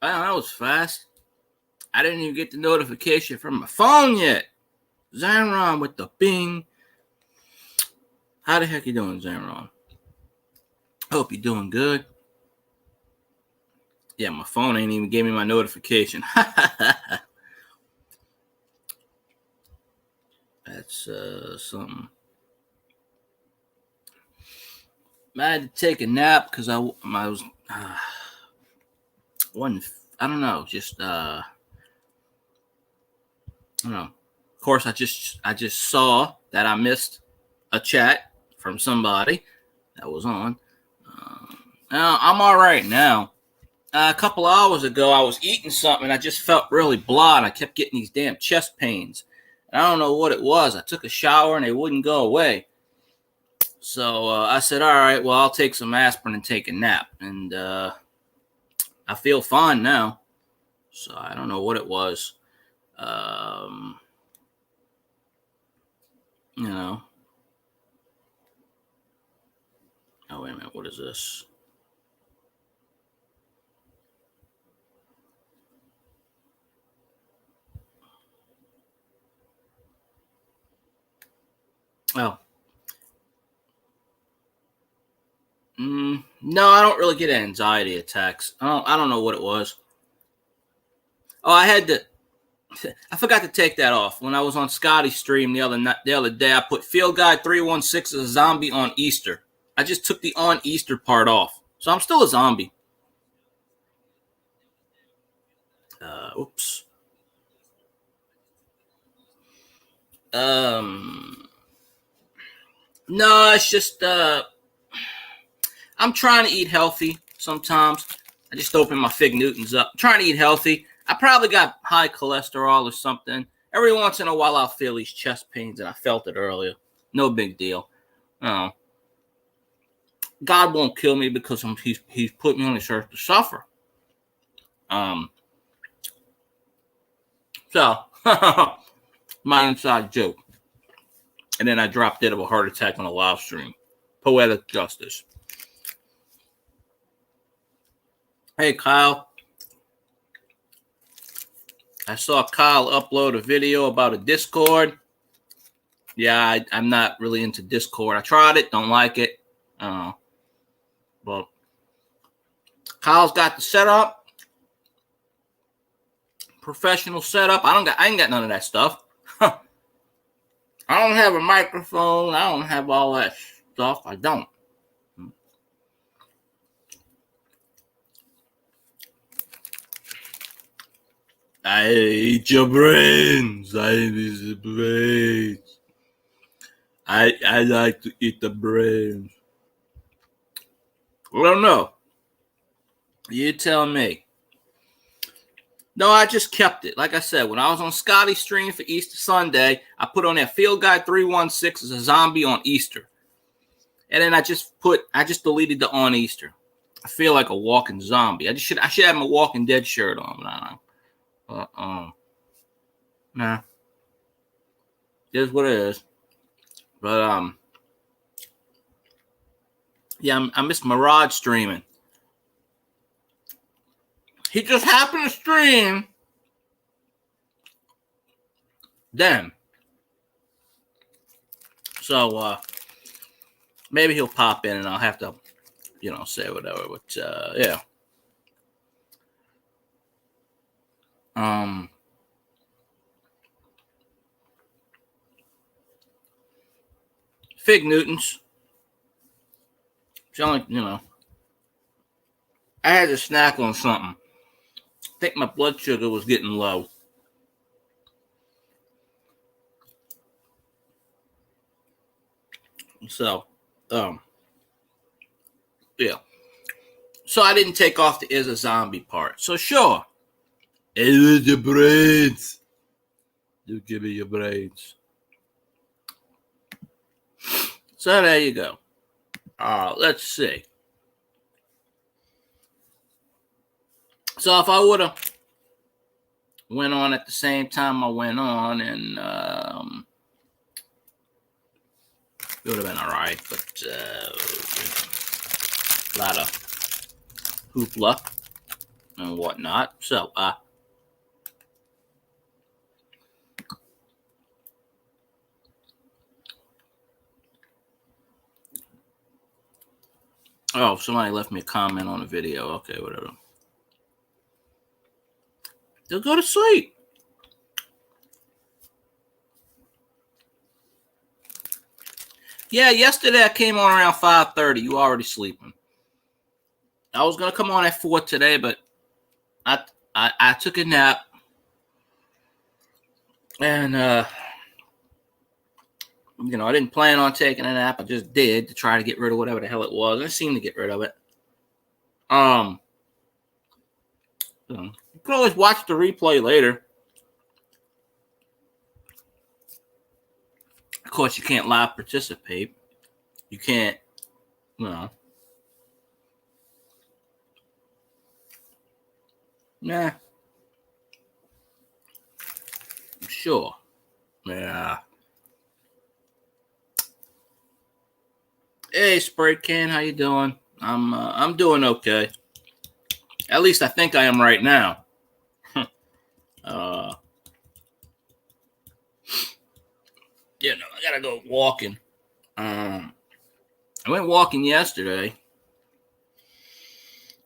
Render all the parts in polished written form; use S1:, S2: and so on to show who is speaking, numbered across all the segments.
S1: Wow, that was fast. I didn't even get the notification from my phone yet. Zanron with the bing. How the heck you doing, Zanron? Hope you're doing good. Yeah, my phone ain't even gave me my notification. That's something. I had to take a nap because I was wasn't. I don't know. Just I don't know. Of course, I just saw that I missed a chat from somebody that was on. I'm all right now. A couple hours ago, I was eating something and I just felt really blah, and I kept getting these damn chest pains. And I don't know what it was. I took a shower and they wouldn't go away. So I said, all right, well, I'll take some aspirin and take a nap. And I feel fine now. So I don't know what it was. You know. Oh, wait a minute. What is this? Oh. No, I don't really get anxiety attacks. I don't know what it was. Oh, I forgot to take that off when I was on Scotty's stream the other day. I put Field Guy 316 as a zombie on Easter. I just took the on Easter part off, so I'm still a zombie. Oops. No, it's just I'm trying to eat healthy. Sometimes I just open my Fig Newtons up. I'm trying to eat healthy. I probably got high cholesterol or something. Every once in a while, I'll feel these chest pains, and I felt it earlier. No big deal. No. God won't kill me because he's put me on this earth to suffer. So my inside joke. And then I dropped dead of a heart attack on a live stream. Poetic justice. Hey, Kyle. I saw Kyle upload a video about a Discord. Yeah, I'm not really into Discord. I tried it, don't like it. But Kyle's got the setup, professional setup. I ain't got none of that stuff. I don't have a microphone. I don't have all that stuff. I don't. I eat your brains. I eat the brains. I like to eat the brains. I don't know. You tell me. No, I just kept it. Like I said, when I was on Scotty's stream for Easter Sunday, I put on that Field Guy 316 as a zombie on Easter. And then I just deleted the on Easter. I feel like a walking zombie. I should have my Walking Dead shirt on. Nah. Here's what it is. But yeah, I miss Mirage streaming. He just happened to stream. Then. So maybe he'll pop in and I'll have to, say whatever. But yeah. Fig Newtons. It's only, I had to snack on something. I think my blood sugar was getting low. So, yeah. So I didn't take off the is a zombie part. So sure. It is your brains. You give me your brains. So there you go. Let's see. So if I would have went on at the same time I went on, and it would have been all right, but a lot of hoopla. and whatnot. So, oh, somebody left me a comment on the video. Okay, whatever. They'll go to sleep. Yeah, yesterday I came on around 5:30. You already sleeping. I was gonna come on at 4 today, but I took a nap, and I didn't plan on taking a nap. I just did to try to get rid of whatever the hell it was. I seemed to get rid of it. You can always watch the replay later. Of course, you can't live participate. You can't, Nah. I'm sure. Yeah. Hey, Spray Can, how you doing? I'm doing okay. At least I think I am right now. I gotta go walking. I went walking yesterday.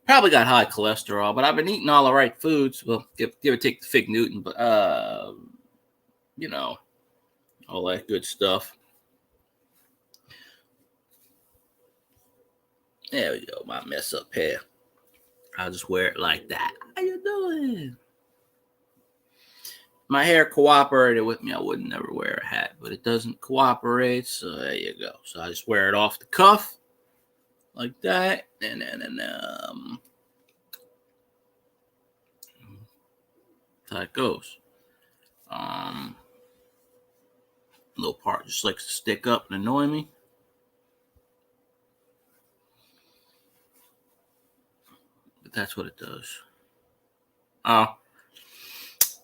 S1: Probably got high cholesterol, but I've been eating all the right foods. Well, give or take the Fig Newton, but all that good stuff. There we go. My mess up hair. I'll just wear it like that. How you doing? My hair cooperated with me. I would never wear a hat, but it doesn't cooperate. So there you go. So I just wear it off the cuff like that, and then that's how it goes. Little part just likes to stick up and annoy me. But that's what it does.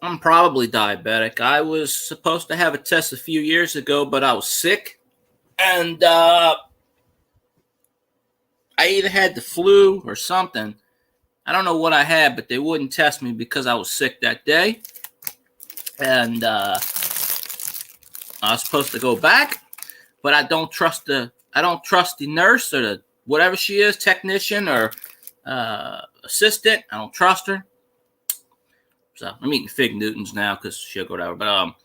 S1: I'm probably diabetic. I was supposed to have a test a few years ago, but I was sick. And I either had the flu or something. I don't know what I had, but they wouldn't test me because I was sick that day. And I was supposed to go back, but I don't trust the nurse or the whatever she is, technician or assistant. I don't trust her. So I'm eating Fig Newtons now because she'll go whatever. But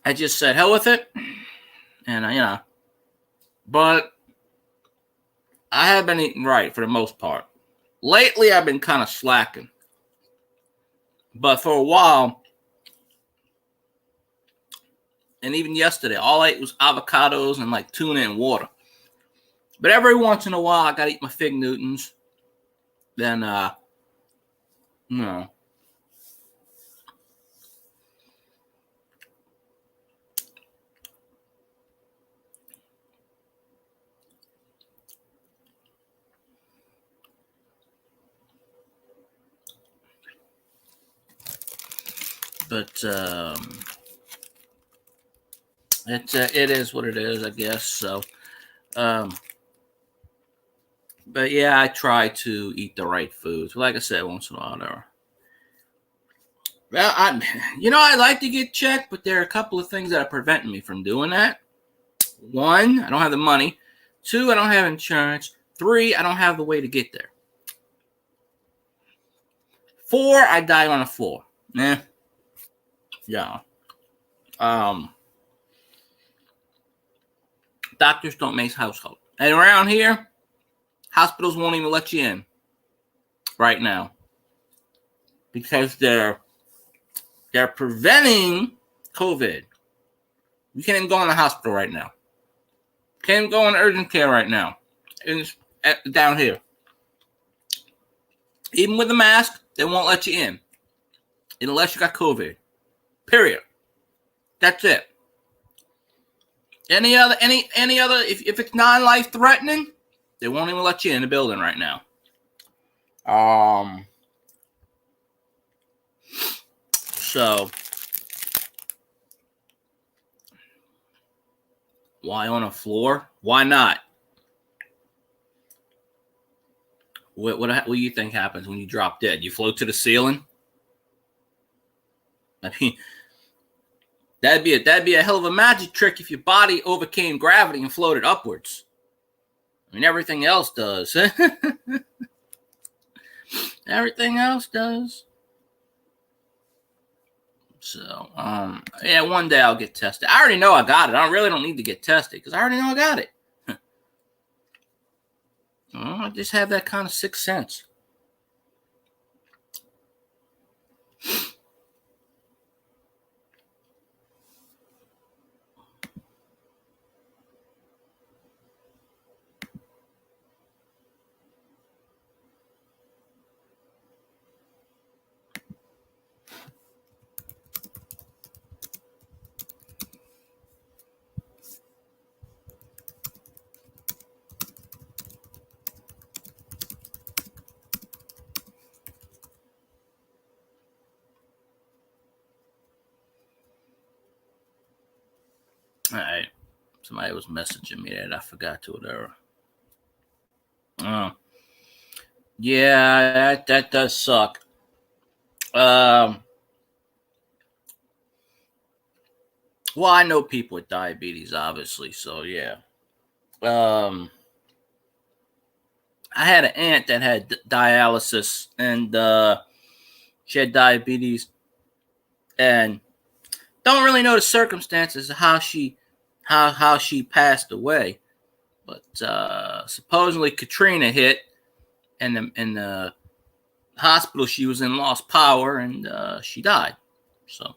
S1: I just said hell with it, and but I have been eating right for the most part. Lately, I've been kind of slacking, but for a while, and even yesterday, all I ate was avocados and like tuna and water. But every once in a while, I gotta eat my Fig Newtons. Then, But it is what it is, I guess. So, but yeah, I try to eat the right foods. Like I said, once in a while, whatever. Well, I'd like to get checked, but there are a couple of things that are preventing me from doing that. One, I don't have the money. Two, I don't have insurance. Three, I don't have the way to get there. Four, I die on the floor. Yeah. Doctors don't make household. And around here, hospitals won't even let you in right now because they're preventing COVID. You can't even go in the hospital right now. Can't even go in urgent care right now. It's down here. Even with a mask, they won't let you in unless you got COVID. Period. That's it. Any other, if it's non-life threatening, they won't even let you in the building right now. So why on a floor? Why not? What do you think happens when you drop dead? You float to the ceiling? I mean, that'd be a hell of a magic trick if your body overcame gravity and floated upwards. I mean, everything else does. Everything else does. So, yeah, one day I'll get tested. I already know I got it. I really don't need to get tested because I already know I got it. I just have that kind of sixth sense. All right. Somebody was messaging me that I forgot to whatever. Yeah, that does suck. Well, I know people with diabetes, obviously, so yeah. I had an aunt that had dialysis, and she had diabetes, and don't really know the circumstances of how she passed away, but supposedly Katrina hit, and the hospital she was in lost power, and she died. So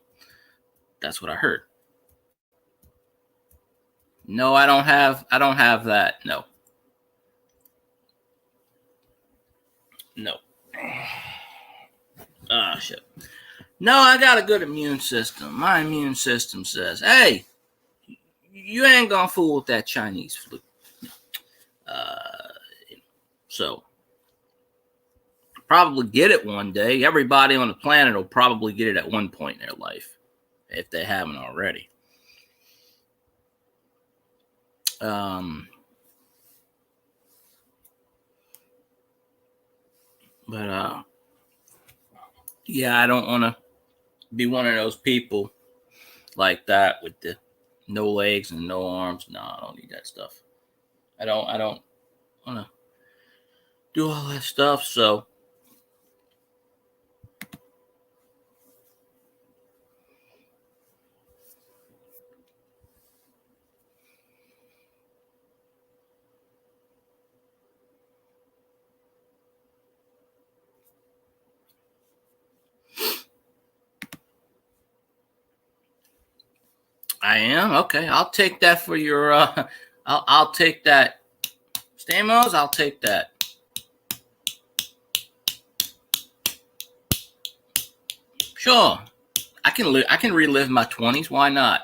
S1: that's what I heard. No, I don't have that. No. Ah, shit. No, I got a good immune system. My immune system says, hey, you ain't gonna fool with that Chinese flu. So probably get it one day. Everybody on the planet will probably get it at one point in their life, if they haven't already. But yeah, I don't want to be one of those people like that with the no legs and no arms. No, I don't need that stuff. I don't want to do all that stuff. So I am okay. I'll take that for your. I'll take that. Stamos, I'll take that. Sure, I can relive my 20s. Why not?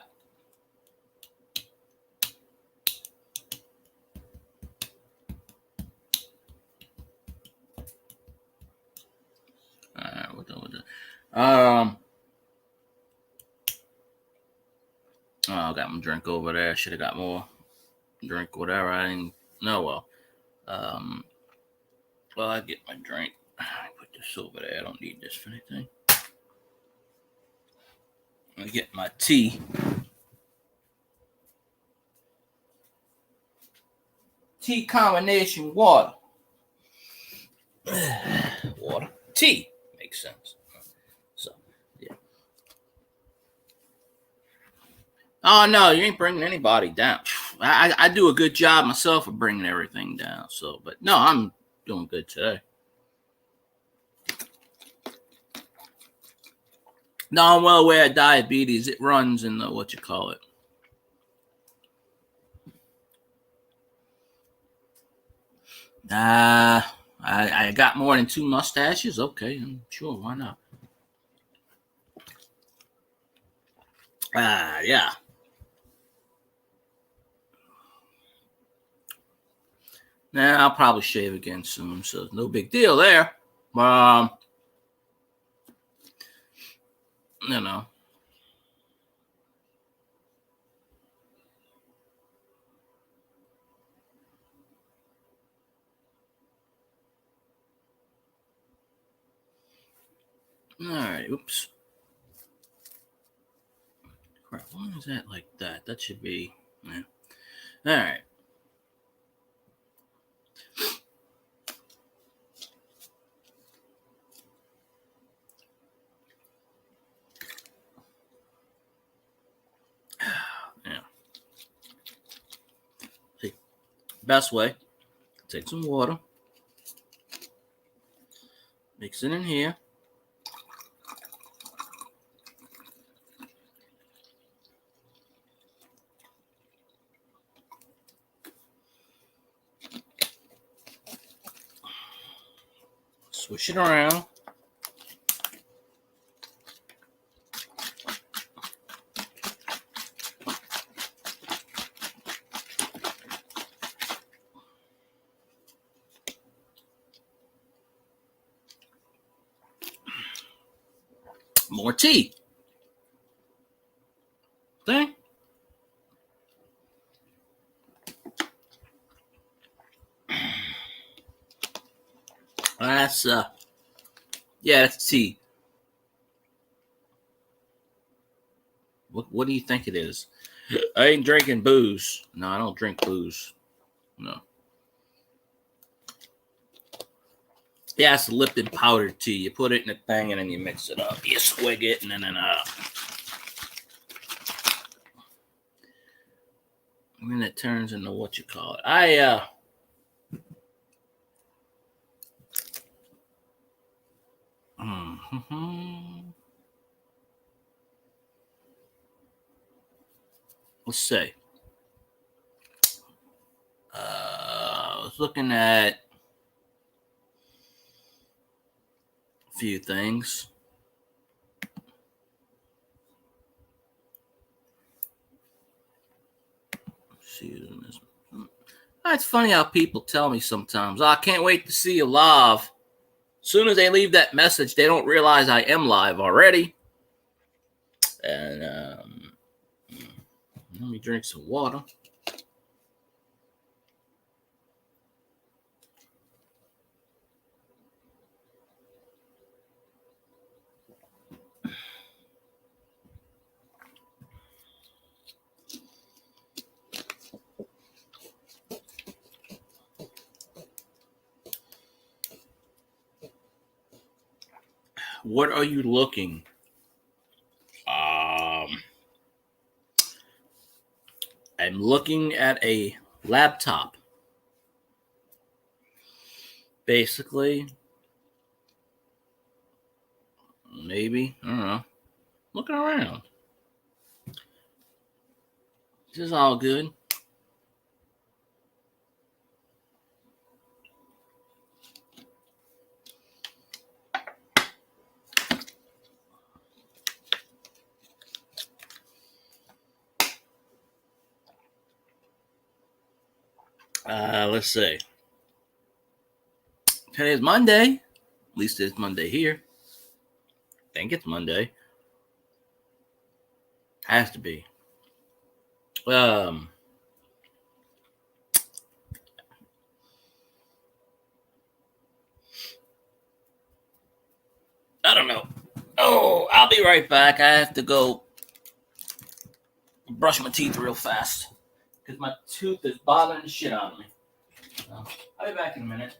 S1: Oh, I got my drink over there. Should have got more drink, whatever. I didn't know. Well, I get my drink. I put this over there. I don't need this for anything. I get my tea. Tea combination water. Water. Tea. Makes sense. So, yeah. Oh, no, you ain't bringing anybody down. I do a good job myself of bringing everything down. So, but no, I'm doing good today. No, I'm well aware of diabetes. It runs in the, what you call it. I got more than 2 mustaches. Okay, I'm sure. Why not? Yeah. Nah, I'll probably shave again soon, so no big deal there. You know. All right. Oops. Crap. Why is that like that? That should be. Yeah. All right. Yeah. See, best way. Take some water. Mix it in here. Swish it around. More tea. Thing. That's yeah, that's tea. What do you think it is? I ain't drinking booze. No, I don't drink booze. No. Yeah, it's Lipton powdered tea. You put it in a thing and then you mix it up. You swig it and then it turns into what you call it. Let's see. I was looking at a few things. It's funny how people tell me sometimes, I can't wait to see you live. As soon as they leave that message, they don't realize I am live already. And let me drink some water. What are you looking? I'm looking at a laptop. Basically, maybe, I don't know. Looking around. This is all good. Let's see. Today's Monday. At least it's Monday here. I think it's Monday. Has to be. I don't know. Oh, I'll be right back. I have to go brush my teeth real fast because my tooth is bothering the shit out of me. So, I'll be back in a minute.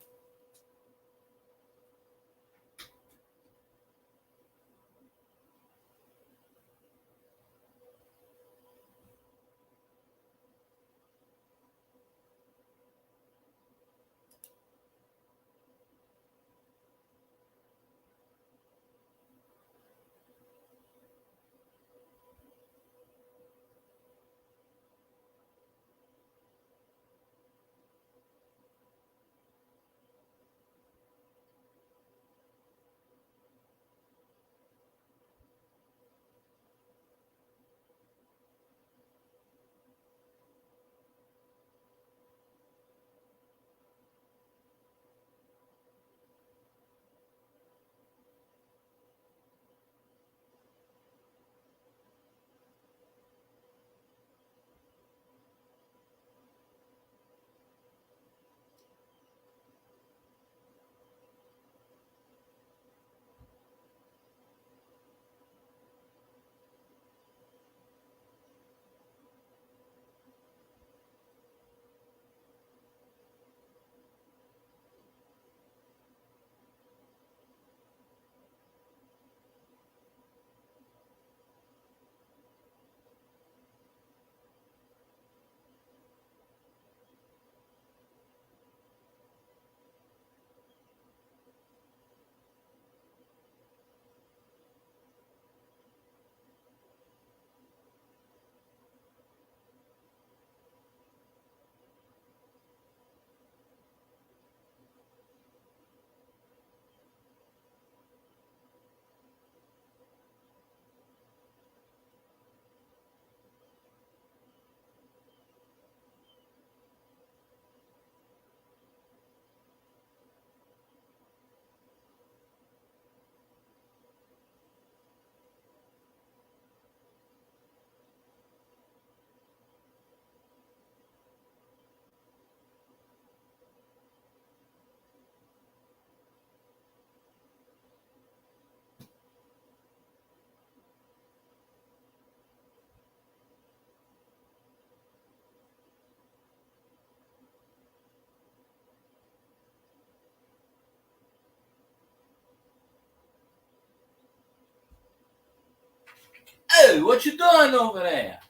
S1: Hey, what you doing over there?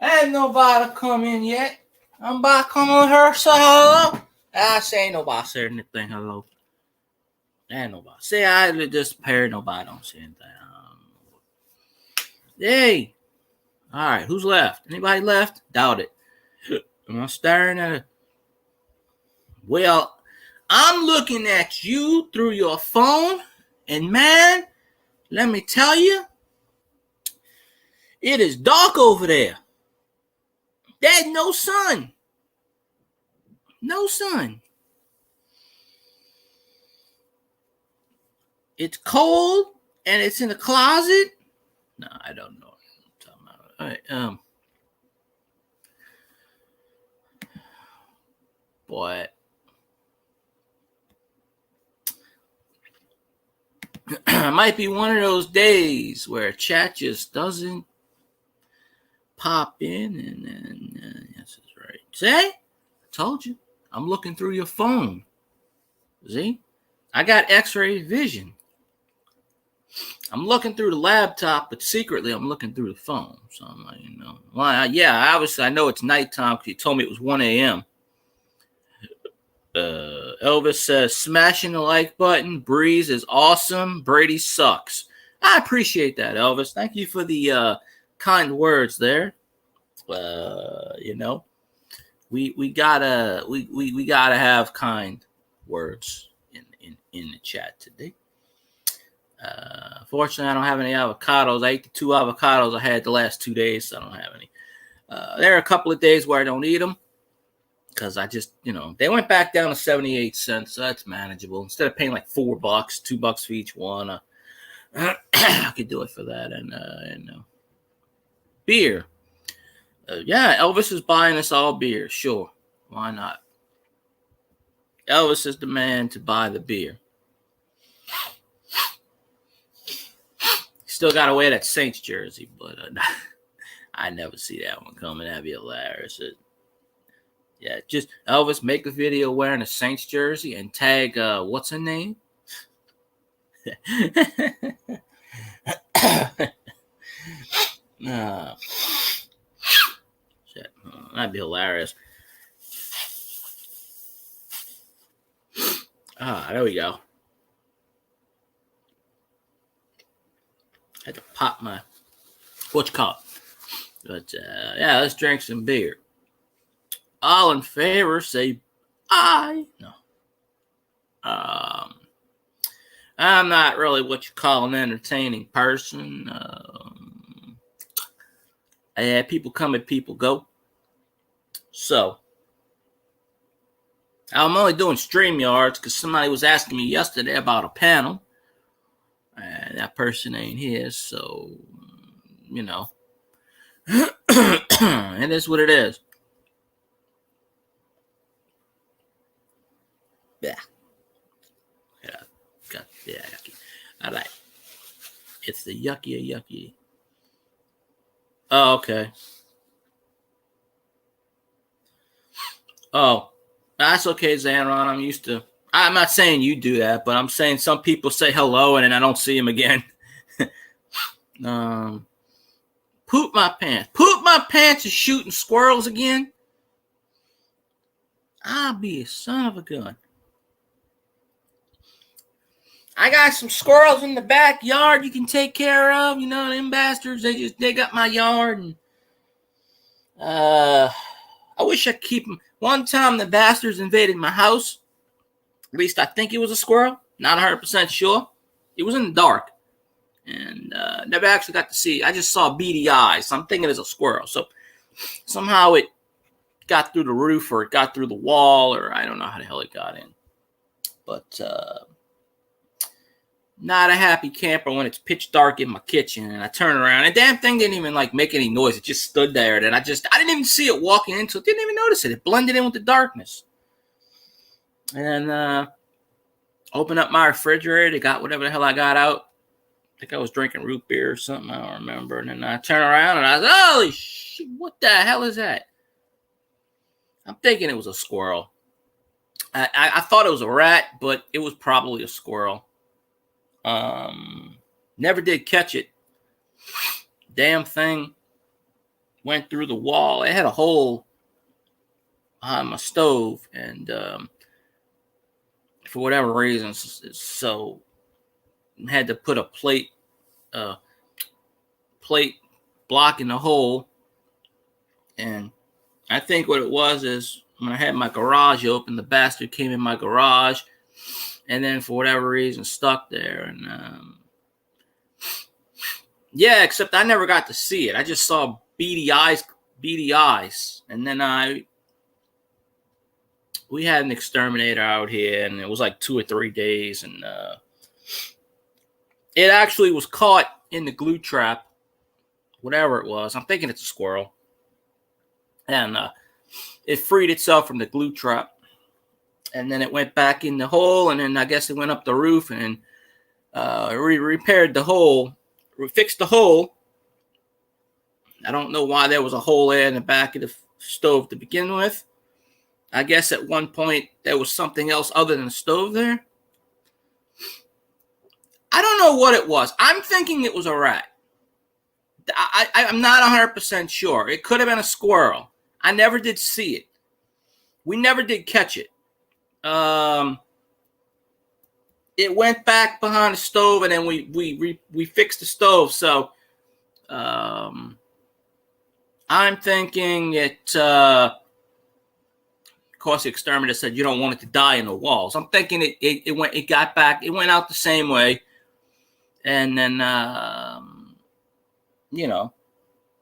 S1: Ain't nobody come in yet. I'm about to come on her, say hello. I say ain't nobody say anything hello. Ain't nobody. Say I just pair, nobody don't say anything. Hey. Alright, who's left? Anybody left? Doubt it. Am I staring at it? Well, I'm looking at you through your phone, and man, let me tell you, it is dark over there. There's no sun. No sun. It's cold, and it's in the closet. No, I don't know what I'm talking about. All right, boy. It might be one of those days where chat just doesn't pop in, and then yes, that's right. See, I told you, I'm looking through your phone. See, I got X-ray vision. I'm looking through the laptop, but secretly I'm looking through the phone. So I'm like, well, yeah, obviously I know it's nighttime because you told me it was 1 a.m. Elvis says, smashing the like button. Breeze is awesome. Brady sucks. I appreciate that, Elvis. Thank you for the kind words there. We gotta have kind words in the chat today. Fortunately, I don't have any avocados. I ate the 2 avocados I had the last 2 days, so I don't have any. There are a couple of days where I don't eat them because I just, they went back down to 78 cents, so that's manageable. Instead of paying like $4, $2 for each one, I could do it for that. And beer. Yeah, Elvis is buying us all beer. Sure. Why not? Elvis is the man to buy the beer. Still got to wear that Saints jersey, but I never see that one coming. That'd be hilarious. Yeah, just Elvis, make a video wearing a Saints jersey and tag, what's her name? Shit. That'd be hilarious. There we go. Had to pop my what's-called. But yeah, let's drink some beer. All in favor, say aye. No. I'm not really what you call an entertaining person. Yeah, people come and people go. So I'm only doing StreamYards because somebody was asking me yesterday about a panel. And that person ain't here, so, it is what it is. Yeah. Yeah, yucky. All right. It's the yucky. Oh, okay. Oh, that's okay, Xanron. I'm not saying you do that, but I'm saying some people say hello and then I don't see them again. Poop my pants. Poop my pants is shooting squirrels again? I'll be a son of a gun. I got some squirrels in the backyard you can take care of. Them bastards, they just dig up my yard. And I wish I could keep them. One time the bastards invaded my house. At least I think it was a squirrel. Not 100% sure. It was in the dark. And never actually got to see it. I just saw beady eyes. So I'm thinking it's a squirrel. So somehow it got through the roof or it got through the wall or I don't know how the hell it got in. But not a happy camper when it's pitch dark in my kitchen and I turn around. And the damn thing didn't even make any noise. It just stood there. And I didn't even see it walking into it. Didn't even notice it. It blended in with the darkness. And open up my refrigerator. Got whatever the hell I got out. I think I was drinking root beer or something. I don't remember. And then I turn around and I was, holy shit, what the hell is that? I'm thinking it was a squirrel. I thought it was a rat, but it was probably a squirrel. Never did catch it. Damn thing went through the wall. It had a hole behind my stove, and for whatever reason, so had to put a plate blocking the hole. And I think what it was is when I had my garage open, the bastard came in my garage, and then for whatever reason stuck there. And yeah, except I never got to see it. I just saw beady eyes, and then we had an exterminator out here, and it was like 2 or 3 days, and it actually was caught in the glue trap, whatever it was. I'm thinking it's a squirrel. And it freed itself from the glue trap. And then it went back in the hole, and then I guess it went up the roof and repaired the hole, fixed the hole. I don't know why there was a hole there in the back of the stove to begin with. I guess at one point there was something else other than a stove there. I don't know what it was. I'm thinking it was a rat. I'm not 100% sure. It could have been a squirrel. I never did see it. We never did catch it. It went back behind the stove, and then we fixed the stove. So I'm thinking it. Of course, the exterminator said you don't want it to die in the walls. I'm thinking it got back. It went out the same way, and then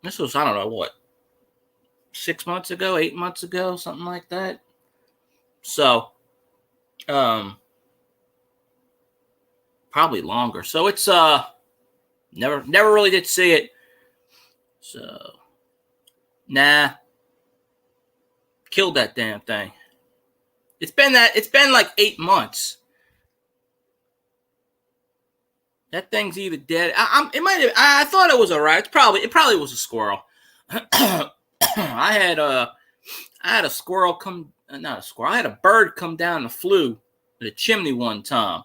S1: this was, I don't know what, 6 months ago, 8 months ago, something like that. So, probably longer. So it's never really did see it. So, nah, killed that damn thing. It's been like 8 months. That thing's either dead. I thought it was a rat. It probably was a squirrel. I had a squirrel come, not a squirrel. I had a bird come down the flue, the chimney one time,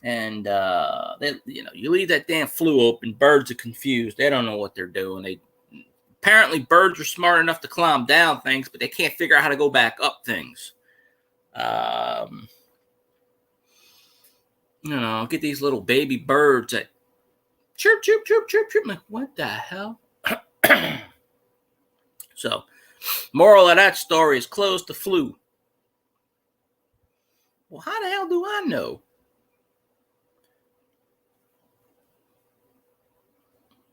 S1: and you leave that damn flue open. Birds are confused. They don't know what they're doing. Apparently birds are smart enough to climb down things, but they can't figure out how to go back up things. Get these little baby birds that chirp, chirp, chirp, chirp, chirp. I'm like, what the hell? So, moral of that story is close to flue. Well, how the hell do I know?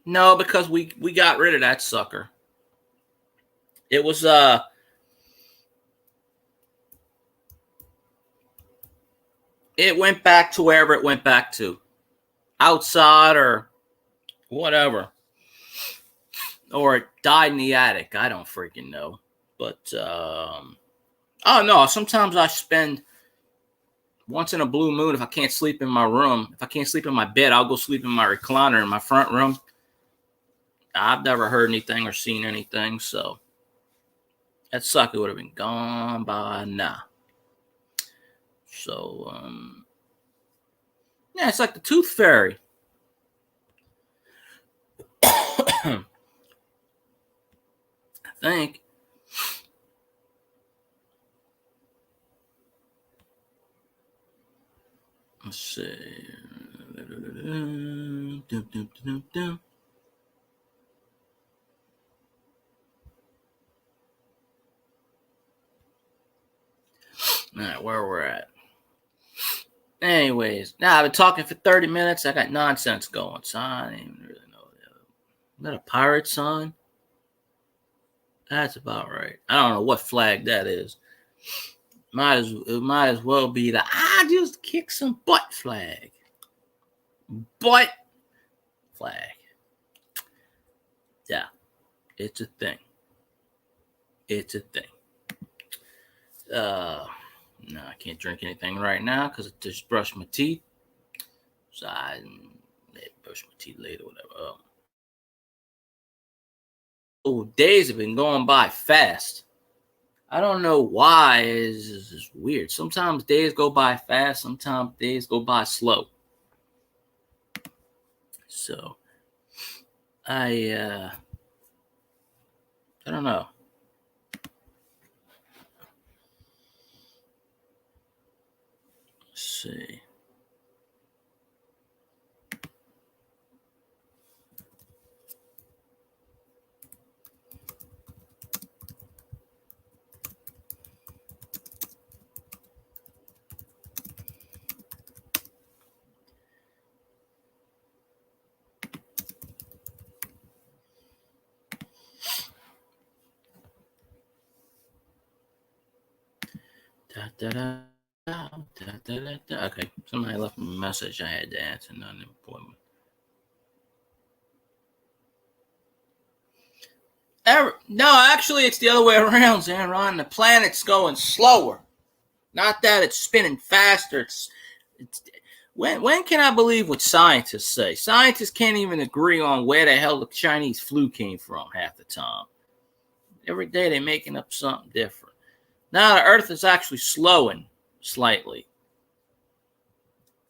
S1: No, because we got rid of that sucker. It was it went back to wherever it went back to. Outside or whatever. Or it died in the attic. I don't freaking know. But oh no, sometimes I spend once in a blue moon, if I can't sleep in my room, if I can't sleep in my bed, I'll go sleep in my recliner in my front room. I've never heard anything or seen anything, so that sucker would have been gone by now. So, yeah, it's like the Tooth Fairy. I think. Let's see. All right, where we're at. Anyways, now I've been talking for 30 minutes. I got nonsense going, so I don't even really know. Is that a pirate sign? That's about right. I don't know what flag that is. It might as well be the I just kick some butt flag. Butt flag. Yeah, it's a thing. It's a thing. No, I can't drink anything right now because I just brushed my teeth. So I brush my teeth later, whatever. Days have been going by fast. I don't know why. It's weird. Sometimes days go by fast. Sometimes days go by slow. So, I don't know. Let's see. Okay, somebody left me a message I had to answer. Not an appointment. No, actually, it's the other way around, Zanron. The planet's going slower. Not that it's spinning faster. It's when can I believe what scientists say? Scientists can't even agree on where the hell the Chinese flu came from half the time. Every day they're making up something different. Now the Earth is actually slowing slightly.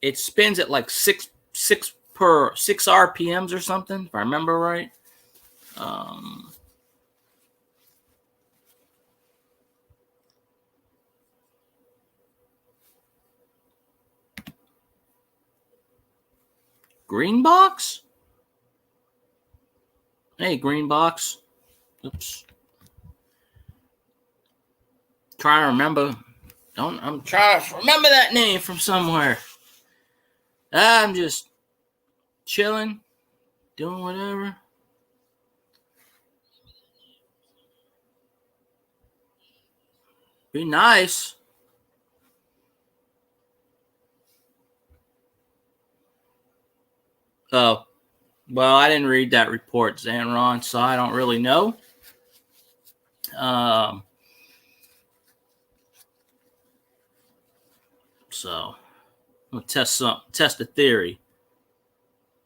S1: It spins at like six RPMs or something, if I remember right. Green box? Hey, green box. Oops. Trying to remember. I'm trying to remember that name from somewhere. I'm just chilling, doing whatever. Be nice. Oh, well, I didn't read that report, Zanron, so I don't really know. So we'll test the theory.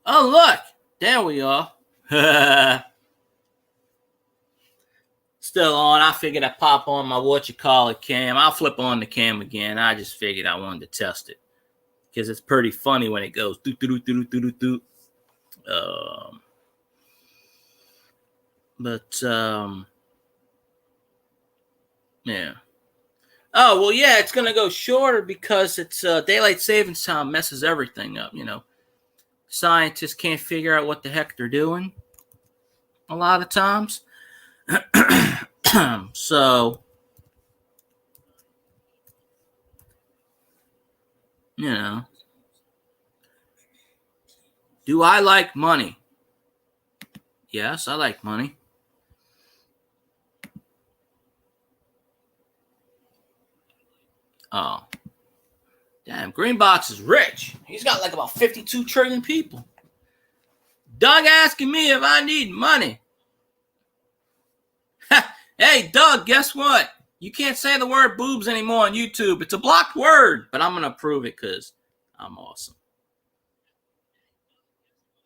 S1: Oh, look, there we are. Still on. I figured I'd pop on my cam. I'll flip on the cam again. I just figured I wanted to test it because it's pretty funny when it goes doot doot doot doot doot doot. But yeah. Oh well, yeah. It's gonna go shorter because it's daylight savings time messes everything up. Scientists can't figure out what the heck they're doing a lot of times. So, do I like money? Yes, I like money. Oh. Damn, Greenbox is rich. He's got like about 52 trillion people. Doug asking me if I need money. Hey, Doug, guess what? You can't say the word boobs anymore on YouTube. It's a blocked word, but I'm going to prove it because I'm awesome.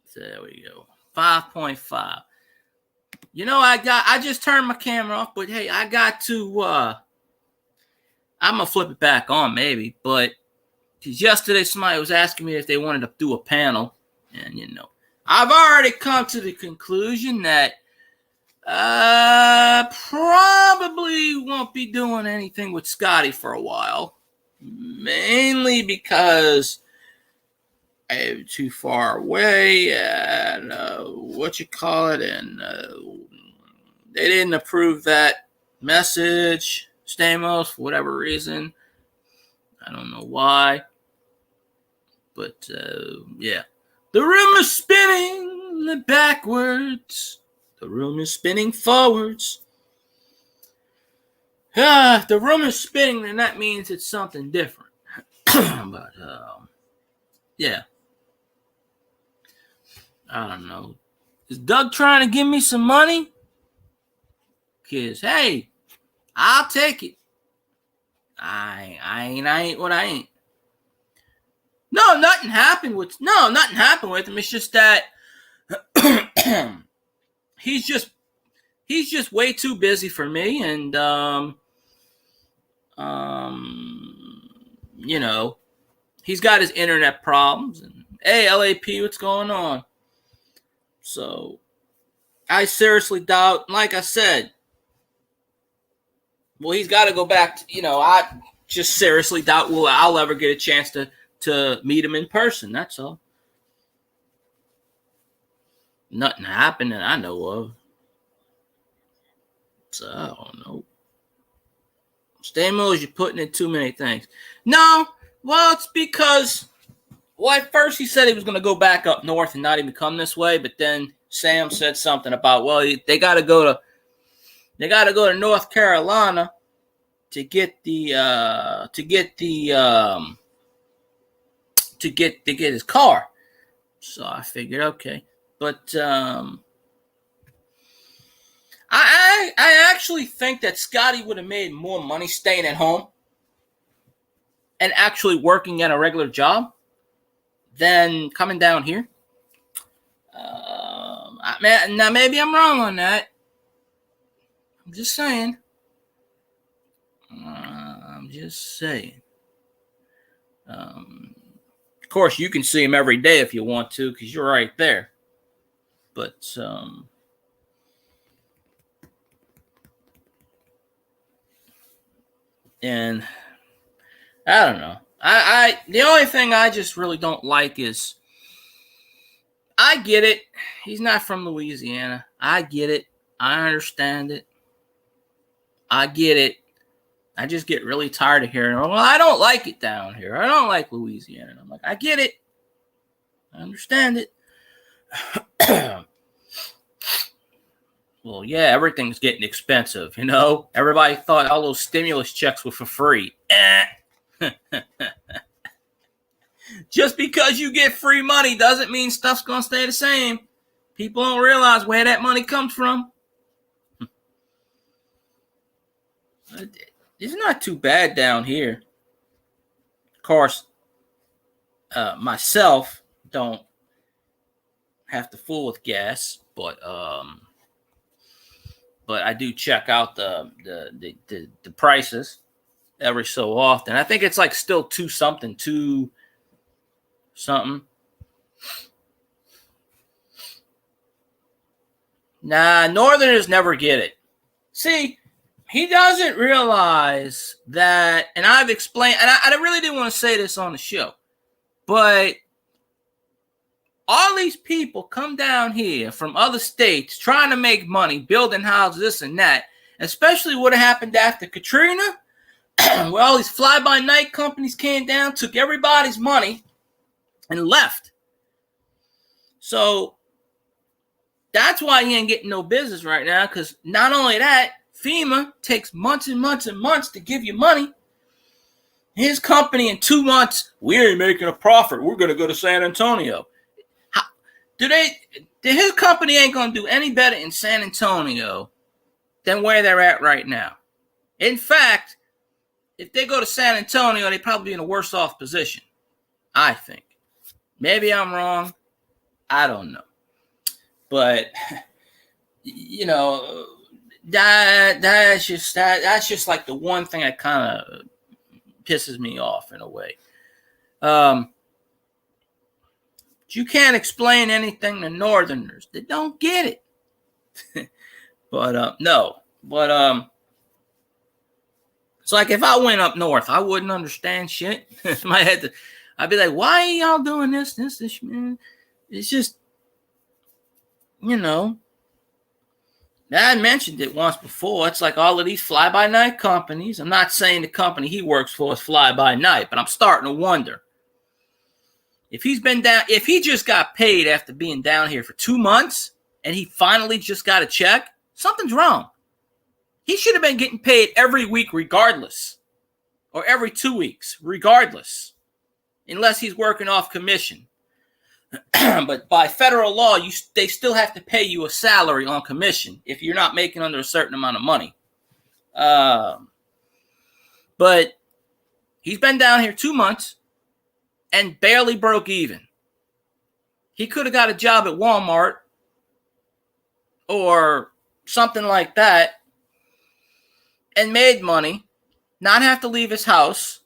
S1: So there we go. 5.5. I just turned my camera off, but hey, I got to, I'm going to flip it back on maybe, but because yesterday somebody was asking me if they wanted to do a panel, and I've already come to the conclusion that probably won't be doing anything with Scotty for a while, mainly because I'm too far away, and and they didn't approve that message, Stamos, for whatever reason. I don't know why. But, yeah. The room is spinning backwards. The room is spinning forwards. The room is spinning, and that means it's something different. But, yeah. I don't know. Is Doug trying to give me some money? Because, hey, I'll take it. I ain't what I ain't. No, nothing happened with him. It's just that he's just way too busy for me, and he's got his internet problems. And hey, LAP, what's going on? So I seriously doubt, like I said, well, he's got to go back to, I just seriously doubt I'll ever get a chance to meet him in person. That's all. Nothing happened that I know of. So I don't know. Stamos, you're putting in too many things. No, well, it's because, at first he said he was going to go back up north and not even come this way, but then Sam said something about, well, they got to go to North Carolina to get his car. So I figured, okay, but I actually think that Scotty would have made more money staying at home and actually working at a regular job than coming down here. Now maybe I'm wrong on that. I'm just saying. Of course, you can see him every day if you want to, because you're right there. But and I don't know. I the only thing I just really don't like is, I get it. He's not from Louisiana. I get it. I understand it. I get it. I just get really tired of hearing, well, I don't like it down here. I don't like Louisiana. And I'm like, I get it. I understand it. Well, yeah, everything's getting expensive, Everybody thought all those stimulus checks were for free. Just because you get free money doesn't mean stuff's going to stay the same. People don't realize where that money comes from. It's not too bad down here. Of course, myself don't have to fool with gas, but I do check out the prices every so often. I think it's like still two something. Nah, Northerners never get it. See, he doesn't realize that, and I've explained, and I really didn't want to say this on the show, but all these people come down here from other states trying to make money, building houses, this and that, especially what happened after Katrina, where all these fly-by-night companies came down, took everybody's money, and left. So that's why he ain't getting no business right now, because not only that, FEMA takes months and months and months to give you money. His company in 2 months, we ain't making a profit. We're going to go to San Antonio. His company ain't going to do any better in San Antonio than where they're at right now. In fact, if they go to San Antonio, they'd probably be in a worse off position, I think. Maybe I'm wrong. I don't know. But, that's just like the one thing that kind of pisses me off in a way. You can't explain anything to Northerners. They don't get it. But no. But it's like if I went up north, I wouldn't understand shit. I'd be like, why are y'all doing this, man? It's just, I mentioned it once before. It's like all of these fly-by-night companies. I'm not saying the company he works for is fly-by-night, but I'm starting to wonder. If he just got paid after being down here for 2 months and he finally just got a check, something's wrong. He should have been getting paid every week regardless, or every 2 weeks regardless, unless he's working off commission. But by federal law, they still have to pay you a salary on commission if you're not making under a certain amount of money. But he's been down here 2 months and barely broke even. He could have got a job at Walmart or something like that and made money, not have to leave his house.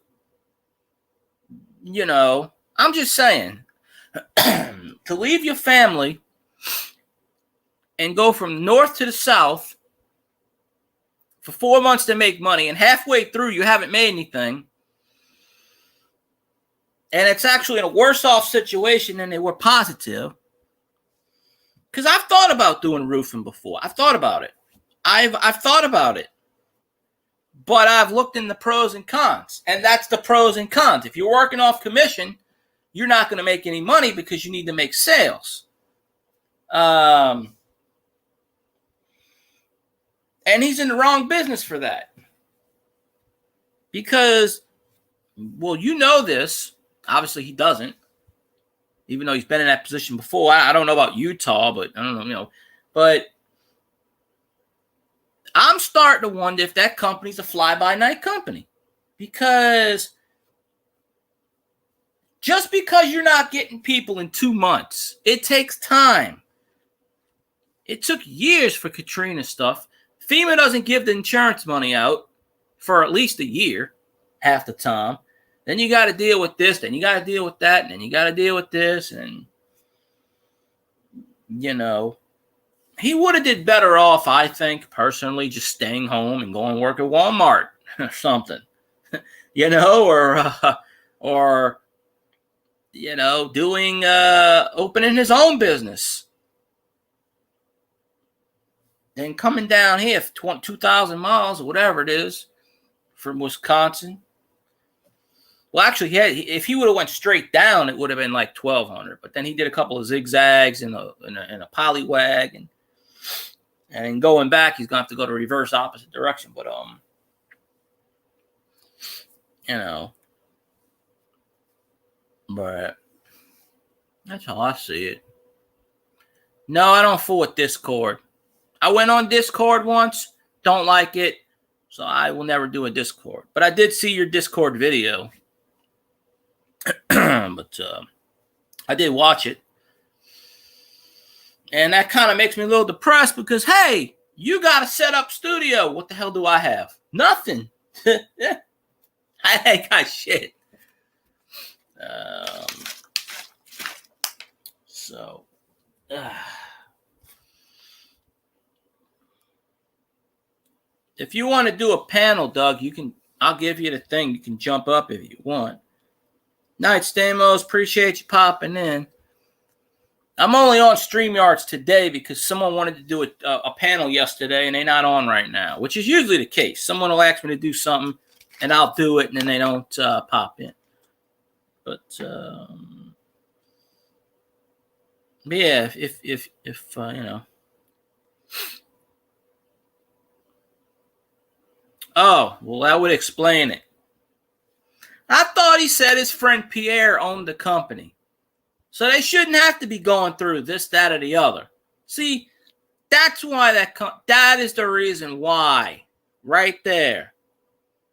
S1: I'm just saying, to leave your family and go from north to the south for 4 months to make money, and halfway through you haven't made anything, and it's actually in a worse off situation than they were positive. Because I've thought about doing roofing before. I've thought about it. I've thought about it. But I've looked in the pros and cons. And that's the pros and cons. If you're working off commission, you're not going to make any money because you need to make sales. And he's in the wrong business for that. Because, well, you know this. Obviously, he doesn't. Even though he's been in that position before. I don't know about Utah, but I don't know, But I'm starting to wonder if that company's a fly-by-night company. Because just because you're not getting people in 2 months, it takes time. It took years for Katrina stuff. FEMA doesn't give the insurance money out for at least a year, half the time. Then you got to deal with this, then you got to deal with that, and then you got to deal with this, and, he would have did better off, I think, personally, just staying home and going to work at Walmart or something, doing, opening his own business. Then coming down here for 2,000 miles or whatever it is from Wisconsin. Well, actually, if he would have went straight down, it would have been like 1,200. But then he did a couple of zigzags in a polywag, and then going back, he's going to have to go the reverse opposite direction. But but that's how I see it. No, I don't fool with Discord. I went on Discord once, don't like it, so I will never do a Discord. But I did see your Discord video. But I did watch it. And that kind of makes me a little depressed because, hey, you got a set up studio. What the hell do I have? Nothing. I ain't got shit. If you want to do a panel, Doug, I'll give you the thing. You can jump up if you want. Night, Stamos. Appreciate you popping in. I'm only on StreamYards today because someone wanted to do a panel yesterday, and they're not on right now, which is usually the case. Someone will ask me to do something, and I'll do it, and then they don't pop in. But yeah, if Oh, well, that would explain it. I thought he said his friend Pierre owned the company. So they shouldn't have to be going through this, that, or the other. See, that's why that is the reason why. Right there.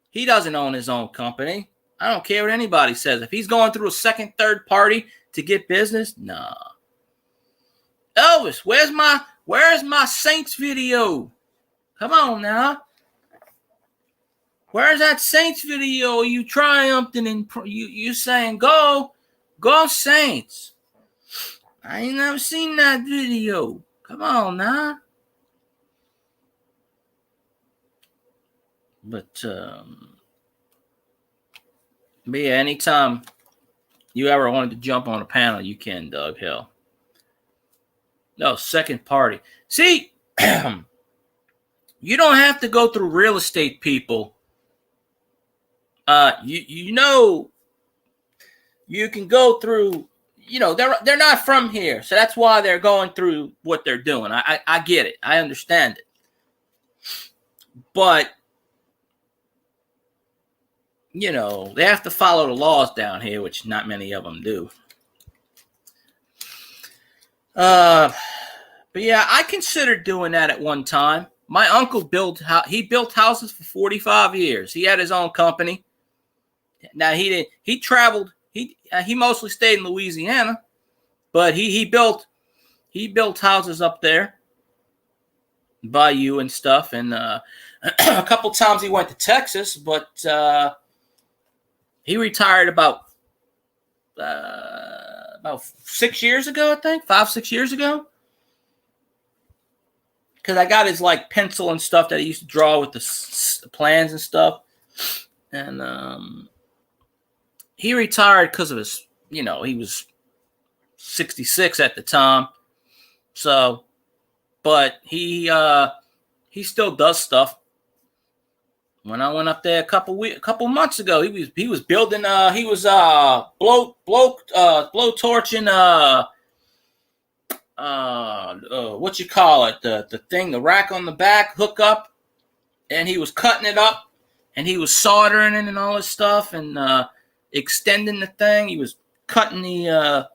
S1: He doesn't own his own company. I don't care what anybody says. If he's going through a second, third party to get business, nah. Elvis, where's my Saints video? Come on now. Where's that Saints video? You triumphed and you saying go Saints. I ain't never seen that video. Come on now. But yeah, anytime you ever wanted to jump on a panel, you can, Doug. Hell. No, second party. See, you don't have to go through real estate people. You can go through, they're not from here. So that's why they're going through what they're doing. I get it. I understand it. But, they have to follow the laws down here, which not many of them do. But yeah, I considered doing that at one time. My uncle built houses for 45 years. He had his own company. Now he traveled. He mostly stayed in Louisiana, but he built houses up there, Bayou and stuff. And a couple times he went to Texas, but he retired about 6 years ago, I think, 5-6 years ago. because I got his like pencil and stuff that he used to draw with the plans and stuff. And he retired because of his, he was 66 at the time. So, but he still does stuff. When I went up there a couple months ago, he was building blow torching what you call it, the thing, the rack on the back, hook up, and he was cutting it up, and he was soldering it and all this stuff, and extending the thing. He was cutting the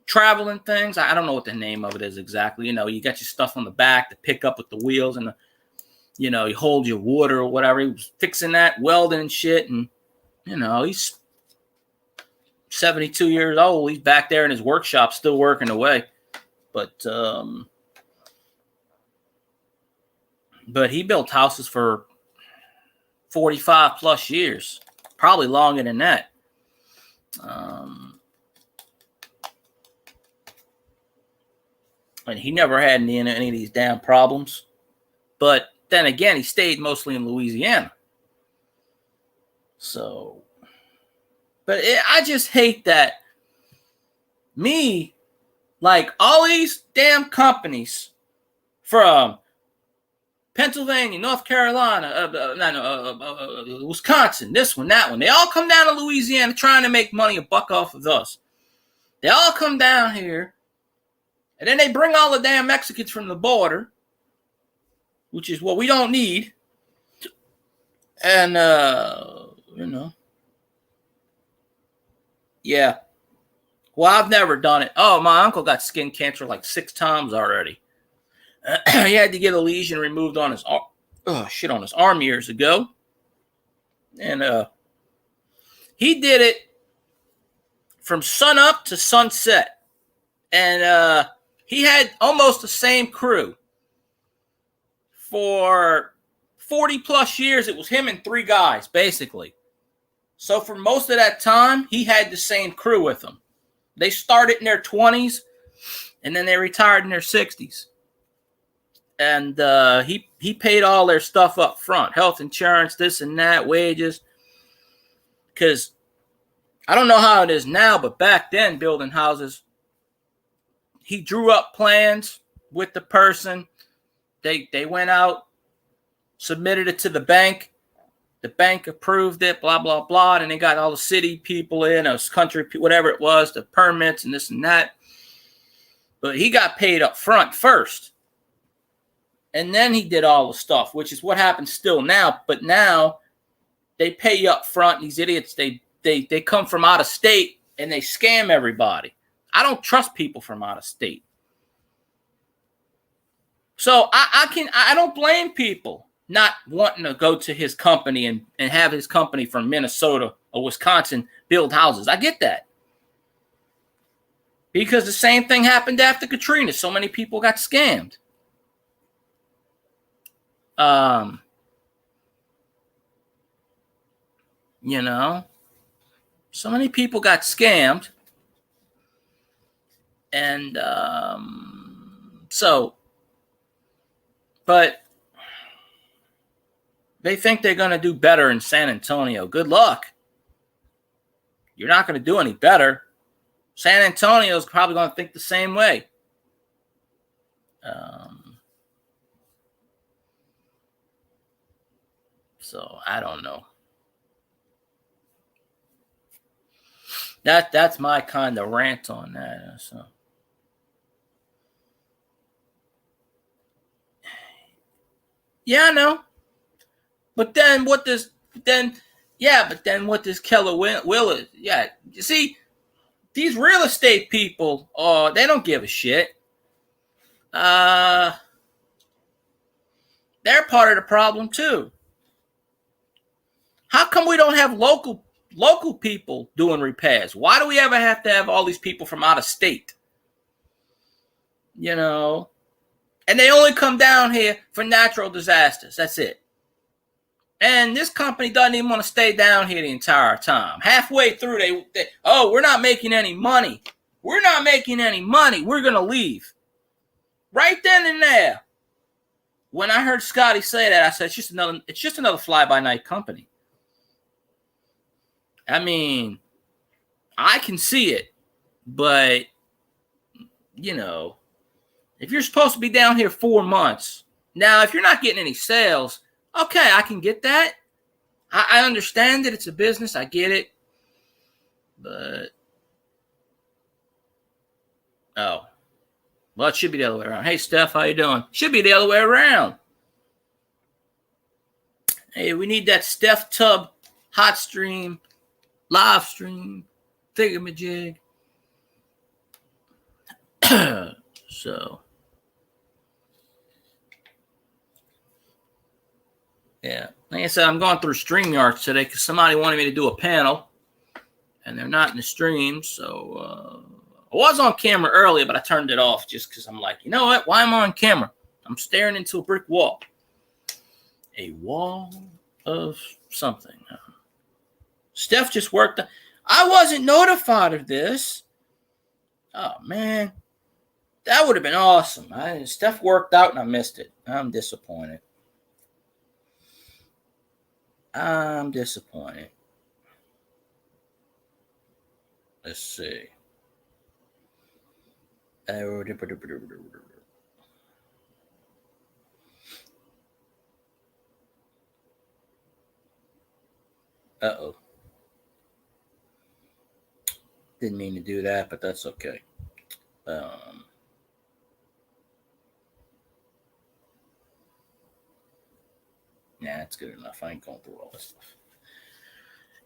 S1: traveling things. I don't know what the name of it is exactly. You got your stuff on the back to pick up with the wheels, and you hold your water or whatever. He was fixing that, welding and shit, and he's 72 years old. He's back there in his workshop still working away. But he built houses for 45 plus years, probably longer than that. And he never had any of these damn problems. But then again, he stayed mostly in Louisiana. So, but I just hate that like all these damn companies from Pennsylvania, North Carolina, Wisconsin, this one, that one, they all come down to Louisiana trying to make money, a buck off of us. They all come down here, and then they bring all the damn Mexicans from the border, which is what we don't need. And, yeah. Well, I've never done it. Oh, my uncle got skin cancer like 6 times already. He had to get a lesion removed on his arm years ago. And he did it from sunup to sunset. And he had almost the same crew. For 40 plus years, it was him and 3 guys, basically. So for most of that time, he had the same crew with him. They started in their 20s, and then they retired in their 60s. And he paid all their stuff up front, health insurance, this and that, wages. Because I don't know how it is now, but back then, building houses, he drew up plans with the person. They went out, submitted it to the bank. The bank approved it, blah, blah, blah. And they got all the city people in, us country, whatever it was, the permits and this and that. But he got paid up front first. And then he did all the stuff, which is what happens still now. But now they pay you up front. These idiots, they come from out of state and they scam everybody. I don't trust people from out of state. So I don't blame people not wanting to go to his company and have his company from Minnesota or Wisconsin build houses. I get that. Because the same thing happened after Katrina. So many people got scammed. So many people got scammed. And but they think they're going to do better in San Antonio. Good luck. You're not going to do any better. San Antonio is probably going to think the same way. So I don't know. That's my kind of rant on that. So. Yeah, I know. But then what does Keller Willis? Yeah, you see, these real estate people, they don't give a shit. They're part of the problem too. How come we don't have local people doing repairs? Why do we ever have to have all these people from out of state? And they only come down here for natural disasters. That's it. And this company doesn't even want to stay down here the entire time. Halfway through, we're not making any money. We're not making any money. We're going to leave. Right then and there. when I heard Scotty say that, I said, it's just another fly-by-night company. I mean, I can see it, but, you know, if you're supposed to be down here 4 months, now, if you're not getting any sales, okay, I can get that. I understand that it's a business. I get it. But, oh, well, it should be the other way around. Hey, Steph, how you doing? Should be the other way around. Hey, we need that Steph Tub hot stream, live stream, thingamajig. So, yeah. Like I said, I'm going through StreamYard today because somebody wanted me to do a panel, and they're not in the stream. So, I was on camera earlier, but I turned it off just because I'm like, you know what? Why am I on camera? I'm staring into a brick wall. A wall of something. Steph just worked. I wasn't notified of this. Oh, man. That would have been awesome. Steph worked out and I missed it. I'm disappointed. Let's see. Uh-oh. Didn't mean to do that, but that's okay. Yeah, that's good enough. I ain't going through all this stuff.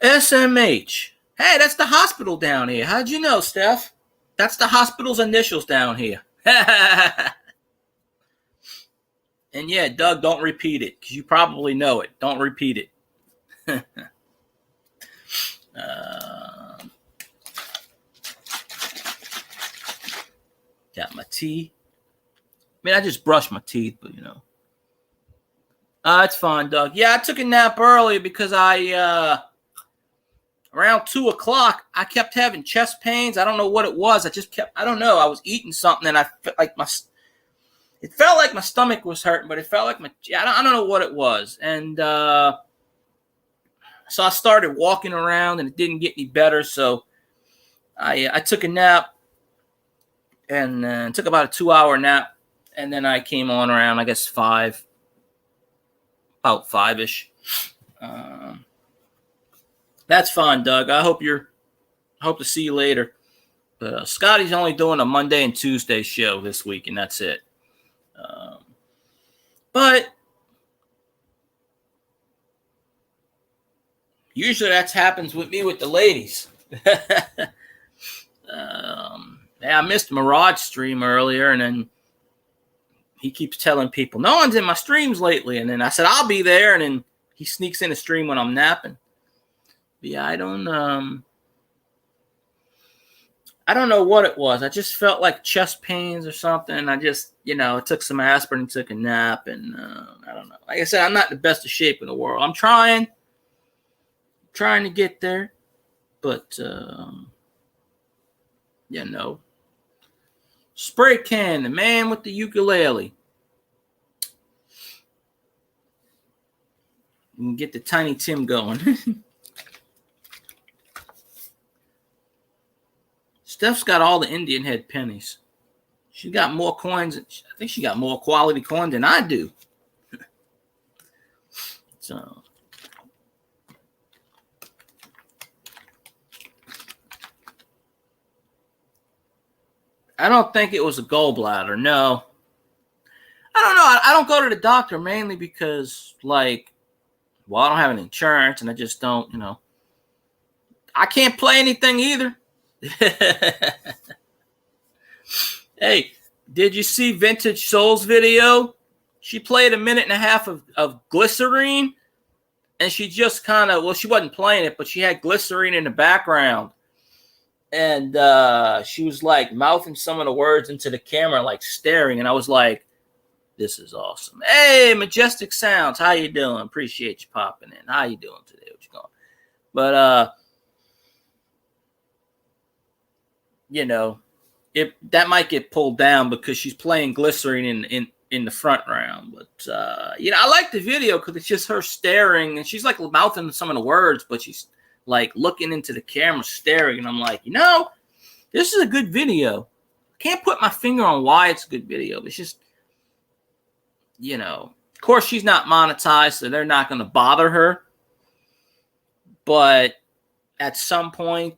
S1: SMH. Hey, that's the hospital down here. How'd you know, Steph? That's the hospital's initials down here. And yeah, Doug, don't repeat it because you probably know it. Don't repeat it. Got my tea. I mean, I just brushed my teeth, but you know. It's fine, Doug. Yeah, I took a nap early because around 2 o'clock, I kept having chest pains. I don't know what it was. I don't know. I was eating something and I felt like it felt like my stomach was hurting, but it felt like I don't know what it was. And so I started walking around and it didn't get any better. So I took a nap and took about a 2-hour nap. And then I came on around, I guess, 5. About 5-ish. That's fine, Doug. I hope to see you later. But Scotty's only doing a Monday and Tuesday show this week, and that's it. But usually that happens with me with the ladies. I missed Mirage stream earlier, and then he keeps telling people, no one's in my streams lately. And then I said, I'll be there. And then he sneaks in a stream when I'm napping. But yeah, I don't know what it was. I just felt like chest pains or something. I just, took some aspirin and took a nap. And I don't know. Like I said, I'm not in the best of shape in the world. I'm trying to get there. But, Spray Can, the man with the ukulele. You can get the Tiny Tim going. Steph's got all the Indian head pennies. She got more coins. I think she got more quality coin than I do. So. I don't think it was a gallbladder. No. I don't know. I don't go to the doctor mainly because, I don't have any insurance and I just don't, I can't play anything either. Hey, did you see Vintage Souls video? She played a minute and a half of Glycerine and she just kind of, she wasn't playing it, but she had Glycerine in the background. And she was mouthing some of the words into the camera, staring. And I was like, this is awesome. Hey, Majestic Sounds. How you doing? Appreciate you popping in. How you doing today? What you going? But, that might get pulled down because she's playing Glycerine in the front round. But I like the video because it's just her staring, and she's like mouthing some of the words, but she's like looking into the camera, staring, and I'm like, this is a good video. I can't put my finger on why it's a good video. It's just, of course she's not monetized, so they're not going to bother her. But at some point,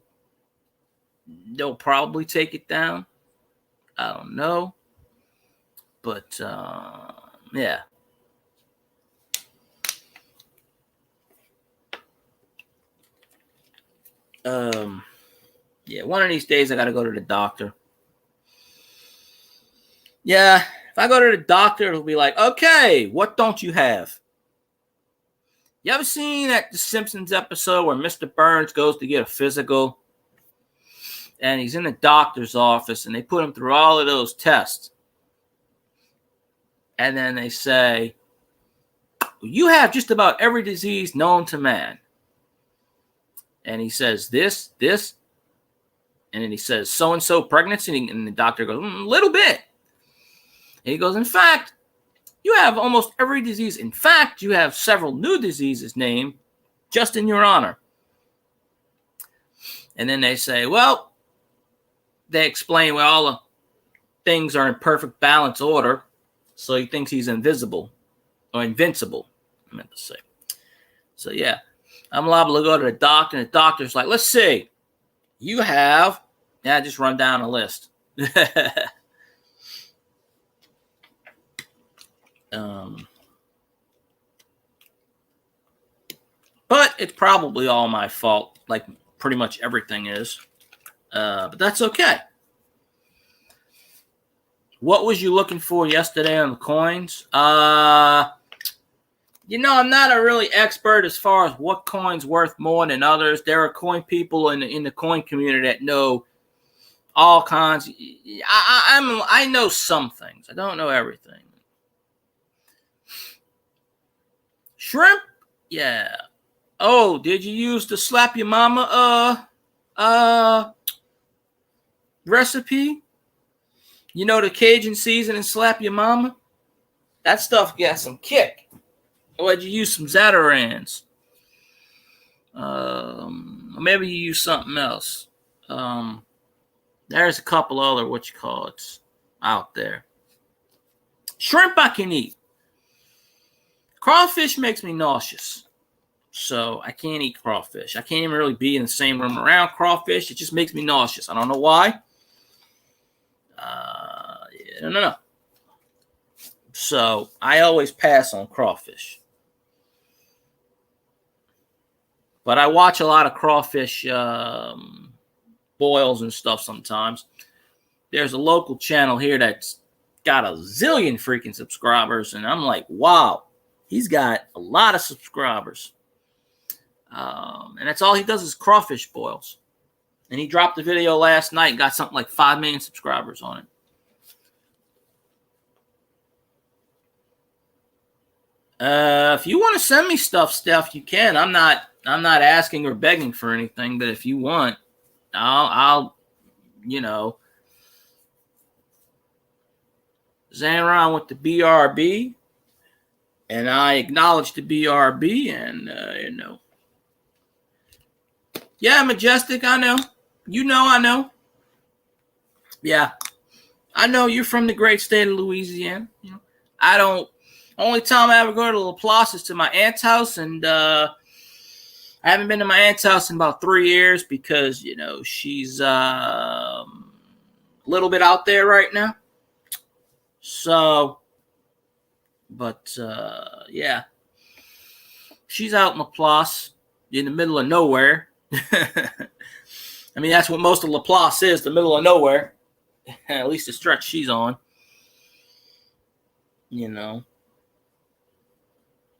S1: they'll probably take it down. I don't know. But, yeah. Yeah, one of these days I got to go to the doctor. Yeah, if I go to the doctor, it'll be like, okay, what don't you have? You ever seen that The Simpsons episode where Mr. Burns goes to get a physical? And he's in the doctor's office, and they put him through all of those tests. And then they say, you have just about every disease known to man. And he says, this. And then he says, so-and-so pregnancy. And the doctor goes, a little bit. And he goes, in fact, you have almost every disease. In fact, you have several new diseases named just in your honor. And then they say, well, they explain, well, all the things are in perfect balance order. So he thinks he's invisible or invincible, I meant to say. So, yeah, I'm liable to go to the doctor, and the doctor's like, let's see. You have, just run down a list. But it's probably all my fault, like pretty much everything is. But that's okay. What was you looking for yesterday on the coins? I'm not a really expert as far as what coin's worth more than others. There are coin people in the coin community that know all kinds. I know some things. I don't know everything. Shrimp? Yeah. Oh, did you use the slap your mama recipe? The Cajun season and slap your mama? That stuff got some kick. Or did you use some Zatarans? Maybe you use something else. There's a couple other out there. Shrimp I can eat. Crawfish makes me nauseous. So I can't eat crawfish. I can't even really be in the same room around crawfish. It just makes me nauseous. I don't know why. No. So I always pass on crawfish. But I watch a lot of crawfish boils and stuff sometimes. There's a local channel here that's got a zillion freaking subscribers. And I'm like, wow, he's got a lot of subscribers. And that's all he does is crawfish boils. And he dropped a video last night and got something like 5 million subscribers on it. If you want to send me stuff, Steph, you can. I'm not asking or begging for anything, but if you want, I'll Zanron with the BRB, and I acknowledge the BRB, and yeah, Majestic, I know. I know. Yeah, I know you're from the great state of Louisiana. Only time I ever go to Laplace is to my aunt's house, and I haven't been to my aunt's house in about 3 years because, she's a little bit out there right now. So, but, yeah. She's out in Laplace in the middle of nowhere. I mean, that's what most of Laplace is, the middle of nowhere. At least the stretch she's on.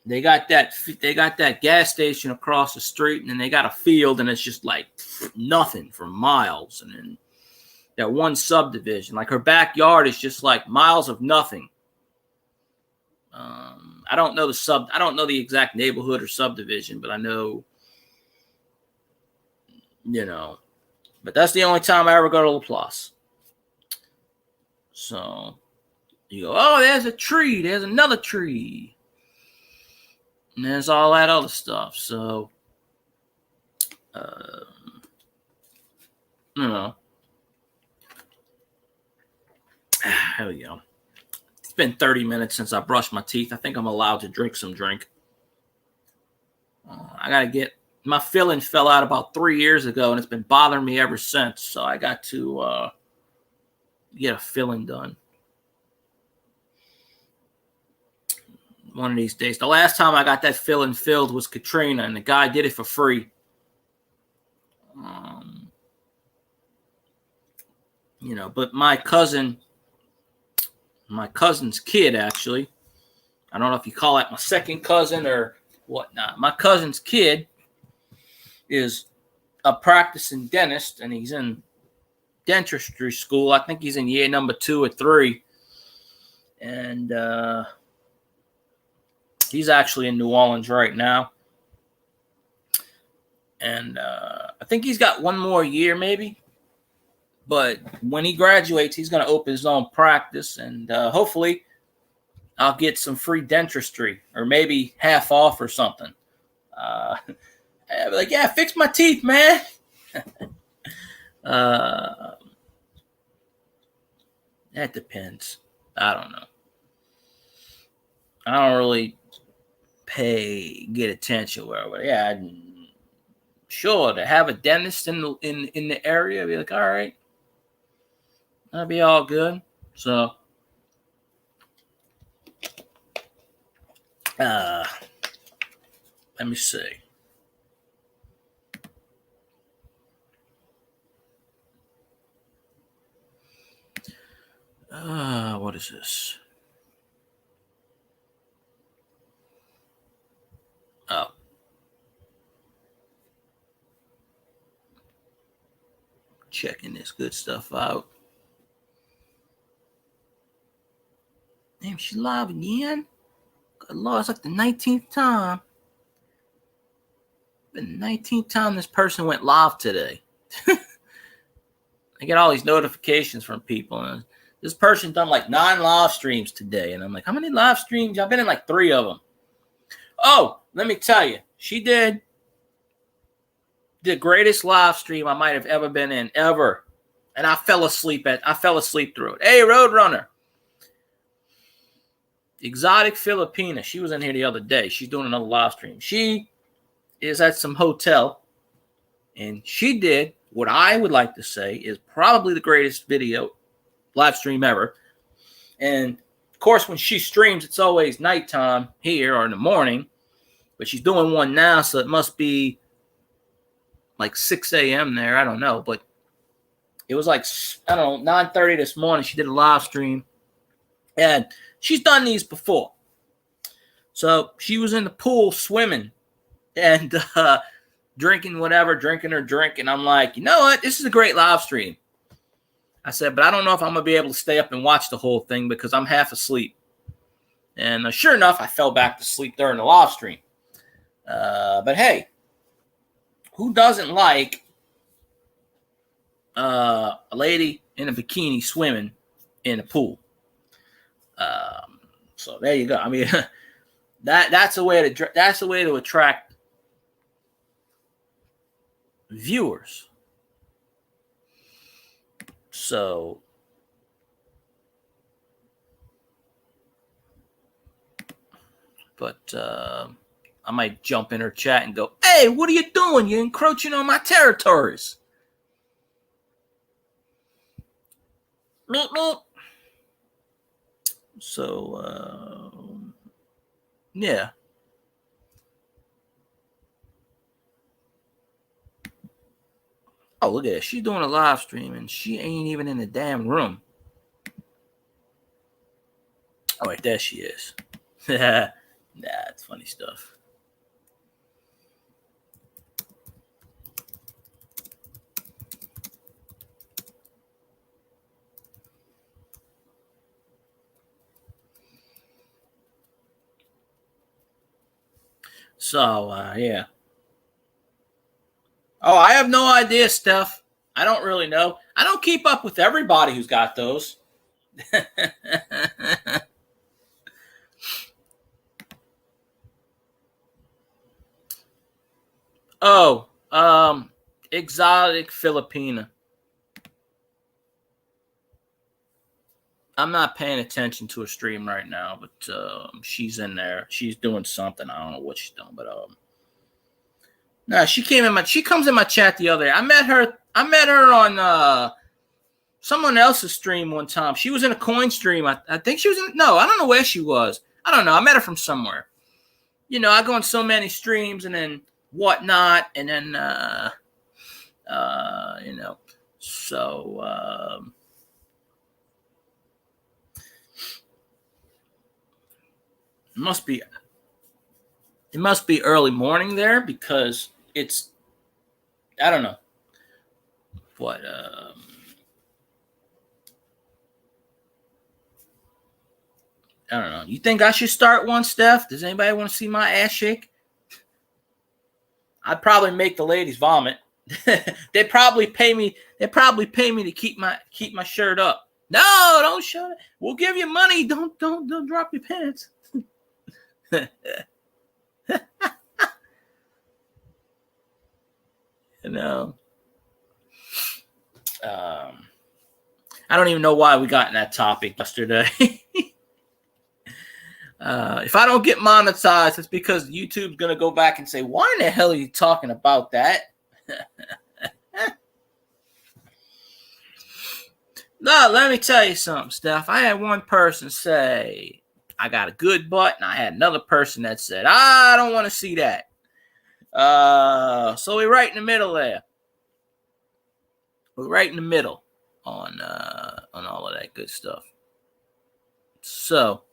S1: They got that gas station across the street, and then they got a field, and it's just like nothing for miles. And then that one subdivision, like her backyard is just like miles of nothing. I don't know the exact neighborhood or subdivision, but I know, but that's the only time I ever go to Laplace. So, You go, oh, there's a tree. There's another tree. And there's all that other stuff. So, you know. There we go. It's been 30 minutes since I brushed my teeth. I think I'm allowed to drink some drink. I got to get, my filling fell out about 3 years ago, and it's been bothering me ever since. So I got to get a filling done one of these days. The last time I got that filling filled was Katrina, and the guy did it for free. But my cousin's kid, actually, I don't know if you call that my second cousin or whatnot. My cousin's kid is a practicing dentist, and he's in dentistry school. I think he's in year number 2 or 3. And he's actually in New Orleans right now. And I think he's got one more year maybe. But when he graduates, he's going to open his own practice. And hopefully I'll get some free dentistry or maybe half off or something. I'll be like, yeah, fix my teeth, man. That depends. I don't know. I don't really get attention wherever. Yeah, sure, to have a dentist in the area, I'd be like, all right, that'll be all good. So, let me see. What is this? Oh. Checking this good stuff out. Damn, she live again? Good Lord, it's like the 19th time. The 19th time this person went live today. I get all these notifications from people. And this person done like 9 live streams today. And I'm like, how many live streams? I've been in like 3 of them. Oh, let me tell you. She did the greatest live stream I might have ever been in, ever. And I fell asleep through it. Hey, Roadrunner. Exotic Filipina. She was in here the other day. She's doing another live stream. She is at some hotel. And she did what I would like to say is probably the greatest video live stream ever. And of course, when she streams, it's always nighttime here or in the morning. But she's doing one now, so it must be like 6 a.m. there. I don't know. But it was like, I don't know, 9:30 this morning. She did a live stream. And she's done these before. So she was in the pool swimming and drinking her drink. And I'm like, you know what? This is a great live stream. I said, but I don't know if I'm going to be able to stay up and watch the whole thing because I'm half asleep. And sure enough, I fell back to sleep during the live stream. But hey, who doesn't like a lady in a bikini swimming in a pool? So there you go. I mean, that's a way to attract viewers. So but I might jump in her chat and go, hey, what are you doing? You're encroaching on my territories. Meep, meep. So, yeah. Oh, look at that. She's doing a live stream and she ain't even in the damn room. Oh, wait, there she is. Nah, it's funny stuff. So, yeah. Oh, I have no idea, Steph. I don't really know. I don't keep up with everybody who's got those. Oh, exotic Filipina. I'm not paying attention to her stream right now, but she's in there. She's doing something. I don't know what she's doing, but no, she comes in my chat the other day. I met her on someone else's stream one time. She was in a coin stream. I think she was in. No, I don't know where she was. I don't know. I met her from somewhere. You know, I go on so many streams and then whatnot, and then you know, so. It must be early morning there because it's, I don't know what. I don't know. You think I should start one, Steph? Does anybody want to see my ass shake? I'd probably make the ladies vomit. They'd probably pay me. They probably pay me to keep my shirt up. No, don't shut it. We'll give you money. Don't drop your pants. You know. I don't even know why we got in that topic yesterday. If I don't get monetized, it's because YouTube's going to go back and say, why in the hell are you talking about that? No, let me tell you something, Steph. I had one person say, I got a good butt, and I had another person that said, I don't want to see that. So we're right in the middle there. We're right in the middle on all of that good stuff. So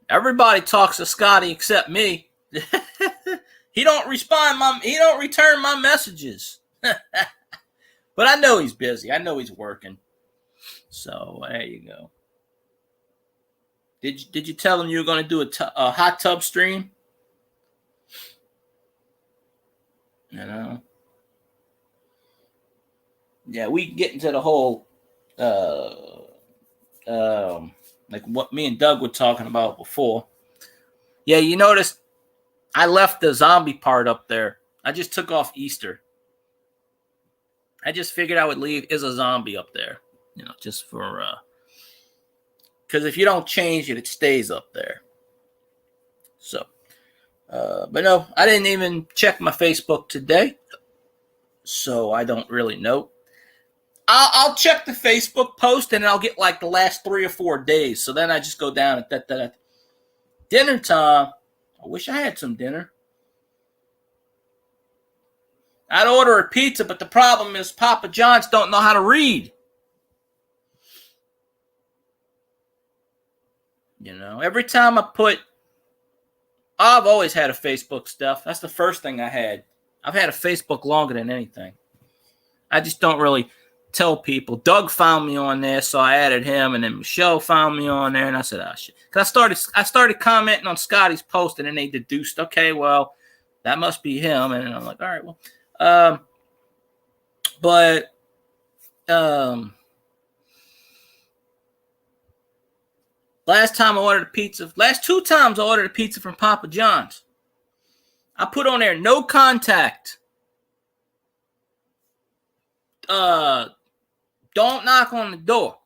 S1: everybody talks to Scotty except me. He don't respond. He don't return my messages. But I know he's busy. I know he's working. So there you go. Did you tell him you were going to do a hot tub stream? You know. Yeah, we get into the whole like what me and Doug were talking about before. Yeah, you notice I left the zombie part up there. I just took off Easter. I just figured I would leave Is a Zombie up there, you know, just for because if you don't change it, it stays up there. So, but no, I didn't even check my Facebook today, so I don't really know. I'll check the Facebook post and I'll get like the last 3 or 4 days. So then I just go down at that dinner time. I wish I had some dinner. I'd order a pizza, but the problem is Papa John's don't know how to read. You know, every time I've always had a Facebook stuff. That's the first thing I had. I've had a Facebook longer than anything. I just don't really tell people. Doug found me on there, so I added him, and then Michelle found me on there, and I said, oh, shit. Because I started commenting on Scotty's post, and then they deduced, okay, well, that must be him. And I'm like, all right, well. But last 2 times I ordered a pizza from Papa John's. I put on there, no contact. Don't knock on the door.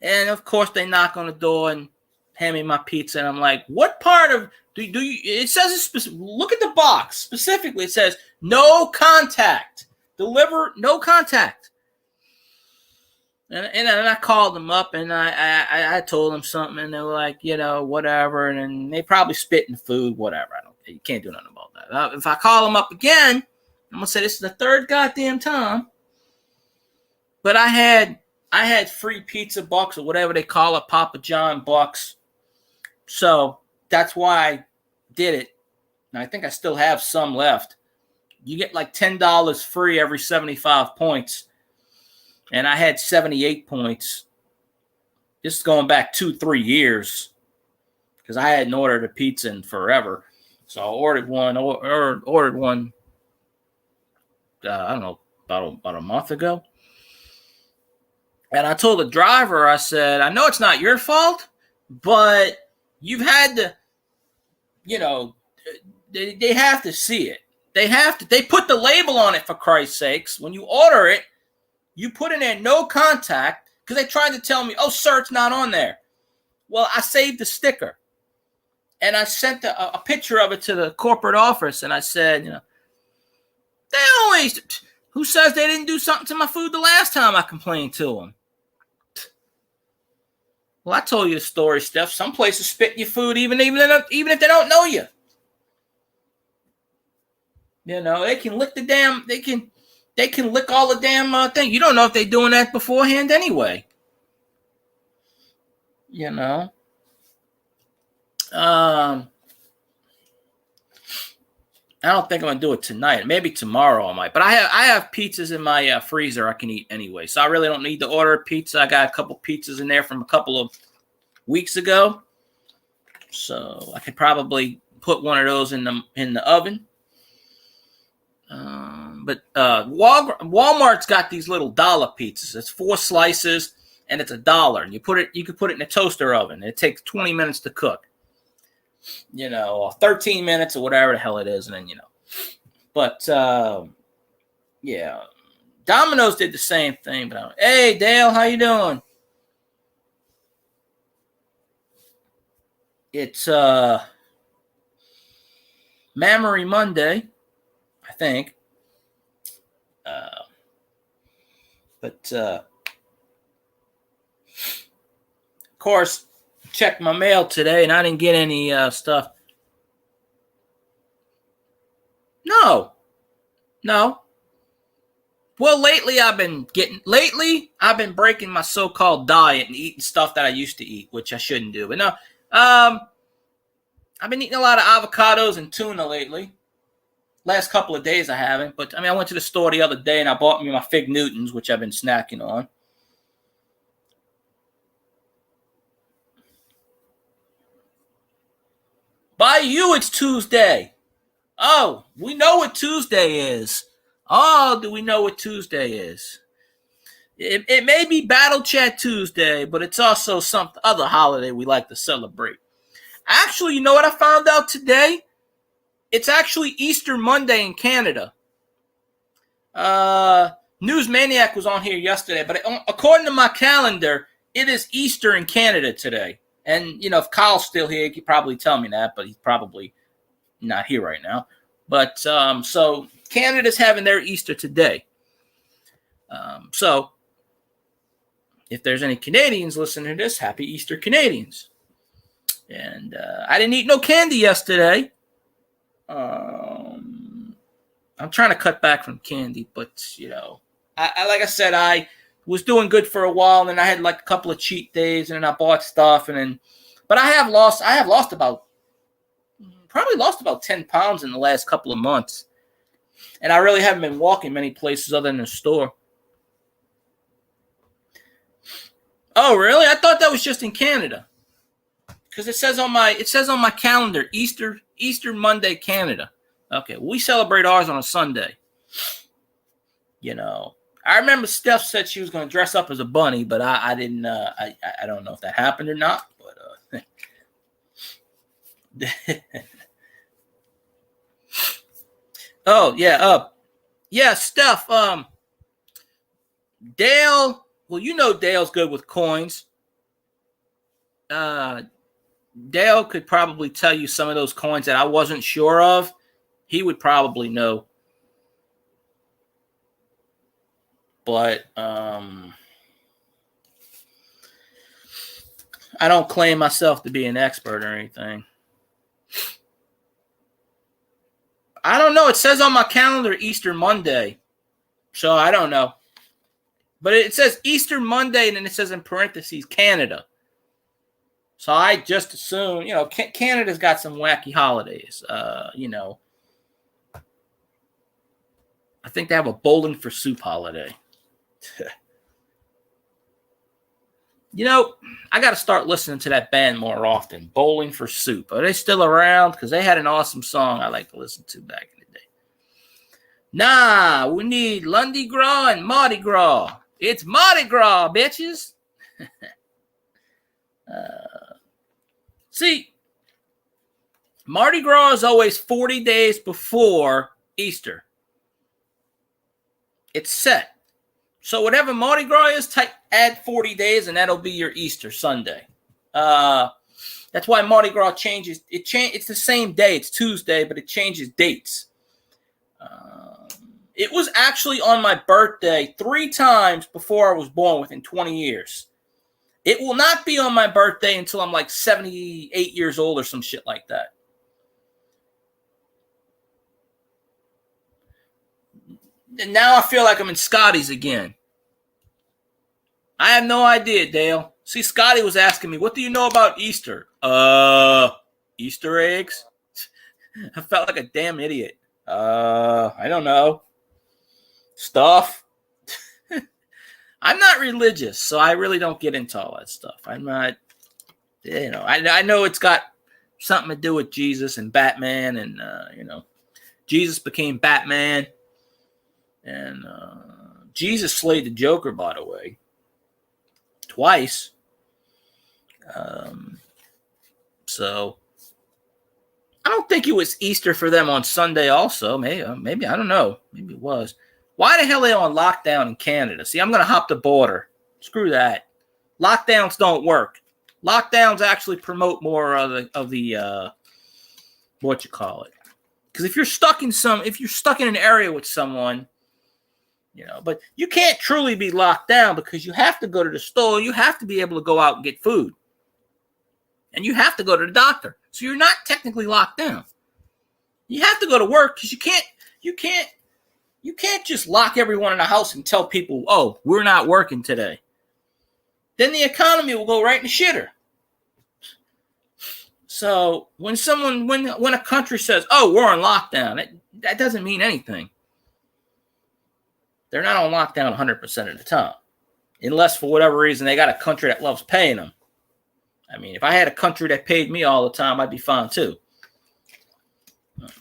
S1: And of course they knock on the door and hand me my pizza, and I'm like, what part of do you it says look at the box specifically, it says no contact. Deliver no contact. And then I called them up and I told them something, and they were like, you know, whatever, and then they probably spit in the food, whatever. You can't do nothing about that. If I call them up again, I'm gonna say this is the 3rd goddamn time. But I had free pizza bucks or whatever they call it, Papa John bucks. So that's why I did it. And I think I still have some left. You get like $10 free every 75 points. And I had 78 points. This is going back 2-3 years because I hadn't ordered a pizza in forever. So I ordered one. Ordered one. I don't know, about a month ago. And I told the driver, I said, I know it's not your fault, but you've had to, they have to see it. They put the label on it, for Christ's sakes. When you order it, you put in there no contact, because they tried to tell me, oh, sir, it's not on there. Well, I saved the sticker. And I sent a picture of it to the corporate office, and I said, they always, who says they didn't do something to my food the last time I complained to them? Well, I told you the story, Steph. Some places spit in your food even if they don't know you. They can lick the damn, they can lick all the damn thing. You don't know if they're doing that beforehand anyway. I don't think I'm gonna do it tonight. Maybe tomorrow I might. But I have pizzas in my freezer I can eat anyway, so I really don't need to order a pizza. I got a couple pizzas in there from a couple of weeks ago, so I could probably put one of those in the oven. But Walmart's got these little dollar pizzas. It's 4 slices and it's $1. And you could put it in a toaster oven. It takes 20 minutes to cook. 13 minutes or whatever the hell it is, and then But yeah, Domino's did the same thing. But hey, Dale, how you doing? It's Memory Monday, I think. But of course, checked my mail today, and I didn't get any stuff. No. Well, lately I've been breaking my so-called diet and eating stuff that I used to eat, which I shouldn't do. But no, I've been eating a lot of avocados and tuna lately. Last couple of days I haven't, but I went to the store the other day and I bought me my Fig Newtons, which I've been snacking on. By you, it's Tuesday. Oh, we know what Tuesday is. Oh, do we know what Tuesday is? It may be Battle Chat Tuesday, but it's also some other holiday we like to celebrate. Actually, you know what I found out today? It's actually Easter Monday in Canada. Newsmaniac was on here yesterday, but according to my calendar, it is Easter in Canada today. And, if Kyle's still here, he could probably tell me that, but he's probably not here right now. But so Canada's having their Easter today. So if there's any Canadians listening to this, happy Easter, Canadians. And I didn't eat no candy yesterday. I'm trying to cut back from candy, but I like I said, I was doing good for a while, and then I had like a couple of cheat days, and then I bought stuff, but I have lost about 10 pounds in the last couple of months, and I really haven't been walking many places other than the store. Oh, really? I thought that was just in Canada, because it says on my calendar Easter Monday, Canada. Okay, we celebrate ours on a Sunday. I remember Steph said she was going to dress up as a bunny, but I didn't. I don't know if that happened or not. But oh yeah, yeah, Steph. Dale. Well, Dale's good with coins. Dale could probably tell you some of those coins that I wasn't sure of. He would probably know. But I don't claim myself to be an expert or anything. I don't know. It says on my calendar Easter Monday. So I don't know. But it says Easter Monday, and then it says in parentheses Canada. So I just assume, Canada's got some wacky holidays. I think they have a bowling for soup holiday. You know, I got to start listening to that band more often. Bowling for Soup. Are they still around? Because they had an awesome song I like to listen to back in the day. Nah, we need Lundi Gras and Mardi Gras. It's Mardi Gras, bitches. See, Mardi Gras is always 40 days before Easter. It's set. So whatever Mardi Gras is, add 40 days, and that'll be your Easter Sunday. That's why Mardi Gras changes. It's the same day. It's Tuesday, but it changes dates. It was actually on my birthday 3 times before I was born within 20 years. It will not be on my birthday until I'm like 78 years old or some shit like that. And now I feel like I'm in Scotty's again. I have no idea, Dale. See, Scotty was asking me, what do you know about Easter? Easter eggs? I felt like a damn idiot. I don't know. Stuff. I'm not religious, so I really don't get into all that stuff. I'm not, I know it's got something to do with Jesus and Batman, and, Jesus became Batman. And Jesus slayed the Joker, by the way, twice. So I don't think it was Easter for them on Sunday also. Maybe I don't know. Maybe it was. Why the hell are they on lockdown in Canada? See, I'm going to hop the border. Screw that. Lockdowns don't work. Lockdowns actually promote more of the what you call it. Because if you're stuck in an area with someone, but you can't truly be locked down because you have to go to the store. You have to be able to go out and get food. And you have to go to the doctor. So you're not technically locked down. You have to go to work because you can't just lock everyone in the house and tell people, oh, we're not working today. Then the economy will go right in the shitter. So when a country says, oh, we're on lockdown, that doesn't mean anything. They're not on lockdown 100% of the time. Unless for whatever reason they got a country that loves paying them. I mean, if I had a country that paid me all the time, I'd be fine too.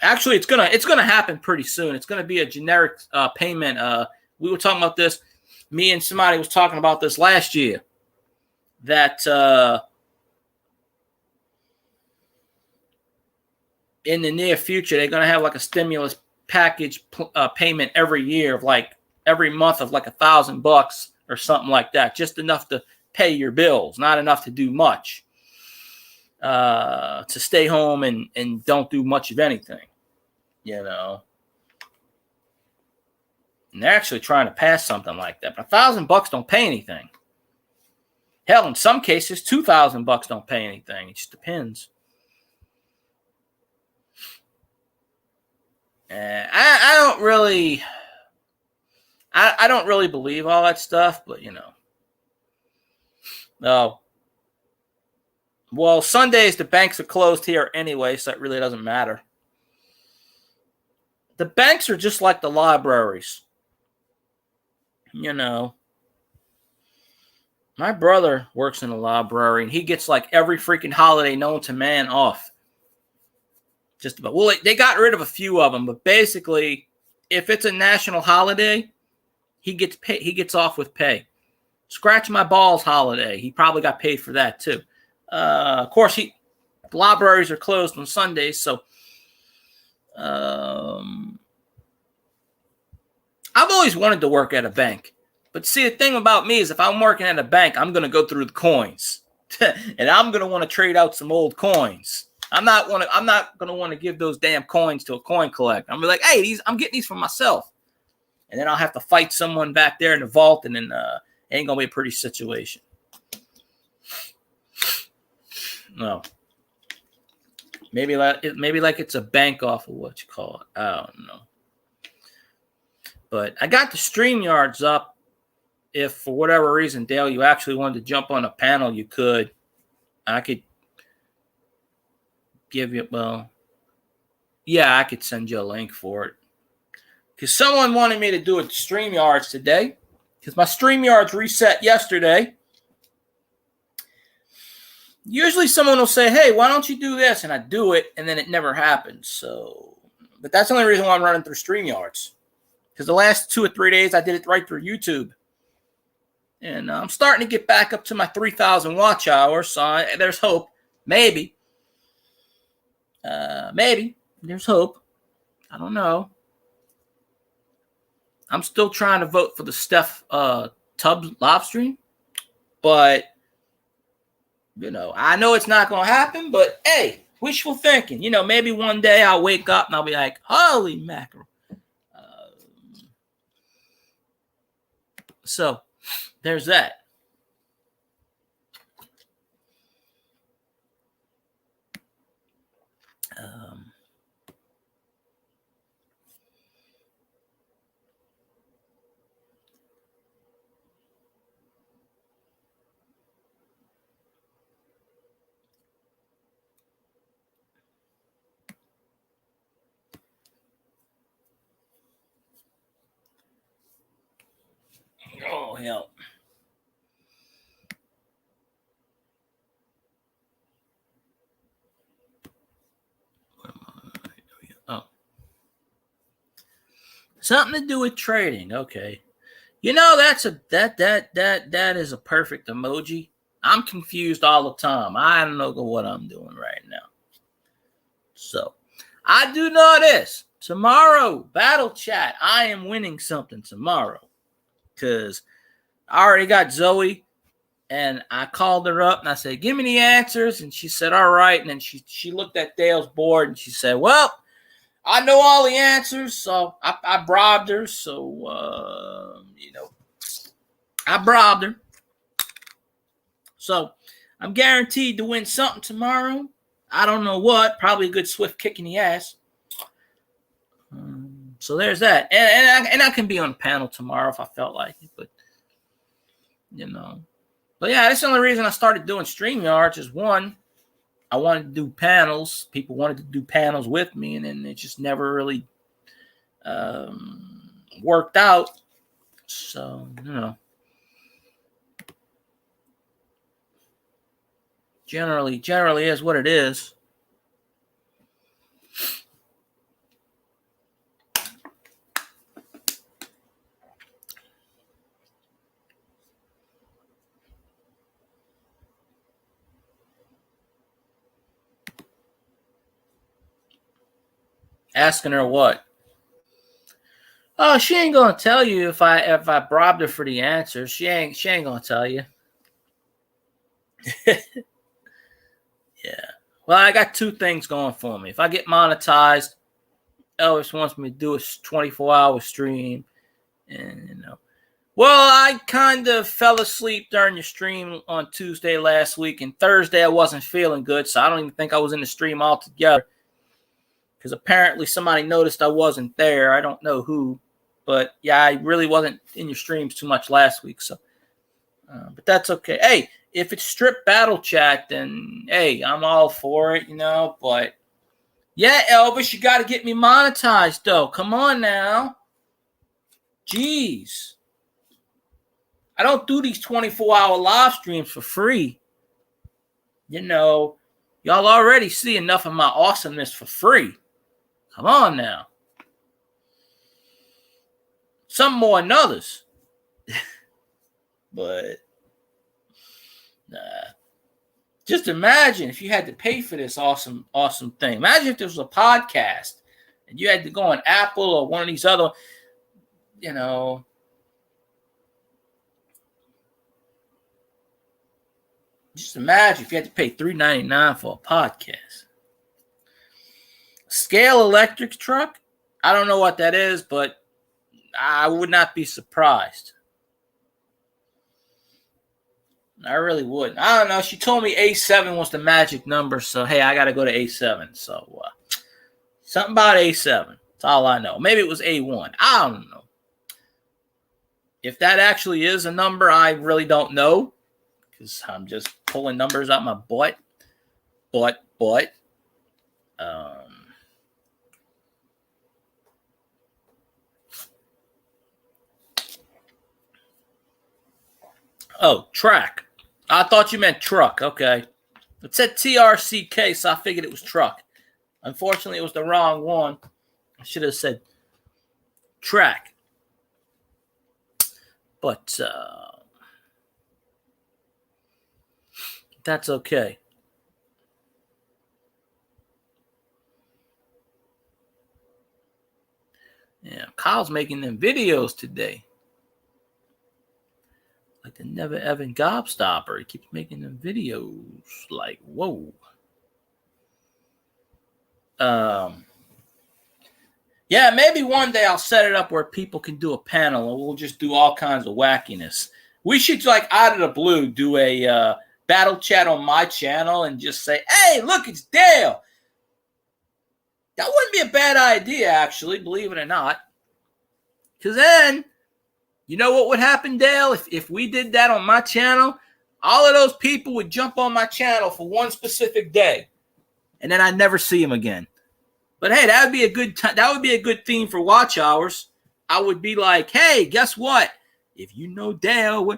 S1: Actually, it's gonna happen pretty soon. It's gonna be a generic payment. We were talking about this. Me and somebody was talking about this last year. That in the near future, they're gonna have like a stimulus package payment every year of like every month of like $1,000 or something like that, just enough to pay your bills, not enough to do much, to stay home and don't do much of anything, And they're actually trying to pass something like that, but $1,000 don't pay anything. Hell, in some cases, $2,000 don't pay anything. It just depends. I don't really. I don't really believe all that stuff, but no. Well, Sundays the banks are closed here anyway, so it really doesn't matter. The banks are just like the libraries. My brother works in a library, and he gets like every freaking holiday known to man off. Just about. Well, they got rid of a few of them, but basically, if it's a national holiday, he gets paid. He gets off with pay. Scratch my balls holiday. He probably got paid for that too. Of course, the libraries are closed on Sundays, so I've always wanted to work at a bank. But see, the thing about me is if I'm working at a bank, I'm going to go through the coins. And I'm going to want to trade out some old coins. I'm not going to want to give those damn coins to a coin collector. I'm going to be like, hey, I'm getting these for myself. And then I'll have to fight someone back there in the vault, and then it ain't going to be a pretty situation. No. Maybe like it's a bank off of what you call it. I don't know. But I got the StreamYards up. If for whatever reason, Dale, you actually wanted to jump on a panel, you could. I could give you, I could send you a link for it. Because someone wanted me to do it StreamYards today. Because my StreamYards reset yesterday. Usually someone will say, hey, why don't you do this? And I do it, and then it never happens. So, but that's the only reason why I'm running through StreamYards. Because the last 2 or 3 days, I did it right through YouTube. And I'm starting to get back up to my 3,000 watch hours. So there's hope. Maybe. Maybe. There's hope. I don't know. I'm still trying to vote for the Steph Tubbs live stream. But, I know it's not going to happen. But, hey, wishful thinking. Maybe one day I'll wake up and I'll be like, holy mackerel. So, there's that. Oh, hell. Oh. Something to do with trading. Okay. That is a perfect emoji. I'm confused all the time. I don't know what I'm doing right now. So, I do know this. Tomorrow, Battle Chat, I am winning something tomorrow. Because I already got Zoe, and I called her up, and I said, give me the answers. And she said, all right. And then she looked at Dale's board, and she said, well, I know all the answers, so I bribed her. So, I bribed her. So, I'm guaranteed to win something tomorrow. I don't know what. Probably a good swift kick in the ass. So, there's that. And I can be on the panel tomorrow if I felt like it. But, But, yeah, that's the only reason I started doing StreamYards is, one, I wanted to do panels. People wanted to do panels with me, and then it just never really worked out. So, generally is what it is. Asking her what? Oh, she ain't gonna tell you if I bribed her for the answer. She ain't gonna tell you. Yeah. Well, I got two things going for me. If I get monetized, Elvis wants me to do a 24-hour stream, and Well, I kind of fell asleep during the stream on Tuesday last week, and Thursday I wasn't feeling good, so I don't even think I was in the stream altogether. Because apparently somebody noticed I wasn't there. I don't know who. But, yeah, I really wasn't in your streams too much last week. So, but that's okay. Hey, if it's strip battle chat, then, hey, I'm all for it, But, yeah, Elvis, you got to get me monetized, though. Come on now. Jeez. I don't do these 24-hour live streams for free. Y'all already see enough of my awesomeness for free. Come on now. Some more than others. But, nah. Just imagine if you had to pay for this awesome thing. Imagine if there was a podcast and you had to go on Apple or one of these other, Just imagine if you had to pay $3.99 for a podcast. Scale electric truck? I don't know what that is, but I would not be surprised. I really wouldn't. I don't know. She told me A7 was the magic number, so hey, I got to go to A7. So something about A7. That's all I know. Maybe it was A1. I don't know. If that actually is a number, I really don't know because I'm just pulling numbers out my butt. Oh, track. I thought you meant truck. Okay. It said TRCK, so I figured it was truck. Unfortunately, it was the wrong one. I should have said track. But that's okay. Yeah, Kyle's making them videos today. Like the Never Evan Gobstopper. He keeps making them videos. Like, whoa. Yeah, maybe one day I'll set it up where people can do a panel and we'll just do all kinds of wackiness. We should, like, out of the blue, do a battle chat on my channel and just say, hey, look, it's Dale. That wouldn't be a bad idea, actually, believe it or not. Because then, you know what would happen, Dale? If we did that on my channel, all of those people would jump on my channel for one specific day. And then I'd never see them again. But hey, that would be a good that would be a good theme for watch hours. I would be like, hey, guess what? If you know Dale,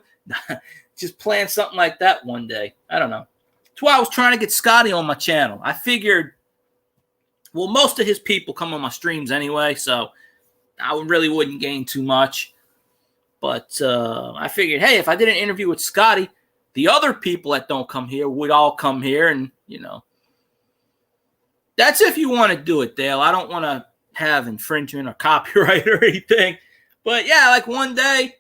S1: just plan something like that one day. I don't know. That's why I was trying to get Scotty on my channel. I figured, well, most of his people come on my streams anyway, so I really wouldn't gain too much. But I figured, hey, if I did an interview with Scotty, the other people that don't come here would all come here, and, you know. That's if you want to do it, Dale. I don't want to have infringement or copyright or anything. But, yeah, like one day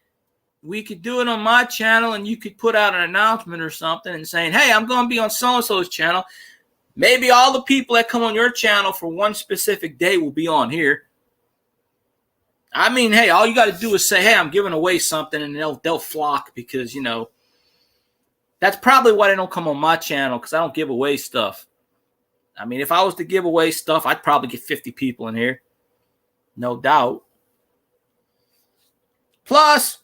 S1: we could do it on my channel and you could put out an announcement or something and saying, hey, I'm going to be on so-and-so's channel. Maybe all the people that come on your channel for one specific day will be on here. I mean, hey, all you got to do is say, hey, I'm giving away something, and they'll flock because, you know, that's probably why they don't come on my channel, because I don't give away stuff. I mean, if I was to give away stuff, I'd probably get 50 people in here. No doubt. Plus,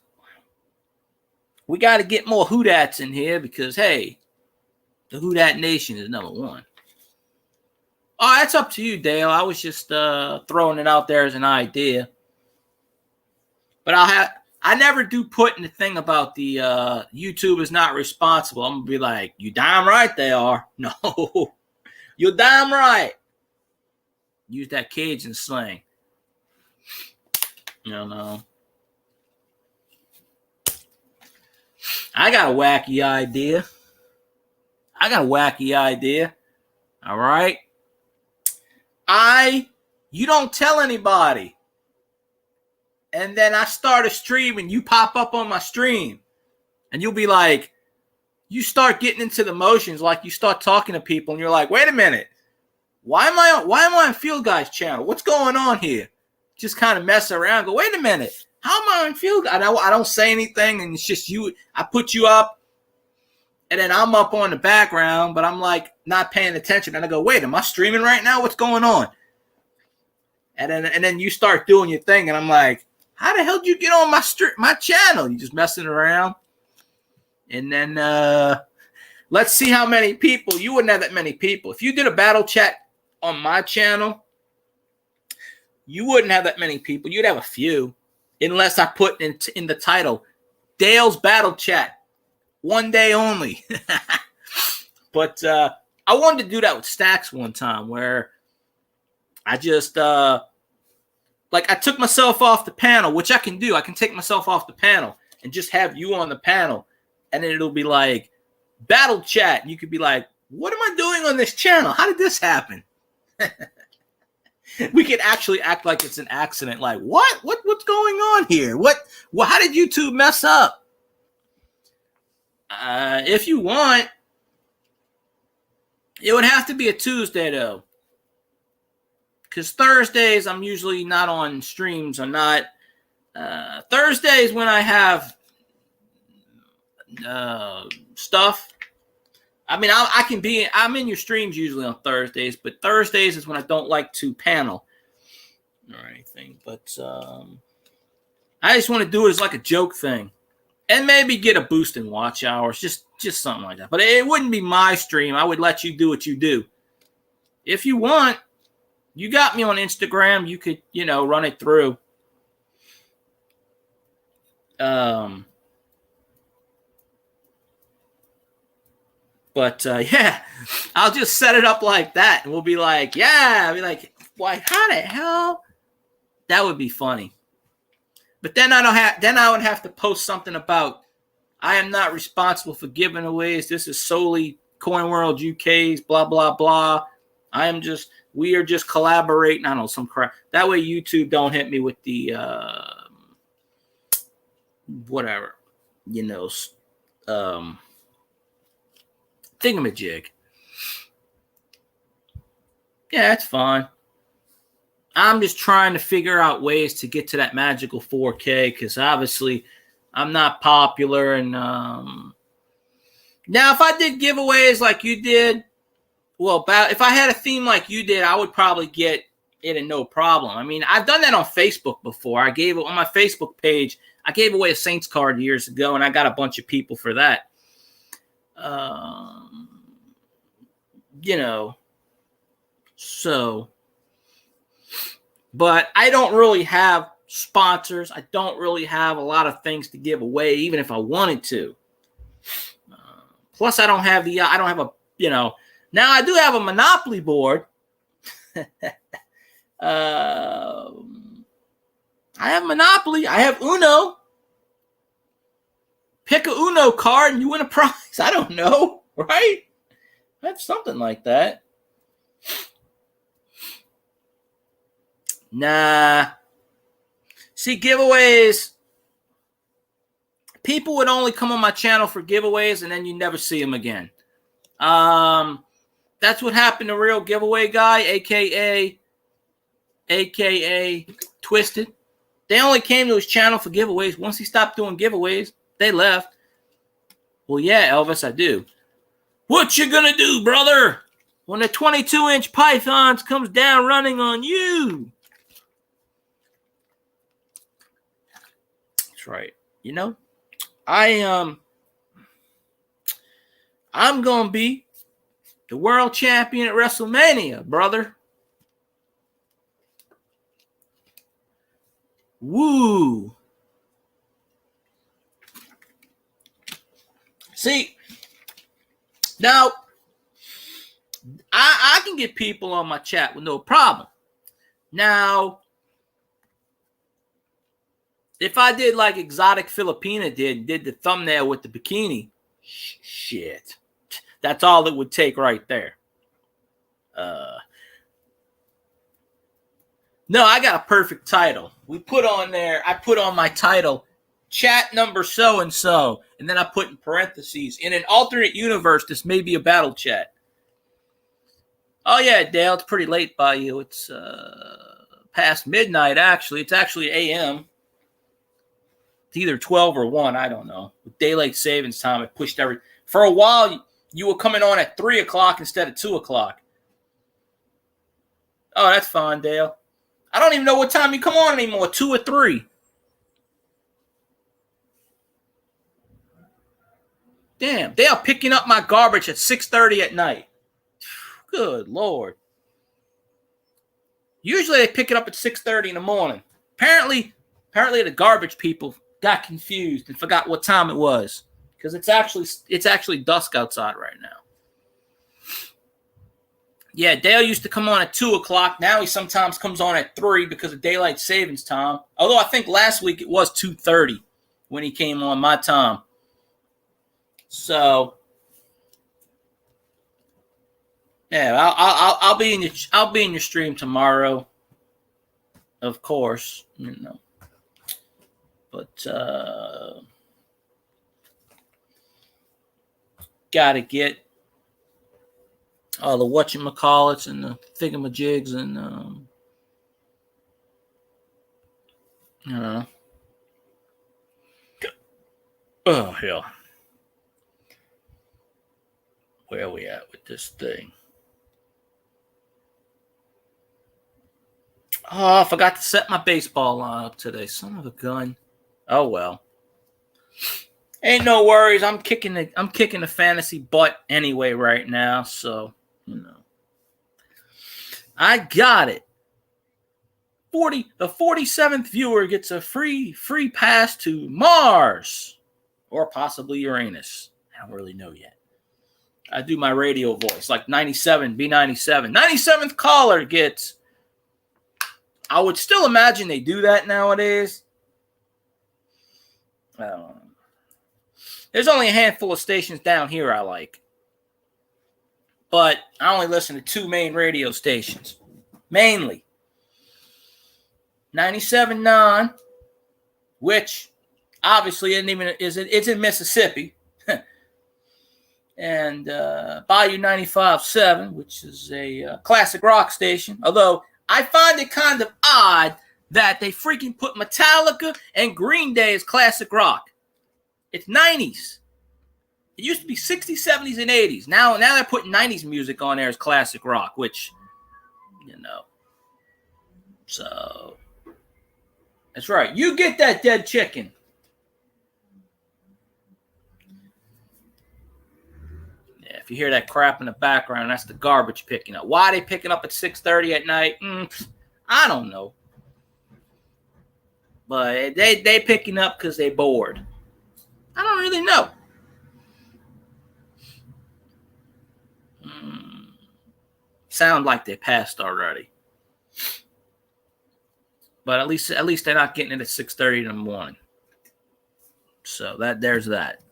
S1: we got to get more Hoodats in here because, hey, the Hoodat Nation is number one. Oh, that's up to you, Dale. I was just throwing it out there as an idea. But I never do put in the thing about the YouTube is not responsible. I'm going to be like, you damn right they are. No. You're damn right. Use that Cajun slang. You know. I got a wacky idea. All right. You don't tell anybody. And then I start a stream and you pop up on my stream. And you'll be like, you start getting into the motions, like you start talking to people and you're like, wait a minute. Why am I on Field Guy's channel? What's going on here? Just kind of mess around. Go, wait a minute. How am I on Field Guy? I don't say anything, and it's just you. I put you up, and then I'm up on the background, but I'm like not paying attention. And I go, wait, am I streaming right now? What's going on? And then you start doing your thing, and I'm like, how the hell did you get on my channel? You just messing around. And then let's see how many people. You wouldn't have that many people. If you did a battle chat on my channel, you wouldn't have that many people. You'd have a few, unless I put in the title, Dale's Battle Chat, one day only. But I wanted to do that with Stacks one time, where I just I took myself off the panel, which I can do. I can take myself off the panel and just have you on the panel. And then it'll be like battle chat. And you could be like, what am I doing on this channel? How did this happen? We could actually act like it's an accident. Like, what's going on here? How did YouTube mess up? If you want, it would have to be a Tuesday, though. Because Thursdays, I'm usually not on streams. I'm not. Thursdays when I have stuff. I mean, I'm in your streams usually on Thursdays, but Thursdays is when I don't like to panel or anything. But I just want to do it as like a joke thing, and maybe get a boost in watch hours, just something like that. But it wouldn't be my stream. I would let you do what you do. If you want, you got me on Instagram. You could, run it through. But yeah, I'll just set it up like that, and we'll be like, yeah, I'll be like, why? How the hell? That would be funny. But then I would have to post something about I am not responsible for giving aways. This is solely Coin World UK's blah blah blah. We are just collaborating. I don't know, some crap. That way YouTube don't hit me with the whatever, thingamajig. Yeah, that's fine. I'm just trying to figure out ways to get to that magical 4K because obviously I'm not popular. And now, if I did giveaways like you did, if I had a theme like you did, I would probably get it and no problem. I mean, I've done that on Facebook before. I gave it on my Facebook page. I gave away a Saints card years ago, and I got a bunch of people for that. So, but I don't really have sponsors. I don't really have a lot of things to give away, even if I wanted to. Plus, I don't have now I do have a Monopoly board. I have Monopoly. I have Uno. Pick a Uno card and you win a prize. I don't know, right? I have something like that. Nah. See, giveaways. People would only come on my channel for giveaways and then you never see them again. That's what happened to Real Giveaway Guy, aka Twisted. They only came to his channel for giveaways. Once he stopped doing giveaways, they left. Well, yeah, Elvis, I do. What you gonna do, brother, when the 22-inch pythons comes down running on you? That's right. I'm gonna be the world champion at WrestleMania, brother. Woo. See, now I can get people on my chat with no problem. Now, if I did like Exotic Filipina did the thumbnail with the bikini, shit. That's all it would take right there. No, I got a perfect title. I put on my title, chat number so-and-so, and then I put in parentheses, in an alternate universe, this may be a battle chat. Oh, yeah, Dale, it's pretty late by you. It's past midnight, actually. It's actually a.m. It's either 12 or 1, I don't know. With daylight savings time, it pushed every... For a while, you were coming on at 3 o'clock instead of 2 o'clock. Oh, that's fine, Dale. I don't even know what time you come on anymore, 2 or 3. Damn, they are picking up my garbage at 6:30 at night. Good Lord. Usually they pick it up at 6:30 in the morning. Apparently the garbage people got confused and forgot what time it was. Because it's actually dusk outside right now. Yeah, Dale used to come on at 2 o'clock. Now he sometimes comes on at 3 because of daylight savings time. Although I think last week it was 2:30 when he came on my time. So yeah, I'll be in your stream tomorrow, of course. But gotta get all the whatchamacallits and the thingamajigs and I don't know. Oh hell. Where are we at with this thing? Oh, I forgot to set my baseball line up today. Son of a gun. Oh well. Ain't no worries. I'm kicking the fantasy butt anyway right now, so I got it. The 47th viewer gets a free pass to Mars or possibly Uranus. I don't really know yet. I do my radio voice, like 97, B97. 97th caller gets... I would still imagine they do that nowadays. There's only a handful of stations down here I like. But I only listen to 2 main radio stations. Mainly. 97.9, which obviously it's in Mississippi. And Bayou 95.7, which is a classic rock station. Although I find it kind of odd that they freaking put Metallica and Green Day as classic rock. It's 90s. It used to be 60s, 70s, and 80s. Now they're putting 90s music on there as classic rock, which, So, that's right. You get that dead chicken. If you hear that crap in the background, that's the garbage picking up. Why are they picking up at 6:30 at night? I don't know. But they picking up because they bored. I don't really know. Sound like they passed already. But at least they're not getting it at 6:30 in the morning. So there's that.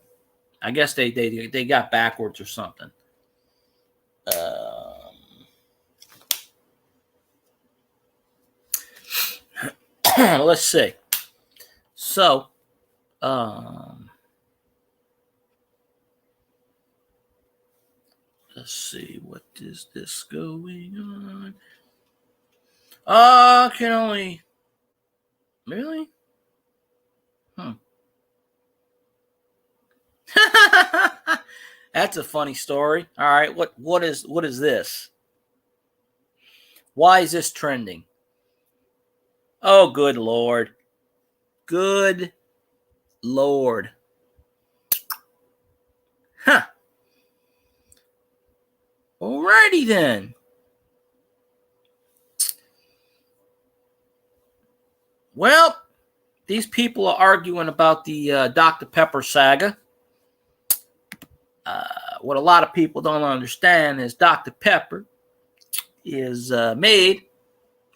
S1: I guess they got backwards or something. Let's see. So, let's see. What is this going on? I can only... Really? That's a funny story. All right, what is this? Why is this trending? Oh, good Lord. Good Lord. Huh. Alrighty then. Well, these people are arguing about the Dr. Pepper saga. What a lot of people don't understand is Dr. Pepper is made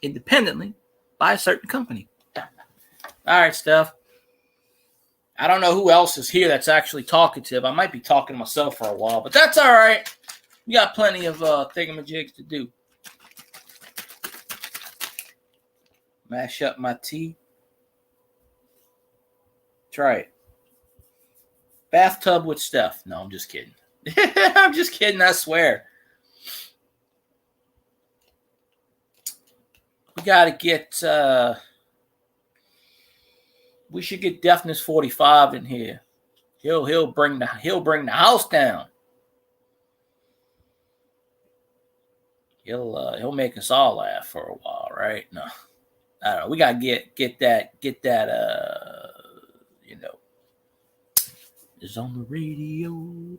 S1: independently by a certain company. All right, Steph. I don't know who else is here that's actually talkative. I might be talking to myself for a while, but that's all right. We got plenty of thingamajigs to do. Mash up my tea. Try it. Bathtub with Steph. No, I'm just kidding. I'm just kidding, I swear. We got to get... we should get Deafness 45 in here. He'll bring the house down. He'll make us all laugh for a while, right? No. I don't know. We got to get that is on the radio.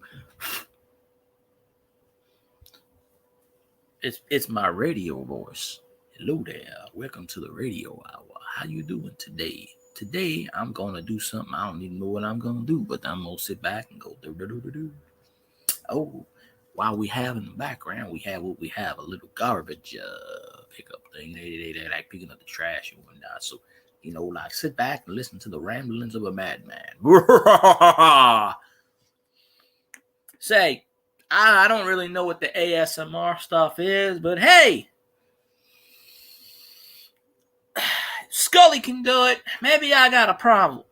S1: It's my radio voice. Hello there. Welcome to the radio hour. How you doing today? Today I'm gonna do something. I don't even know what I'm gonna do, but I'm gonna sit back and go do. Oh, while we have in the background, we have a little garbage pickup thing. They like picking up the trash and whatnot. So, like sit back and listen to the ramblings of a madman. Say, I don't really know what the ASMR stuff is, but hey, Scully can do it. Maybe I got a problem.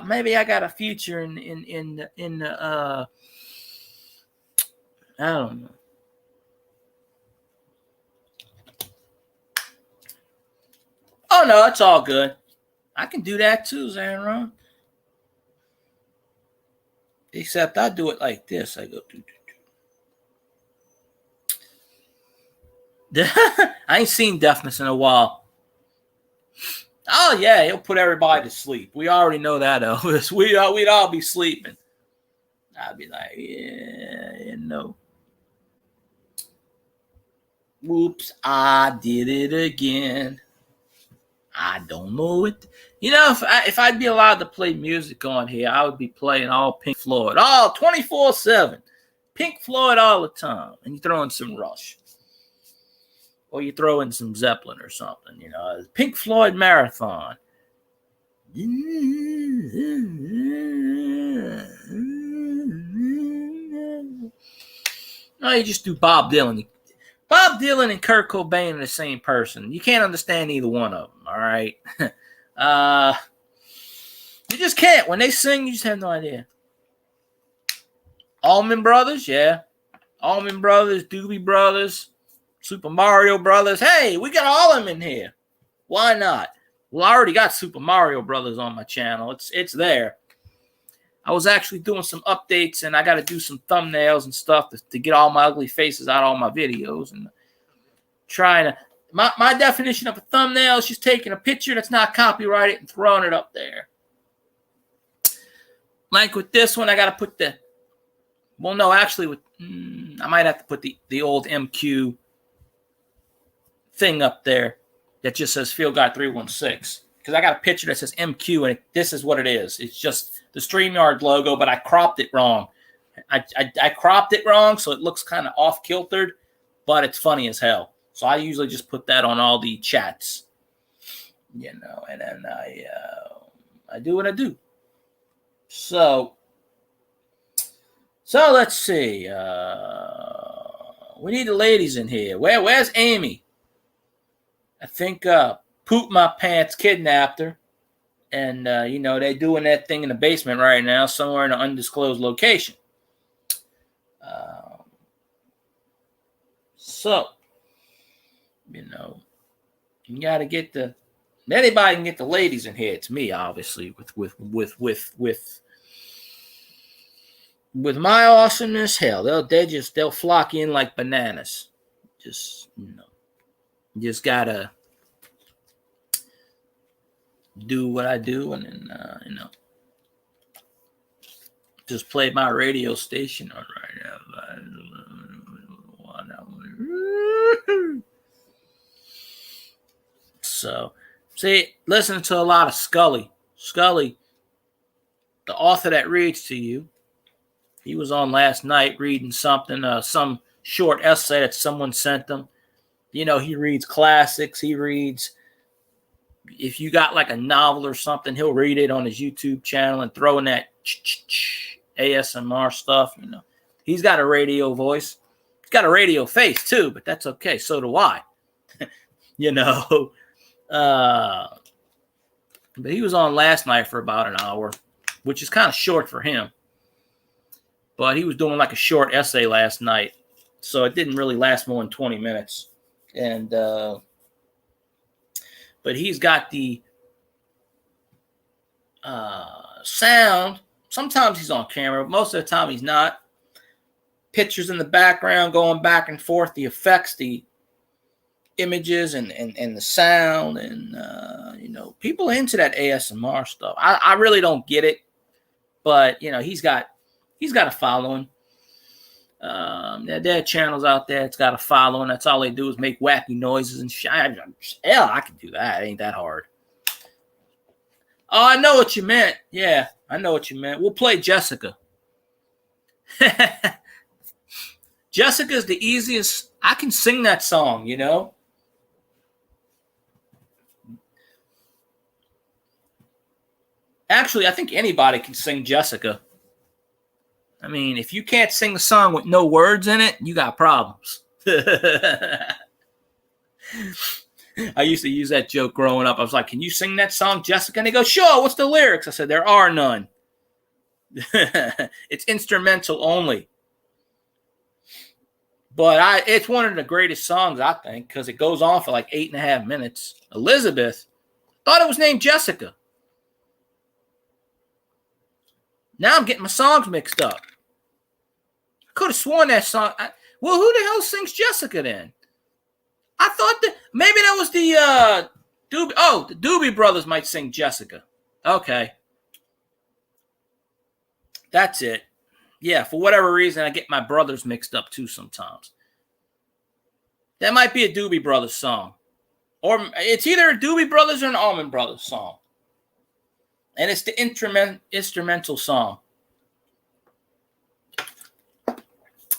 S1: Maybe I got a future in I don't know. Oh no, it's all good. I can do that too, Zanron. Except I do it like this. I go do. I ain't seen Deafness in a while. Oh yeah, he'll put everybody to sleep. We already know that, Elvis. We'd all be sleeping. I'd be like, yeah, Whoops, I did it again. I don't know it. If I'd be allowed to play music on here, I would be playing all Pink Floyd, all 24/7. Pink Floyd all the time, and you throw in some Rush. Or you throw in some Zeppelin or something, you know. Pink Floyd Marathon. No, you just do Bob Dylan. Bob Dylan and Kurt Cobain are the same person. You can't understand either one of them, all right? You just can't. When they sing, you just have no idea. Allman Brothers, yeah. Allman Brothers, Doobie Brothers, Super Mario Brothers. Hey, we got all of them in here. Why not? Well, I already got Super Mario Brothers on my channel. It's there. I was actually doing some updates, and I got to do some thumbnails and stuff to get all my ugly faces out of all my videos. And trying to, my definition of a thumbnail is just taking a picture that's not copyrighted and throwing it up there. Like with this one, I got to put the, well, no, actually, I might have to put the old MQ thing up there that just says Field Guy 316. Because I got a picture that says MQ, and this is what it is. It's just the StreamYard logo, but I cropped it wrong. I cropped it wrong, so it looks kind of off-kiltered, but it's funny as hell. So I usually just put that on all the chats, you know, and then I do what I do. So let's see. We need the ladies in here. Where's Amy? I think Poop My Pants kidnapped her. And, you know, they're doing that thing in the basement right now, somewhere in an undisclosed location. So, you know, you got to get anybody can get the ladies in here. It's me, obviously, with my awesomeness. Hell, they'll flock in like bananas. Just, you know, just gotta do what I do, and then you know, just play my radio station on right now. So, see, listen to a lot of Scully. Scully, the author that reads to you, he was on last night reading something, some short essay that someone sent him. You know, he reads classics. He reads, if you got like a novel or something, he'll read it on his YouTube channel and throw in that ASMR stuff. You know, he's got a radio voice. He's got a radio face too, but that's okay. So do I. You know, but he was on last night for about an hour, which is kind of short for him. But he was doing like a short essay last night, so it didn't really last more than 20 minutes. And but he's got the sound. Sometimes he's on camera, but most of the time he's not. Pictures in the background going back and forth, the effects, the images, and the sound, and you know, people are into that ASMR stuff. I really don't get it, but you know, he's got a following. There are channels out there. It's got a following. That's all they do is make wacky noises and shit. Hell, I can do that. It ain't that hard. Oh, I know what you meant. Yeah, I know what you meant. We'll play Jessica. Jessica's the easiest. I can sing that song, you know. Actually, I think anybody can sing Jessica. I mean, if you can't sing a song with no words in it, you got problems. I used to use that joke growing up. I was like, can you sing that song, Jessica? And they go, sure, what's the lyrics? I said, there are none. It's instrumental only. But it's one of the greatest songs, I think, because it goes on for like 8.5 minutes. Elizabeth, thought it was named Jessica. Now I'm getting my songs mixed up. I could have sworn that song. Well, who the hell sings Jessica then? I thought that maybe that was the Doobie. Oh, the Doobie Brothers might sing Jessica. Okay. That's it. Yeah, for whatever reason, I get my brothers mixed up too sometimes. That might be a Doobie Brothers song. Or it's either a Doobie Brothers or an Allman Brothers song. And it's the instrumental song.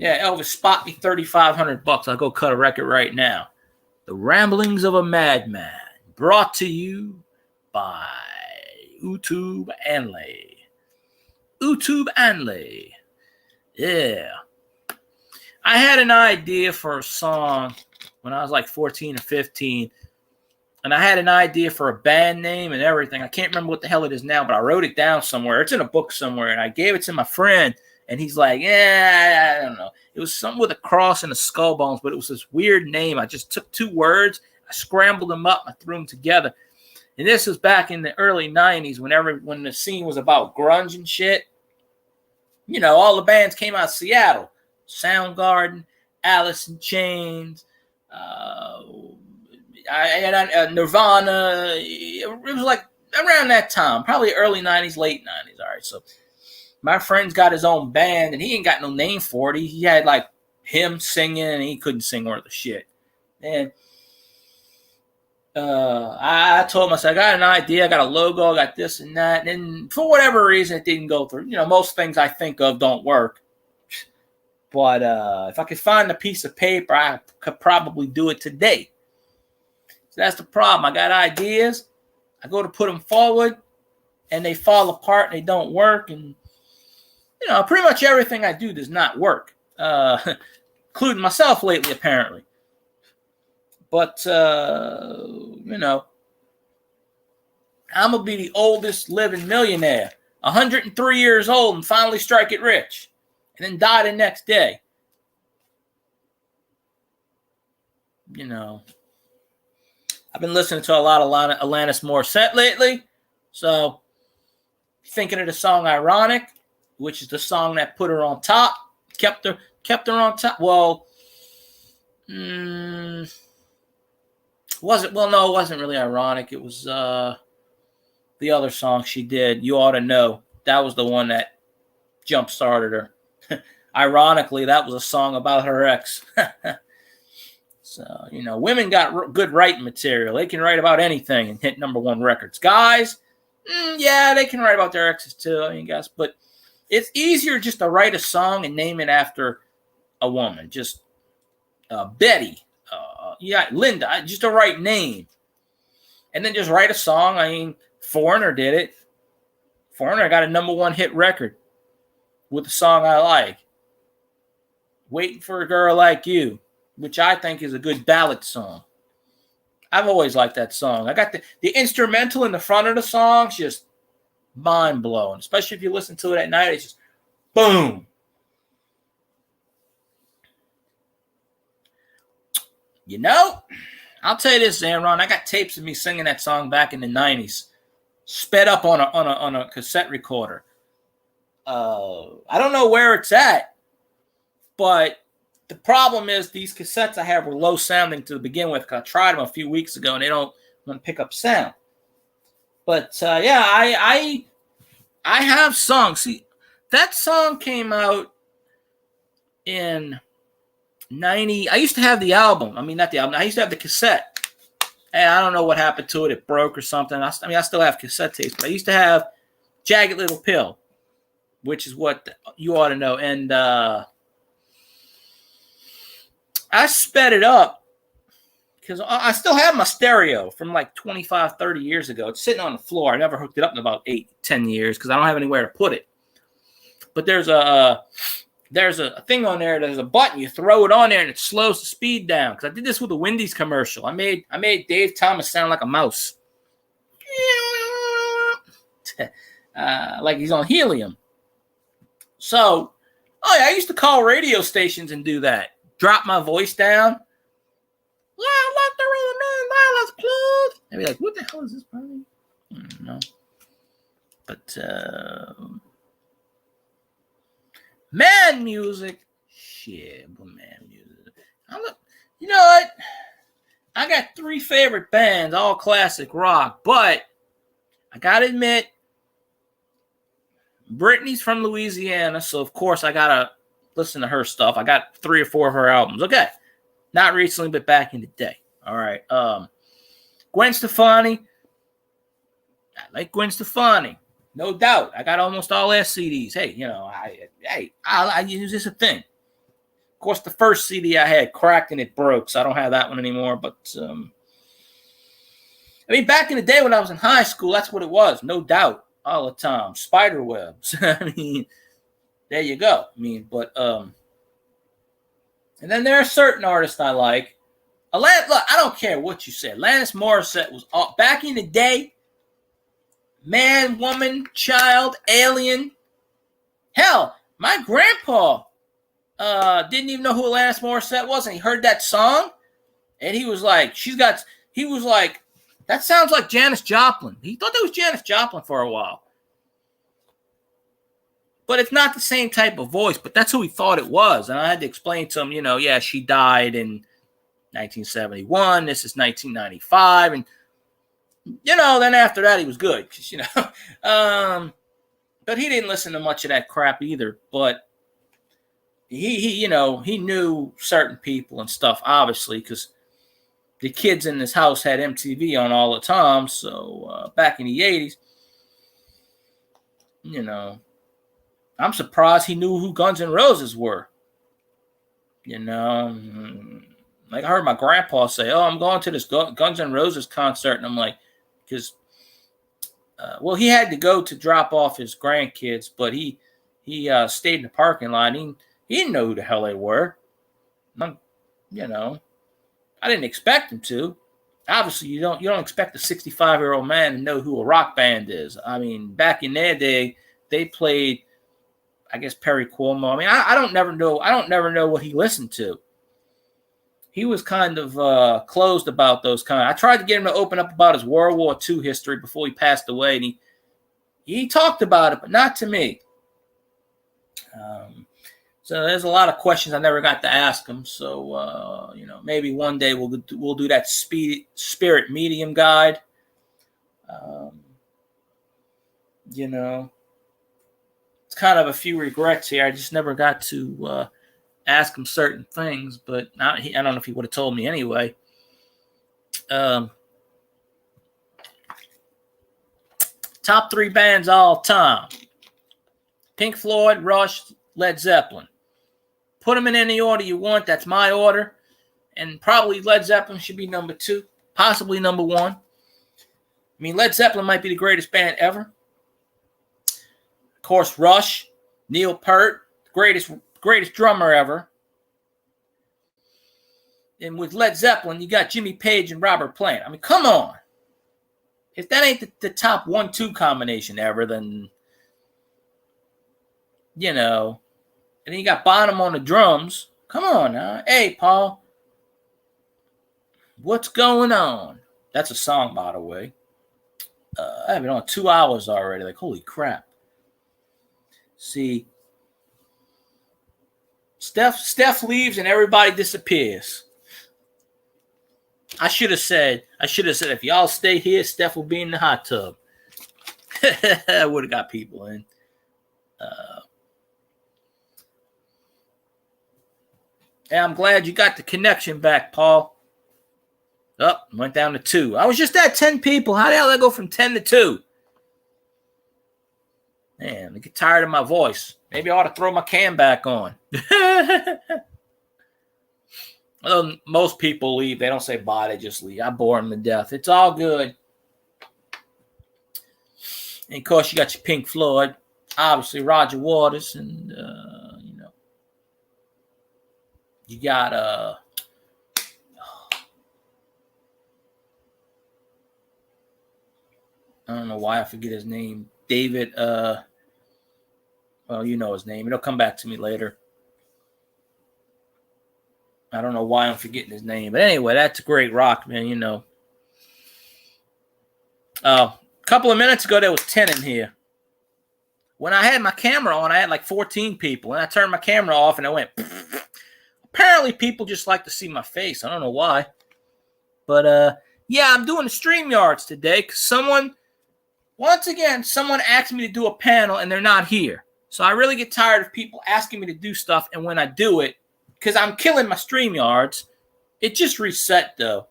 S1: Yeah, Elvis, spot me $3,500. I'll go cut a record right now. The Ramblings of a Madman, brought to you by YouTube Anley. YouTube Anley. Yeah. I had an idea for a song when I was like 14 or 15. And I had an idea for a band name and everything. I can't remember what the hell it is now, but I wrote it down somewhere. It's in a book somewhere. And I gave it to my friend. And he's like, yeah, I don't know. It was something with a cross and a skull bones, but it was this weird name. I just took two words. I scrambled them up. I threw them together. And this was back in the early 90s when the scene was about grunge and shit. You know, all the bands came out of Seattle. Soundgarden, Alice in Chains, Nirvana. It was like around that time, probably early 90s, late 90s. All right, so my friend's got his own band, and he ain't got no name for it. He had like him singing, and he couldn't sing worth of shit. And I told him, I said, I got an idea, I got a logo, I got this and that. And for whatever reason, it didn't go through. You know, most things I think of don't work. But if I could find a piece of paper, I could probably do it today. So that's the problem. I got ideas. I go to put them forward, and they fall apart, and they don't work. And, you know, pretty much everything I do does not work, including myself lately, apparently. But, you know, I'm going to be the oldest living millionaire, 103 years old, and finally strike it rich. And then die the next day. You know, I've been listening to a lot of Alanis Morissette lately. So, thinking of the song Ironic, which is the song that put her on top, kept her on top. Well, it wasn't really Ironic. It was the other song she did, You Ought to Know. That was the one that jump-started her. Ironically, that was a song about her ex. So, you know, women got good writing material. They can write about anything and hit #1 records. Guys, yeah, they can write about their exes too, I guess. But it's easier just to write a song and name it after a woman. Just Betty, Linda, just a right name. And then just write a song. I mean, Foreigner did it. Foreigner got a #1 hit record with a song I like. Waiting for a Girl Like You, which I think is a good ballad song. I've always liked that song. I got the instrumental in the front of the song, just mind-blowing. Especially if you listen to it at night, it's just boom. You know, I'll tell you this, Aaron, I got tapes of me singing that song back in the 90s. Sped up on a cassette recorder. I don't know where it's at, but the problem is these cassettes I have were low sounding to begin with, because I tried them a few weeks ago and they don't want to pick up sound. But yeah, I have songs. See, that song came out in 90. I used to have the album. I mean, not the album. I used to have the cassette. And I don't know what happened to it. It broke or something. I still have cassette tapes, but I used to have Jagged Little Pill, which is what You Ought to Know. And I sped it up because I still have my stereo from like 25, 30 years ago. It's sitting on the floor. I never hooked it up in about 8, 10 years because I don't have anywhere to put it. But there's a thing on there. There's a button. You throw it on there and it slows the speed down. Because I did this with a Wendy's commercial. I made Dave Thomas sound like a mouse. Like he's on helium. So, I used to call radio stations and do that. Drop my voice down. Yeah, I'd like to read $1 million, please. They'd be like, what the hell is this, buddy? I don't know. But, man music. Shit, but man music. You know what? I got 3 favorite bands, all classic rock, but I gotta admit, Britney's from Louisiana, so of course I gotta listen to her stuff. I got 3 or 4 of her albums. Okay. Not recently, but back in the day. All right. Gwen Stefani. I like Gwen Stefani. No doubt. I got almost all their CDs. Hey, you know, I use this a thing. Of course, the first CD I had cracked and it broke, so I don't have that one anymore. But I mean, back in the day when I was in high school, that's what it was, no doubt, all the time. Spider webs. I mean, there you go. I mean, but and then there are certain artists I like. Look, I don't care what you said. Alanis Morissette was back in the day. Man, woman, child, alien. Hell, my grandpa didn't even know who Alanis Morissette was, and he heard that song, and he was like, that sounds like Janis Joplin. He thought that was Janis Joplin for a while. But it's not the same type of voice, but that's who he thought it was. And I had to explain to him, yeah, she died in 1971. This is 1995. And, then after that, he was good. But he didn't listen to much of that crap either. But he knew certain people and stuff, obviously, because the kids in this house had MTV on all the time. So back in the 80s, I'm surprised he knew who Guns N' Roses were. Like I heard my grandpa say, I'm going to this Guns N' Roses concert. And I'm like, because, he had to go to drop off his grandkids, but he stayed in the parking lot. He didn't know who the hell they were. I didn't expect him to. Obviously, you don't expect a 65-year-old man to know who a rock band is. I mean, back in their day, they played, I guess, Perry Como. I mean, I don't never know what he listened to. He was kind of closed about those kind. I tried to get him to open up about his World War II history before he passed away, and he talked about it, but not to me. So there's a lot of questions I never got to ask him. So maybe one day we'll do that spirit medium guide. It's kind of a few regrets here. I just never got to ask him certain things, but I don't know if he would have told me anyway. Top 3 bands all time: Pink Floyd, Rush, Led Zeppelin. Put them in any order you want. That's my order. And probably Led Zeppelin should be number 2, possibly number 1. I mean, Led Zeppelin might be the greatest band ever. Of course, Rush, Neil Peart, greatest drummer ever. And with Led Zeppelin, you got Jimmy Page and Robert Plant. I mean, come on. If that ain't the top 1-2 combination ever, then, and then you got Bonham on the drums. Come on now. Hey, Paul. What's going on? That's a song, by the way. I've been on 2 hours already. Like, holy crap. See, Steph leaves and everybody disappears. I should have said, if y'all stay here, Steph will be in the hot tub. I would have got people in. And I'm glad you got the connection back, Paul. Went down to 2. I was just at 10 people. How the hell did I go from 10 to 2? Man, I get tired of my voice. Maybe I ought to throw my cam back on. Well, most people leave. They don't say bye. They just leave. I bore them to death. It's all good. And, of course, you got your Pink Floyd. Obviously, Roger Waters. And, you got I don't know why I forget his name. David, well, you know his name. It'll come back to me later. I don't know why I'm forgetting his name. But anyway, that's a great rock, man, A couple of minutes ago, there was 10 in here. When I had my camera on, I had like 14 people. And I turned my camera off, and I went... Apparently, people just like to see my face. I don't know why. But, yeah, I'm doing the StreamYards today because someone asked me to do a panel, and they're not here. So I really get tired of people asking me to do stuff, and when I do it, because I'm killing my StreamYards, it just reset, though.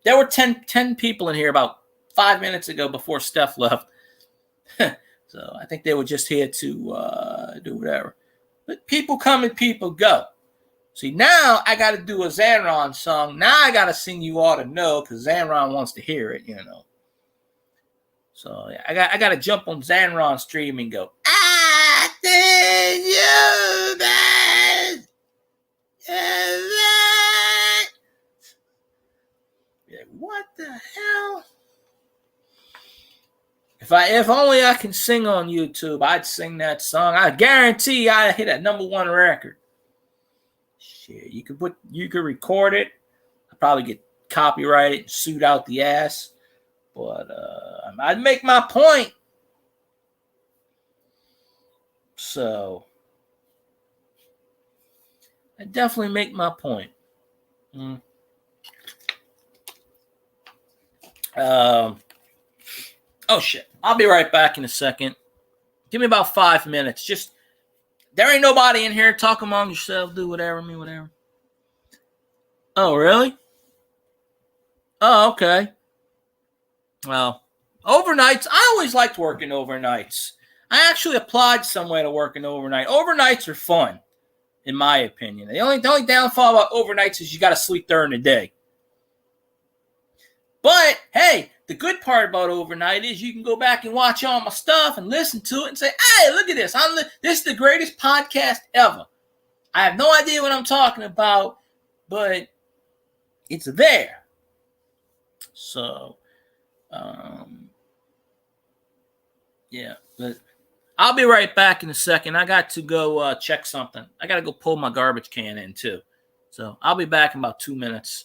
S1: There were 10 people in here about 5 minutes ago before Steph left. So I think they were just here to do whatever. Let people come and people go. See, now I got to do a Xanron song. Now I got to sing You Ought to Know because Xanron wants to hear it, So I got to jump on Xanron stream and go, I think you best. What the hell? If only I can sing on YouTube, I'd sing that song. I guarantee I'd hit a #1 record. Shit, you could record it. I'd probably get copyrighted, sued out the ass. But I'd make my point. So I definitely make my point. Oh shit! I'll be right back in a second. Give me about 5 minutes. Just there ain't nobody in here. Talk among yourself. Do whatever. Me whatever. Oh really? Oh okay. Well, overnights. I always liked working overnights. I actually applied somewhere to working overnight. Overnights are fun, in my opinion. The only downfall about overnights is you got to sleep during the day. But hey, the good part about overnight is you can go back and watch all my stuff and listen to it and say, "Hey, look at this! This is the greatest podcast ever." I have no idea what I'm talking about, but it's there. So, yeah. But I'll be right back in a second. I got to go check something. I got to go pull my garbage can in too. So I'll be back in about 2 minutes.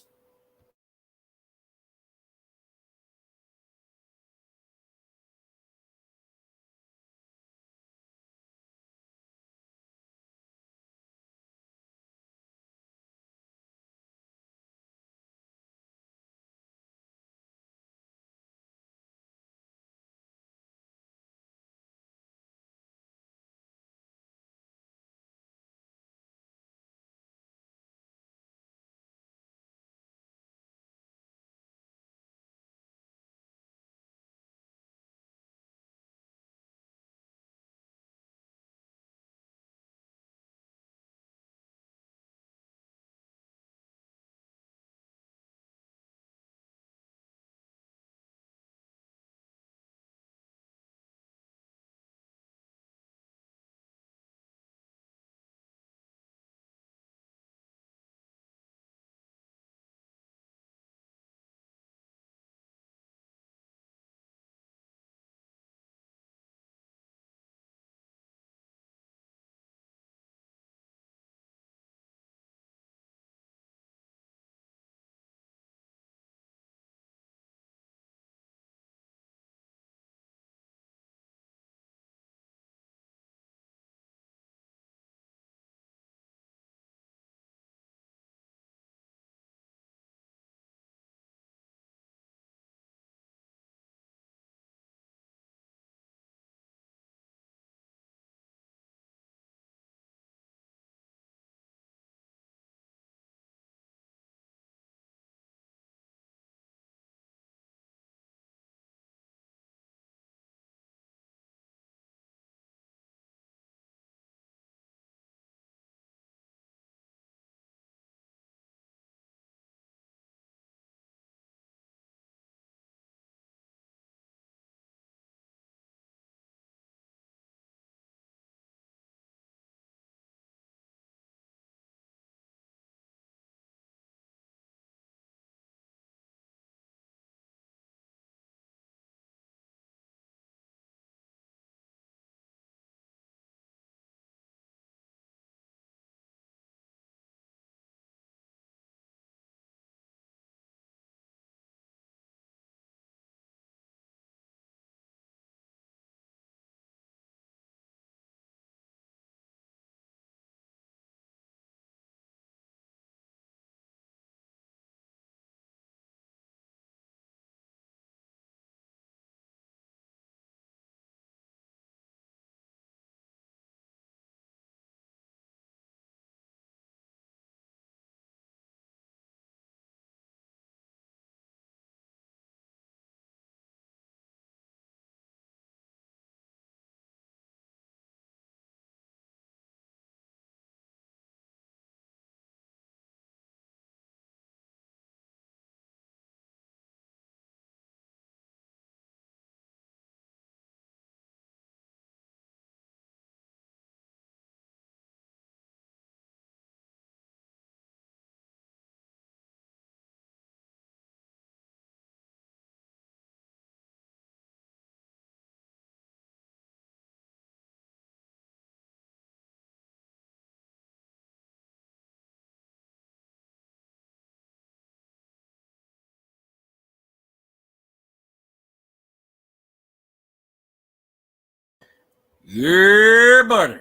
S1: Yeah, buddy.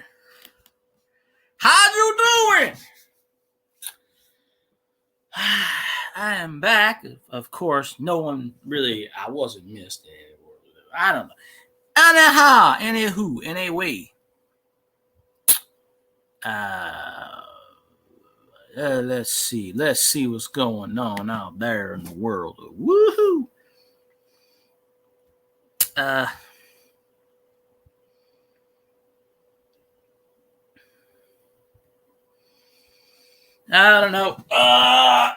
S1: How you doing? I am back. Of course, no one really, I wasn't missed. I don't know. Anyhow, anywho, anyway. Let's see what's going on out there in the world. Woohoo! I don't know. I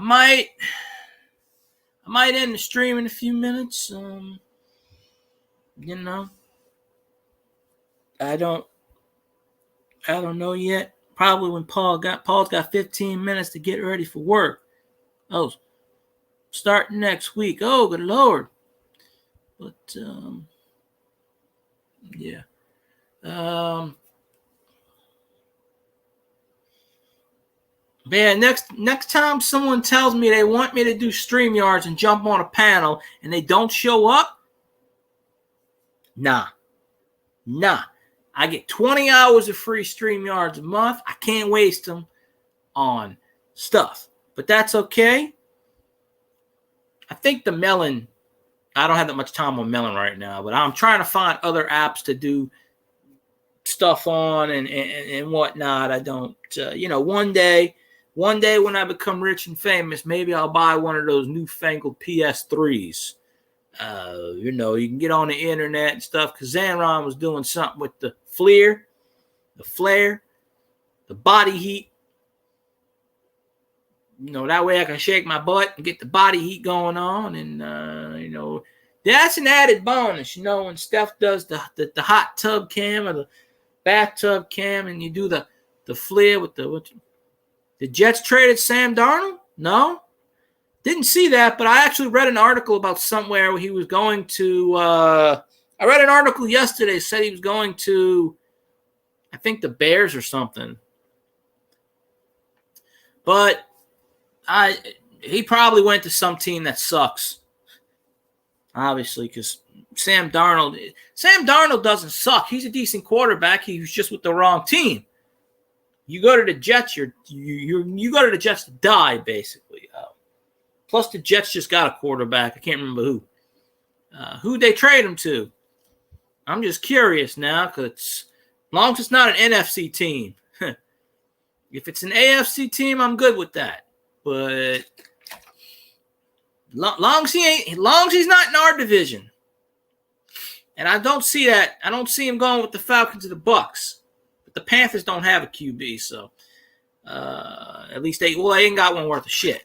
S1: might end the stream in a few minutes. You know, I don't know yet. Probably when Paul's got 15 minutes to get ready for work. Oh, starting next week. Oh, good Lord. But yeah. Man, next time someone tells me they want me to do StreamYards and jump on a panel and they don't show up, nah. I get 20 hours of free StreamYards a month. I can't waste them on stuff. But that's okay. I think the Melon, I don't have that much time on Melon right now, but I'm trying to find other apps to do stuff on and whatnot. I don't, one day when I become rich and famous, maybe I'll buy one of those newfangled PS3s. You can get on the internet and stuff, because Zanron was doing something with the flare, the body heat. That way I can shake my butt and get the body heat going on. And, that's an added bonus, when Steph does the hot tub cam or the bathtub cam, and you do the flare with the Jets traded Sam Darnold? No, didn't see that, but I actually read an article about somewhere where he was going to. I read an article yesterday, said he was going to, I think, the Bears or something. But he probably went to some team that sucks. Obviously, because Sam Darnold doesn't suck. He's a decent quarterback. He was just with the wrong team. You go to the Jets, you go to the Jets to die, basically. Plus, the Jets just got a quarterback. I can't remember who. Who'd they trade him to? I'm just curious now, because as long as it's not an NFC team. If it's an AFC team, I'm good with that. But long as he's not in our division, and I don't see that. I don't see him going with the Falcons or the Bucks. But the Panthers don't have a QB, so at least they ain't got one worth of shit.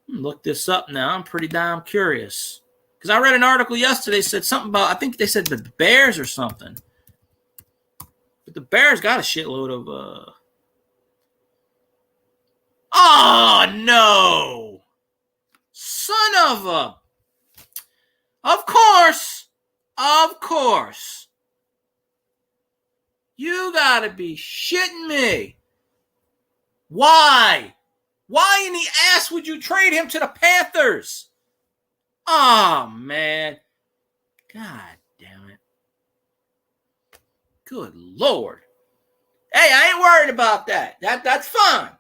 S1: Look this up now. I'm pretty damn curious, because I read an article yesterday said something about, I think they said the Bears or something. But the Bears got a shitload of oh, no. Son of a. Of course. You gotta be shitting me. Why? Why in the ass would you trade him to the Panthers? Oh, man. God damn it. Good Lord. Hey, I ain't worried about that. That's fine.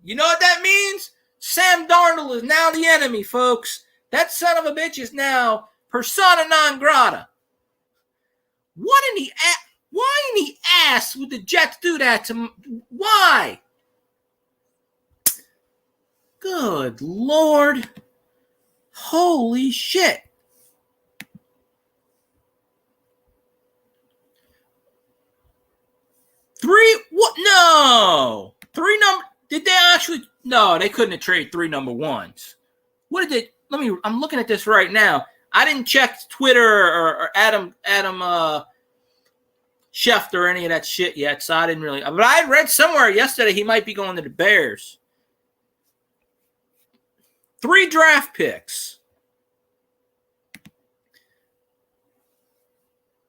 S1: You know what that means? Sam Darnold is now the enemy, folks. That son of a bitch is now persona non grata. Why in the ass would the Jets do that to? Why? Good Lord. Holy shit. What? No. Did they actually? No, they couldn't have traded 3 number ones. What did they? I'm looking at this right now. I didn't check Twitter or Adam Schefter or any of that shit yet, so I didn't really. But I read somewhere yesterday he might be going to the Bears. 3 draft picks.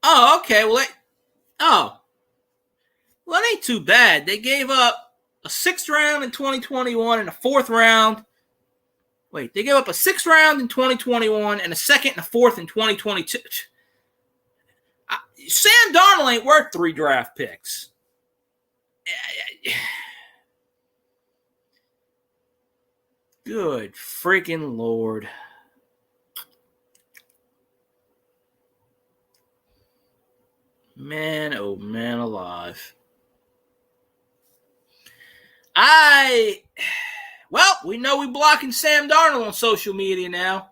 S1: Oh, okay. Well, it ain't too bad. They gave up a 6th round in 2021 and a 4th round Wait, they gave up a 6th round in 2021 and a 2nd and a 4th in 2022. Sam Darnold ain't worth 3 draft picks. Good freaking Lord. Man, oh man alive. Well, we know we're blocking Sam Darnold on social media now.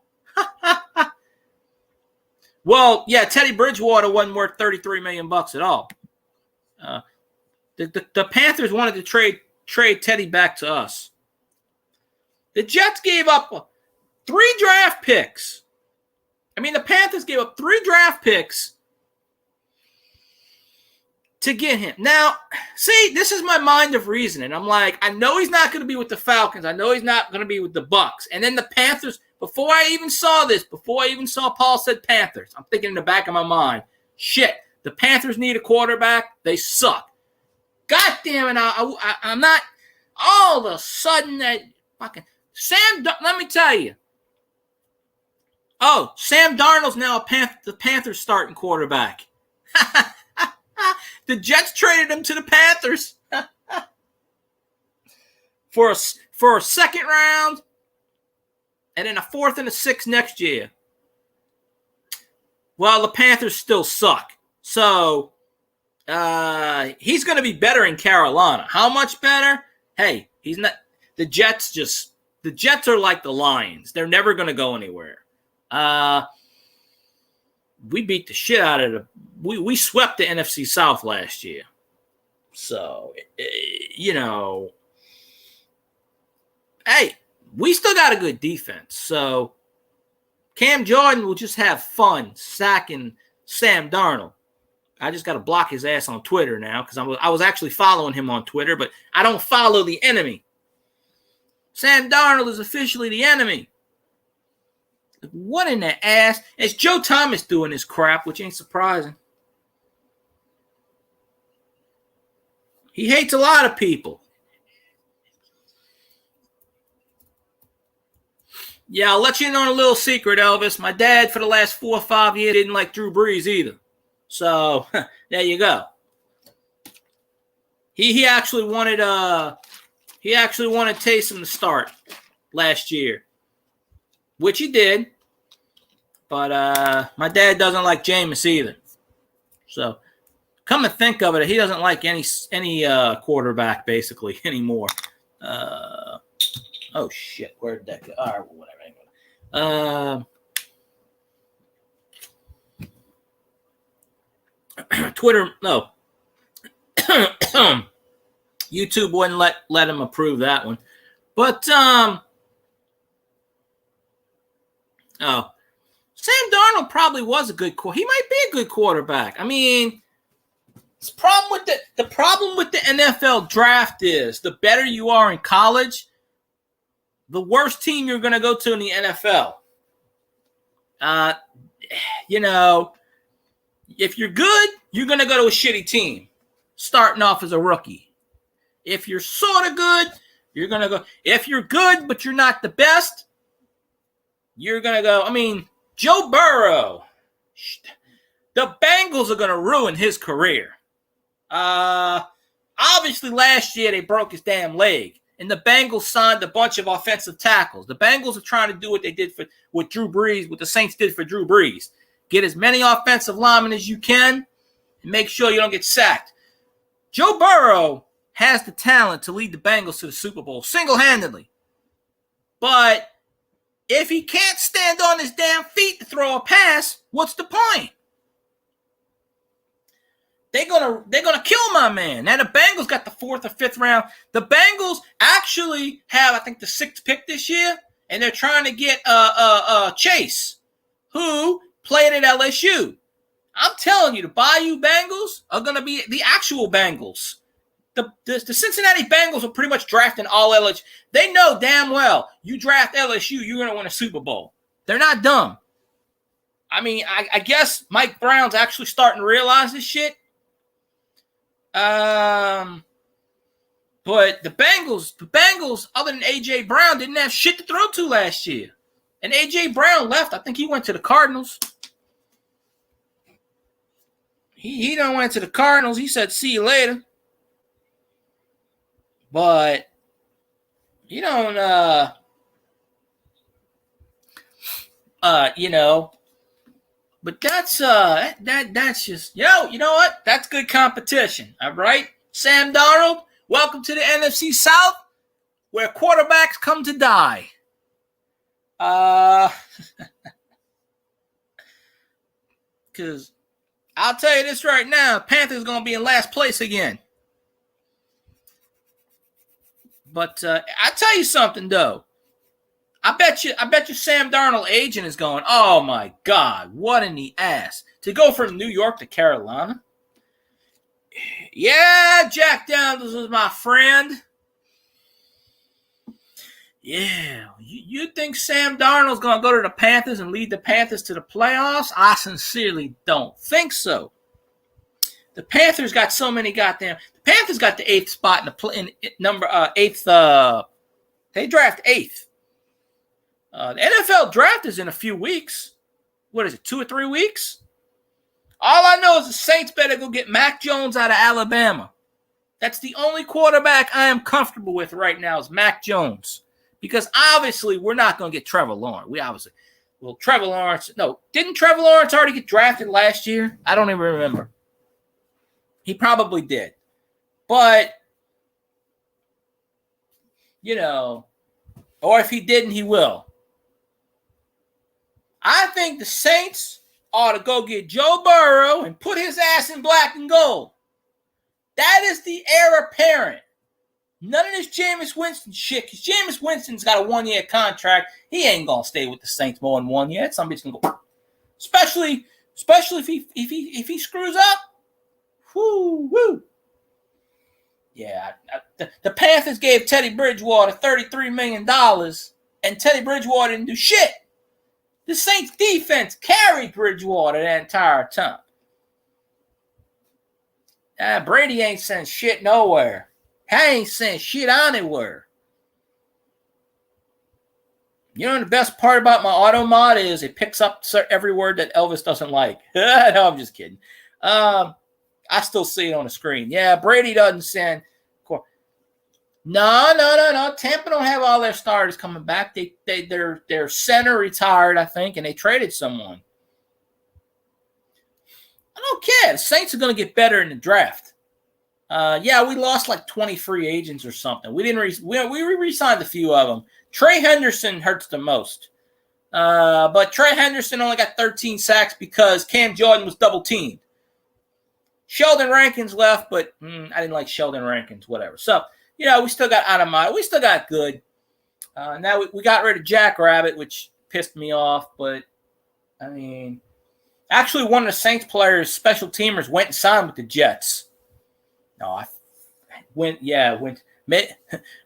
S1: Well, yeah, Teddy Bridgewater wasn't worth $33 million at all. The Panthers wanted to trade Teddy back to us. The Jets gave up 3 draft picks. I mean, the Panthers gave up 3 draft picks to get him. Now, see, this is my mind of reasoning. I'm like, I know he's not going to be with the Falcons. I know he's not going to be with the Bucs. And then the Panthers, before I even saw Paul said Panthers, I'm thinking in the back of my mind, shit, the Panthers need a quarterback. They suck. God damn it, I'm not all of a sudden that fucking Sam, let me tell you. Oh, Sam Darnold's now the Panthers starting quarterback. The Jets traded him to the Panthers for a 2nd round and then a 4th and a 6th next year. Well, the Panthers still suck. So he's going to be better in Carolina. How much better? Hey, he's not. The Jets are like the Lions. They're never going to go anywhere. We beat the shit out of we swept the NFC South last year. So, hey, we still got a good defense. So, Cam Jordan will just have fun sacking Sam Darnold. I just got to block his ass on Twitter now because I was actually following him on Twitter, but I don't follow the enemy. Sam Darnold is officially the enemy. What in the ass? It's Joe Thomas doing this crap, which ain't surprising. He hates a lot of people. Yeah, I'll let you in on a little secret, Elvis. My dad, for the last 4 or 5 years, didn't like Drew Brees either. So, there you go. He actually wanted Taysom to start last year, which he did. But my dad doesn't like Jameis either. So, come to think of it, he doesn't like any quarterback basically anymore. Oh shit, where did that go? All right, whatever. Twitter, no. YouTube wouldn't let him approve that one. But Sam Darnold probably was a good he might be a good quarterback. I mean, the problem with the NFL draft is the better you are in college, the worst team you're going to go to in the NFL. If you're good, you're going to go to a shitty team, starting off as a rookie. If you're sort of good, you're going to go. If you're good, but you're not the best, you're going to go. I mean, Joe Burrow, the Bengals are going to ruin his career. Obviously, last year they broke his damn leg, and the Bengals signed a bunch of offensive tackles. The Bengals are trying to do what they did with Drew Brees, what the Saints did for Drew Brees. Get as many offensive linemen as you can and make sure you don't get sacked. Joe Burrow has the talent to lead the Bengals to the Super Bowl single-handedly. But if he can't stand on his damn feet to throw a pass, what's the point? They're gonna kill my man. Now the Bengals got the 4th or 5th round. The Bengals actually have, I think, the 6th pick this year, and they're trying to get Chase, who played at LSU. I'm telling you, the Bayou Bengals are gonna be the actual Bengals. The Cincinnati Bengals are pretty much drafting all LSU. They know damn well you draft LSU, you're gonna win a Super Bowl. They're not dumb. I mean, I guess Mike Brown's actually starting to realize this shit. But But the Bengals, other than A.J. Brown, didn't have shit to throw to last year. And A.J. Brown left. I think he went to the Cardinals. He done went to the Cardinals. He said, see you later. But you don't, but that's just, you know what? That's good competition. All right. Sam Darnold, welcome to the NFC South, where quarterbacks come to die. Because I'll tell you this right now, Panthers going to be in last place again. But I tell you something though. I bet you Sam Darnold agent is going, oh my God, what in the ass. To go from New York to Carolina? Yeah, Jack Daniels is my friend. Yeah, you think Sam Darnold's going to go to the Panthers and lead the Panthers to the playoffs? I sincerely don't think so. The Panthers got so many goddamn. The Panthers got the 8th spot in number 8th. They draft 8th. The NFL draft is in a few weeks. What is it, 2 or 3 weeks? All I know is the Saints better go get Mac Jones out of Alabama. That's the only quarterback I am comfortable with right now is Mac Jones. Because obviously we're not going to get Trevor Lawrence. Trevor Lawrence. No, didn't Trevor Lawrence already get drafted last year? I don't even remember. He probably did. But, or if he didn't, he will. I think the Saints ought to go get Joe Burrow and put his ass in black and gold. That is the heir apparent. None of this Jameis Winston shit, because Jameis Winston's got a 1-year contract. He ain't going to stay with the Saints more than 1 year. Somebody's going to go. Especially if he screws up. Woo. Yeah, the Panthers gave Teddy Bridgewater $33 million, and Teddy Bridgewater didn't do shit. The Saints defense carried Bridgewater that entire time. Brady ain't sent shit nowhere. He ain't sent shit anywhere. You know the best part about my auto mod is it picks up every word that Elvis doesn't like. No, I'm just kidding. I still see it on the screen. Yeah, Brady doesn't send. No. Tampa don't have all their starters coming back. Their center retired, I think, and they traded someone. I don't care. The Saints are going to get better in the draft. We lost like 20 free agents or something. We didn't. We re-signed a few of them. Trey Henderson hurts the most. But Trey Henderson only got 13 sacks because Cam Jordan was double teamed. Sheldon Rankins left, but I didn't like Sheldon Rankins, whatever. So, we still got Adamada. We still got good. Now we got rid of Jack Rabbit, which pissed me off. But, actually one of the Saints players, special teamers, went and signed with the Jets. No,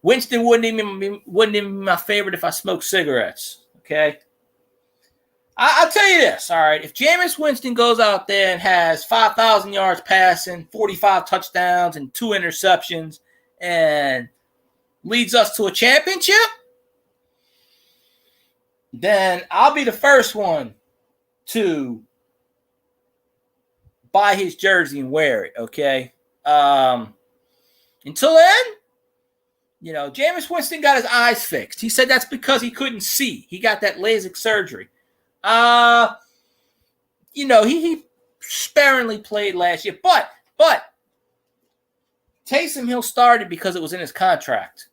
S1: Winston wouldn't even be my favorite if I smoked cigarettes, okay? I'll tell you this, all right? If Jameis Winston goes out there and has 5,000 yards passing, 45 touchdowns, and 2 interceptions, and leads us to a championship, then I'll be the first one to buy his jersey and wear it, okay? Until then, Jameis Winston got his eyes fixed. He said that's because he couldn't see. He got that LASIK surgery. He sparingly played last year, but Taysom Hill started because it was in his contract.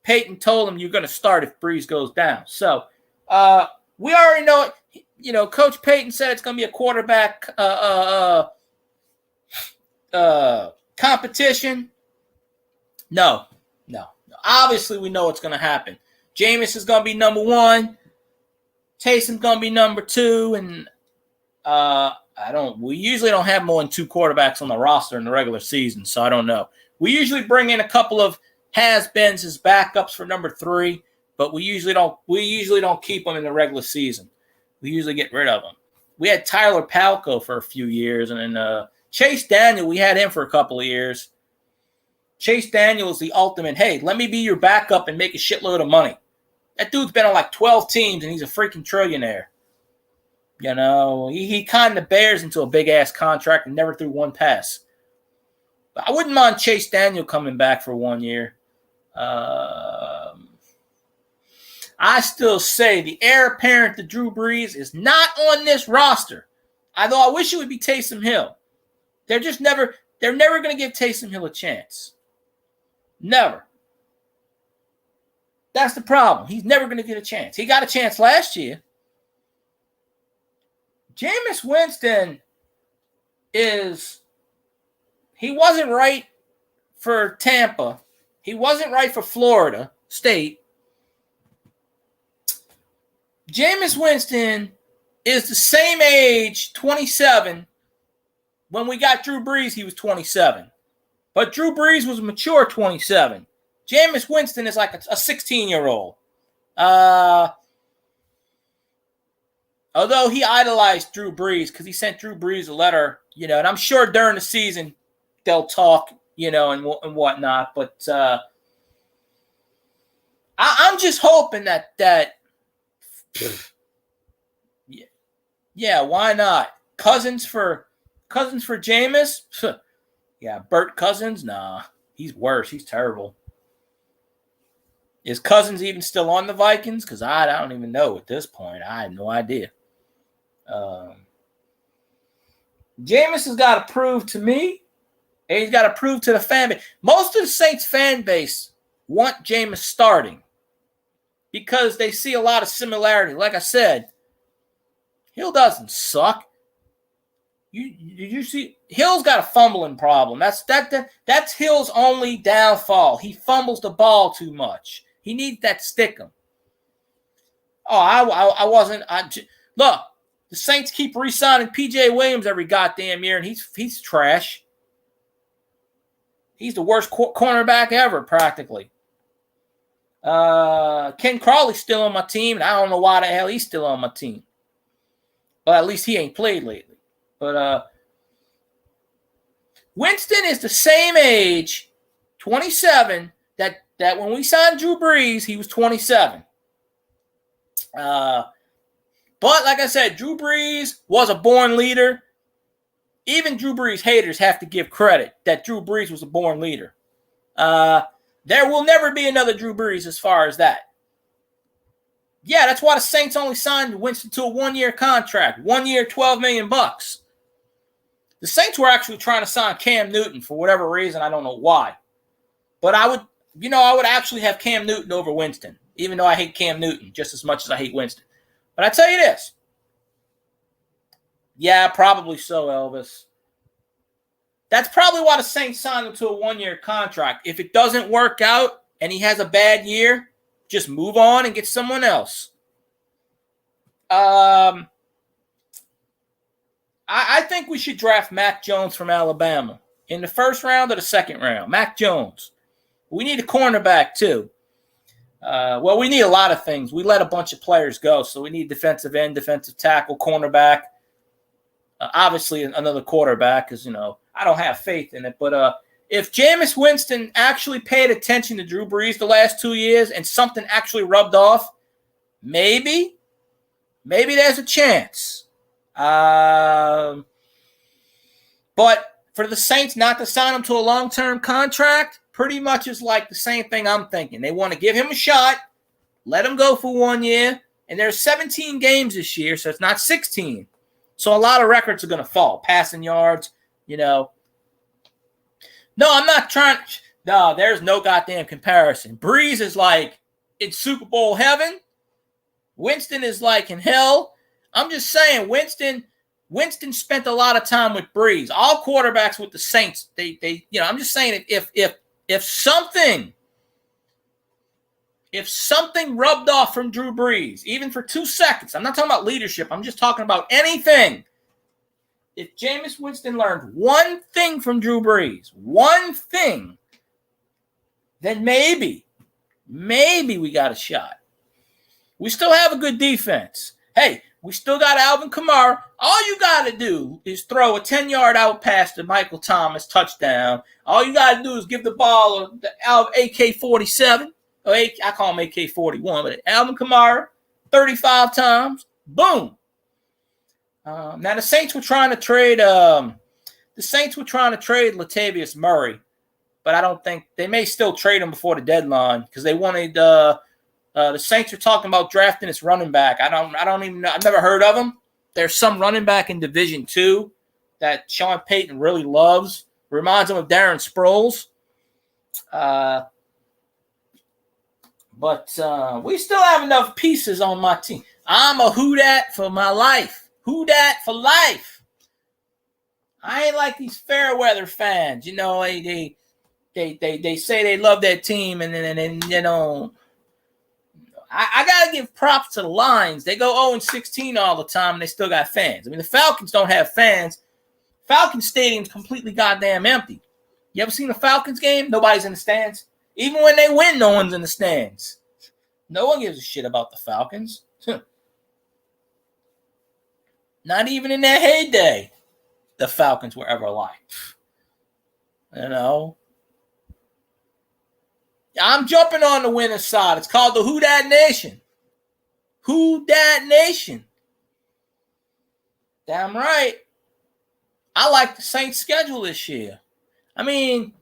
S1: Peyton told him you're going to start if Breeze goes down. So, we already know it. Coach Peyton said it's going to be a quarterback competition. No. Obviously, we know what's going to happen. Jameis is going to be number 1. Taysom's going to be number 2. And we usually don't have more than 2 quarterbacks on the roster in the regular season, so I don't know. We usually bring in a couple of has-beens as backups for number 3, but we usually don't keep them in the regular season. We usually get rid of them. We had Tyler Palko for a few years, and then Chase Daniel, we had him for a couple of years. Chase Daniel is the ultimate, hey, let me be your backup and make a shitload of money. That dude's been on like 12 teams, and he's a freaking trillionaire. You know, he kind of bears into a big-ass contract and never threw one pass. But I wouldn't mind Chase Daniel coming back for 1 year. I still say the heir apparent to Drew Brees is not on this roster. Although I wish it would be Taysom Hill. They're never going to give Taysom Hill a chance. Never. That's the problem. He's never going to get a chance. He got a chance last year. Jameis Winston he wasn't right for Tampa. He wasn't right for Florida State. Jameis Winston is the same age, 27. When we got Drew Brees, he was 27. But Drew Brees was a mature 27. Jameis Winston is like a 16-year-old. Although he idolized Drew Brees because he sent Drew Brees a letter, you know, and I'm sure during the season they'll talk, you know, and whatnot. But I'm just hoping that yeah, why not? Cousins for Jameis? Yeah, Burt Cousins? Nah, he's worse. He's terrible. Is Cousins even still on the Vikings? Because I don't even know at this point. I have no idea. Jameis has got to prove to me, and he's got to prove to the fan base. Most of the Saints fan base want Jameis starting because they see a lot of similarity. Like I said, Hill doesn't suck. You see, Hill's got a fumbling problem. That's Hill's only downfall. He fumbles the ball too much. He needs that stickum. Look, the Saints keep re-signing P.J. Williams every goddamn year, and he's trash. He's the worst cornerback ever, practically. Ken Crawley's still on my team, and I don't know why the hell he's still on my team. But at least he ain't played lately. But Winston is the same age, 27, that when we signed Drew Brees, he was 27. But like I said, Drew Brees was a born leader. Even Drew Brees haters have to give credit that Drew Brees was a born leader. There will never be another Drew Brees as far as that. Yeah, that's why the Saints only signed Winston to a 1-year contract. 1 year, $12 million. The Saints were actually trying to sign Cam Newton for whatever reason. I don't know why. But I would actually have Cam Newton over Winston, even though I hate Cam Newton just as much as I hate Winston. But I tell you this. Yeah, probably so, Elvis. That's probably why the Saints signed him to a 1-year contract. If it doesn't work out and he has a bad year, just move on and get someone else. I think we should draft Mac Jones from Alabama in the first round or the second round. Mac Jones. We need a cornerback too. Well, we need a lot of things. We let a bunch of players go, so we need defensive end, defensive tackle, cornerback. Obviously, another quarterback because, I don't have faith in it. But if Jameis Winston actually paid attention to Drew Brees the last 2 years and something actually rubbed off, maybe there's a chance. But for the Saints not to sign him to a long-term contract pretty much is like the same thing I'm thinking. They want to give him a shot, let him go for 1 year, and there's 17 games this year, so it's not 16. So a lot of records are going to fall. Passing yards, No, I'm not trying. No, there's no goddamn comparison. Brees is like in Super Bowl heaven. Winston is like in hell. I'm just saying, Winston spent a lot of time with Brees. All quarterbacks with the Saints, I'm just saying if something rubbed off from Drew Brees, even for 2 seconds, I'm not talking about leadership. I'm just talking about anything. If Jameis Winston learned one thing from Drew Brees, one thing, then maybe we got a shot. We still have a good defense. Hey, We still got Alvin Kamara. All you got to do is throw a 10-yard out pass to Michael Thomas, touchdown. All you got to do is give the ball to AK-47. Or I call him AK-41, but Alvin Kamara, 35 times. Boom. Now the Saints were trying to trade. Latavius Murray, but I don't think they may still trade him before the deadline because they wanted. The Saints are talking about drafting this running back. I don't even know. I've never heard of him. There's some running back in Division II that Sean Payton really loves. Reminds him of Darren Sproles. But we still have enough pieces on my team. I'm a who dat for my life. Who dat for life. I ain't like these fair weather fans. You know, they say they love their team, and then you know. I got to give props to the Lions. They go 0-16 all the time, and they still got fans. I mean, the Falcons don't have fans. Falcons Stadium's completely goddamn empty. You ever seen a Falcons game? Nobody's in the stands. Even when they win, no one's in the stands. No one gives a shit about the Falcons. Not even in their heyday, the Falcons were ever liked. You know? I'm jumping on the winner's side. It's called the Who Dat Nation. Who Dat Nation. Damn right. I like the Saints' schedule this year. I mean,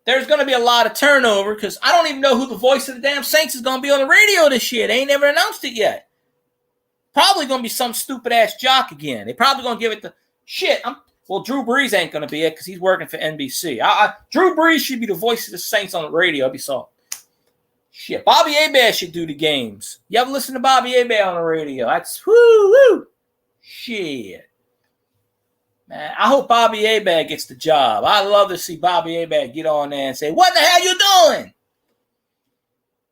S1: there's going to be a lot of turnover because I don't even know who the voice of the damn Saints is going to be on the radio this year. They ain't never announced it yet. Probably going to be some stupid-ass jock again. They probably going to give it the shit. Well, Drew Brees ain't going to be it because he's working for NBC. Drew Brees should be the voice of the Saints on the radio. I'd be soft. Shit, Bobby Hebert should do the games. You ever listen to Bobby Hebert on the radio? That's woo. Shit. Man, I hope Bobby Hebert gets the job. I'd love to see Bobby Hebert get on there and say, what the hell you doing?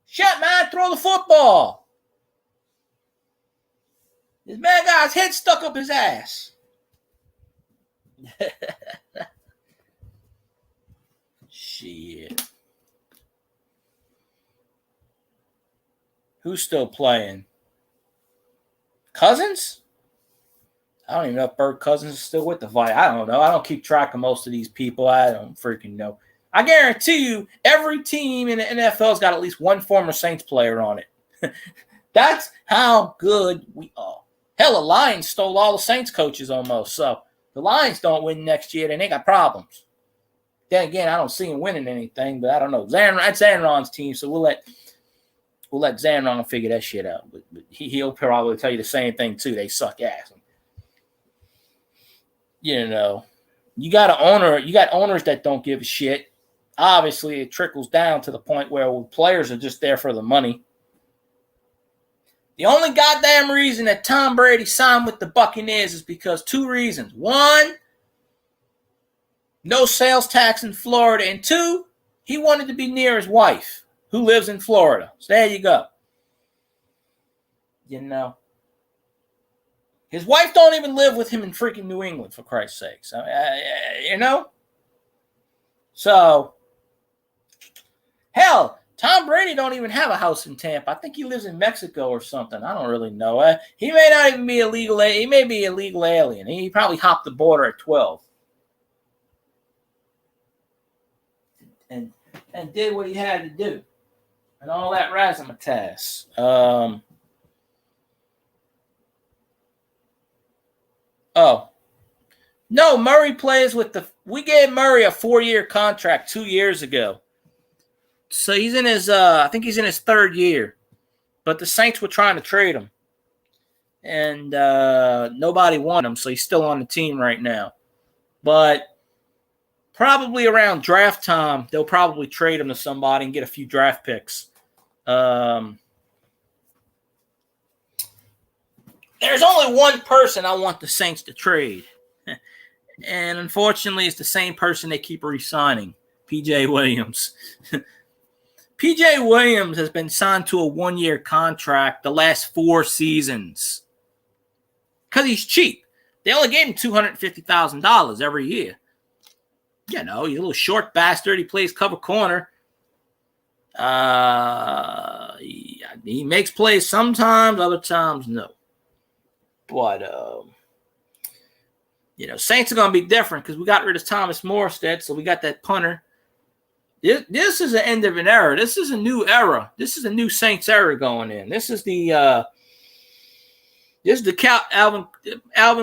S1: Shut, man, throw the football. This man got his head stuck up his ass. Shit. Who's still playing? Cousins? I don't even know if Kirk Cousins is still with the Vikings. I don't know. I don't keep track of most of these people. I don't freaking know. I guarantee you, every team in the NFL's got at least one former Saints player on it. That's how good we are. Hell, the Lions stole all the Saints coaches almost. So the Lions don't win next year, then they got problems. Then again, I don't see them winning anything, but I don't know. That's Zanron's team, so we'll let Zanron figure that shit out. But he'll probably tell you the same thing, too. They suck ass. You know, you got owners that don't give a shit. Obviously, it trickles down to the point where players are just there for the money. The only goddamn reason that Tom Brady signed with the Buccaneers is because two reasons. One, no sales tax in Florida. And two, he wanted to be near his wife, who lives in Florida. So there you go. You know. His wife don't even live with him in freaking New England, for Christ's sakes. You know? So, hell, Tom Brady don't even have a house in Tampa. I think he lives in Mexico or something. I don't really know. He may not even be illegal. He may be a legal alien. He probably hopped the border at 12. And did what he had to do. And all that razzmatazz. Oh. No, Murray plays with we gave Murray a 4-year contract 2 years ago. So he's in his I think he's in his third year. But the Saints were trying to trade him. And nobody wanted him, so he's still on the team right now. But probably around draft time, they'll probably trade him to somebody and get a few draft picks. There's only one person I want the Saints to trade. And unfortunately, it's the same person they keep re-signing, P.J. Williams. P.J. Williams has been signed to a 1-year contract the last 4 seasons. Because he's cheap. They only gave him $250,000 every year. You know, he's a little short bastard. He plays cover corner. He makes plays sometimes, other times no. But Saints are going to be different because we got rid of Thomas Morstead, so we got that punter. This is the end of an era. This is a new era. This is a new Saints era going in. This is the Alvin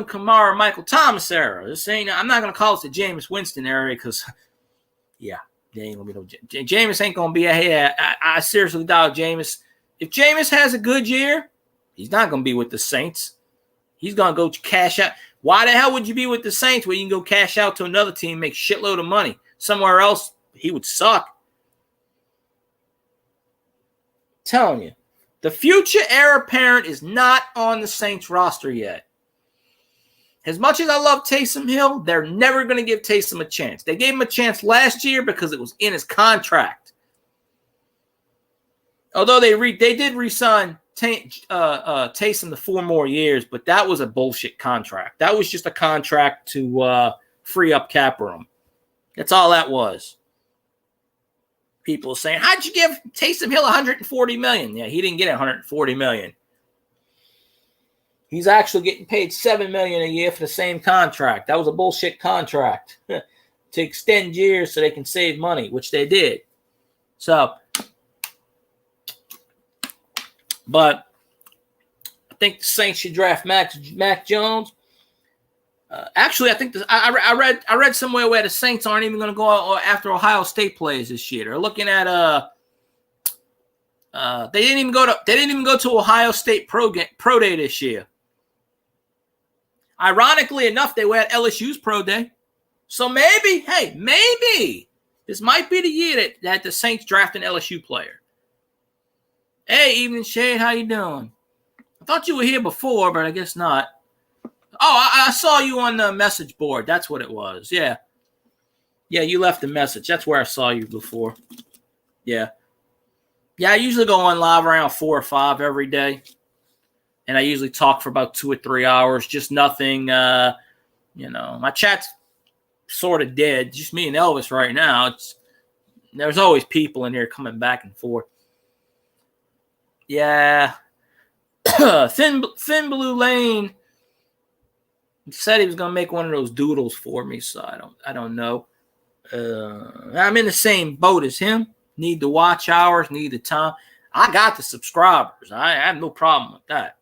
S1: Kamara, Michael Thomas era. I'm not going to call it the Jameis Winston era because, yeah, there ain't going to be no Jameis ain't going to be I seriously doubt Jameis. If Jameis has a good year, he's not going to be with the Saints. He's going to go cash out. Why the hell would you be with the Saints where you can go cash out to another team, make shitload of money? Somewhere else, he would suck. I'm telling you. The future heir apparent is not on the Saints roster yet. As much as I love Taysom Hill, they're never going to give Taysom a chance. They gave him a chance last year because it was in his contract. Although they did re-sign Taysom to 4 more years, but that was a bullshit contract. That was just a contract to free up cap room. That's all that was. People saying, how'd you give Taysom Hill $140 million? Yeah, he didn't get $140 million. He's actually getting paid $7 million a year for the same contract. That was a bullshit contract to extend years so they can save money, which they did. So, but I think the Saints should draft Mac Jones. Actually, I think I read somewhere where the Saints aren't even going to go after Ohio State players this year. They're looking at they didn't even go to Ohio State Pro Day this year. Ironically enough, they were at LSU's Pro Day. So maybe this might be the year that the Saints draft an LSU player. Hey, Evening Shade, how you doing? I thought you were here before, but I guess not. Oh, I saw you on the message board. That's what it was. Yeah. Yeah, you left a message. That's where I saw you before. Yeah. Yeah, I usually go on live around 4 or 5 every day. And I usually talk for about 2 or 3 hours. Just nothing, my chat's sort of dead. Just me and Elvis right now. There's always people in here coming back and forth. Yeah. Thin Blue Lane said he was going to make one of those doodles for me, so I don't know. I'm in the same boat as him. Need the watch hours, need the time. I got the subscribers. I have no problem with that.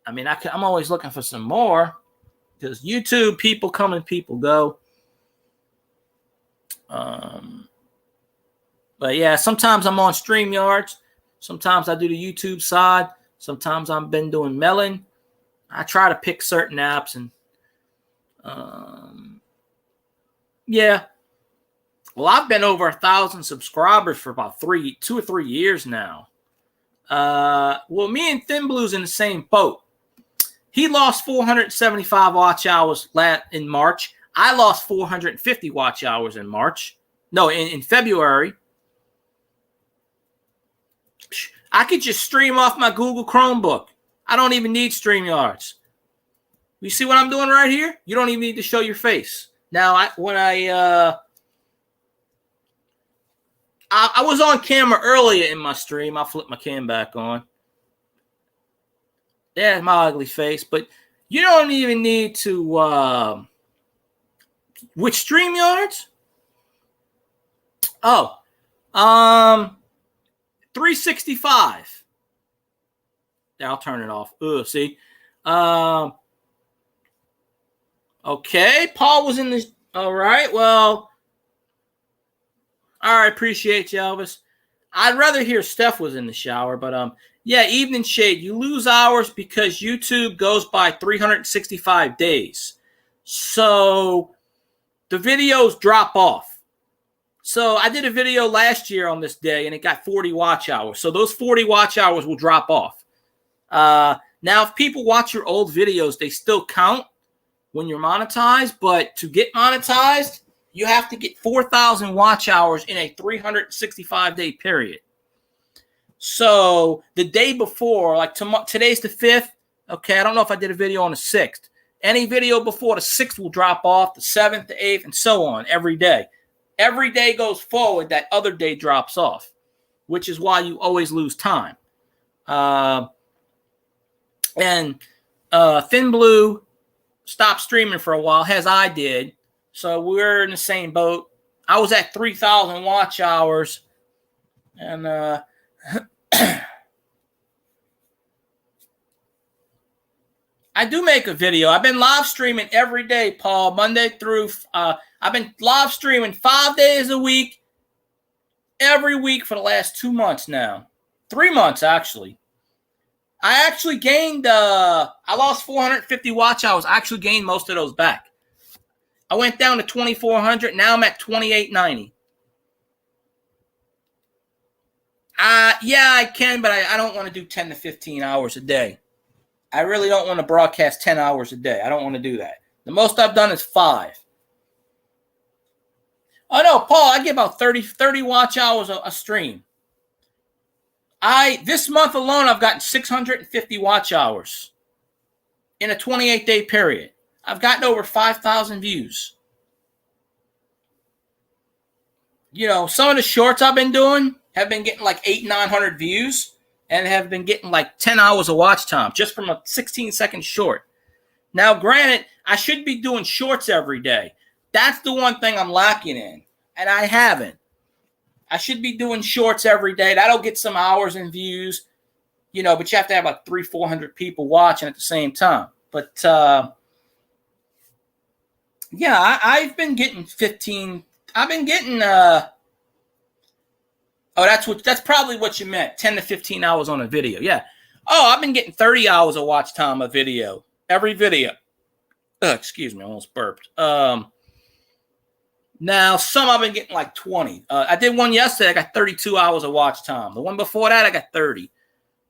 S1: I mean, I'm always looking for some more because YouTube, people come and people go. But yeah, sometimes I'm on StreamYards. Sometimes I do the YouTube side. Sometimes I've been doing Melon. I try to pick certain apps and yeah. Well, I've been over 1,000 subscribers for about 2 or 3 years now. Well, me and Thin Blue's in the same boat. He lost 475 watch hours in March. I lost 450 watch hours in March. No, in February. I could just stream off my Google Chromebook. I don't even need StreamYards. You see what I'm doing right here? You don't even need to show your face. Now, I was on camera earlier in my stream. I'll flip my cam back on. There's my ugly face. But you don't even need to... with StreamYards? Oh. 365. Yeah, I'll turn it off. See? Okay, Paul was in this. All right, well. All right, appreciate you, Elvis. I'd rather hear Steph was in the shower, but yeah, Evening Shade. You lose hours because YouTube goes by 365 days. So the videos drop off. So I did a video last year on this day, and it got 40 watch hours. So those 40 watch hours will drop off. Now, if people watch your old videos, they still count when you're monetized. But to get monetized, you have to get 4,000 watch hours in a 365-day period. So the day before, like today's the 5th. Okay, I don't know if I did a video on the 6th. Any video before the 6th will drop off, the 7th, the 8th, and so on every day. Every day goes forward, that other day drops off, which is why you always lose time. And Thin Blue stopped streaming for a while, as I did. So we're in the same boat. I was at 3,000 watch hours, and I do make a video. I've been live streaming every day, Paul, Monday through. I've been live streaming 5 days a week, every week for the last 2 months now. 3 months, actually. I actually gained, I lost 450 watch hours. I actually gained most of those back. I went down to 2,400. Now I'm at 2,890. Yeah, I can, but I don't want to do 10 to 15 hours a day. I really don't want to broadcast 10 hours a day. I don't want to do that. The most I've done is 5. Oh, no, Paul, I get about 30 watch hours a stream. This month alone, I've gotten 650 watch hours in a 28-day period. I've gotten over 5,000 views. You know, some of the shorts I've been doing have been getting like 800-900 views and have been getting like 10 hours of watch time just from a 16-second short. Now, granted, I should be doing shorts every day. That's the one thing I'm lacking in, and I haven't. I should be doing shorts every day. That'll get some hours and views, you know, but you have to have like 300-400 people watching at the same time. But, yeah, I've been getting 15. I've been getting, that's probably what you meant, 10 to 15 hours on a video. Yeah. Oh, I've been getting 30 hours of watch time a video, every video. Excuse me, I almost burped. Now, some I've been getting like 20. I did one yesterday. I got 32 hours of watch time. The one before that, I got 30.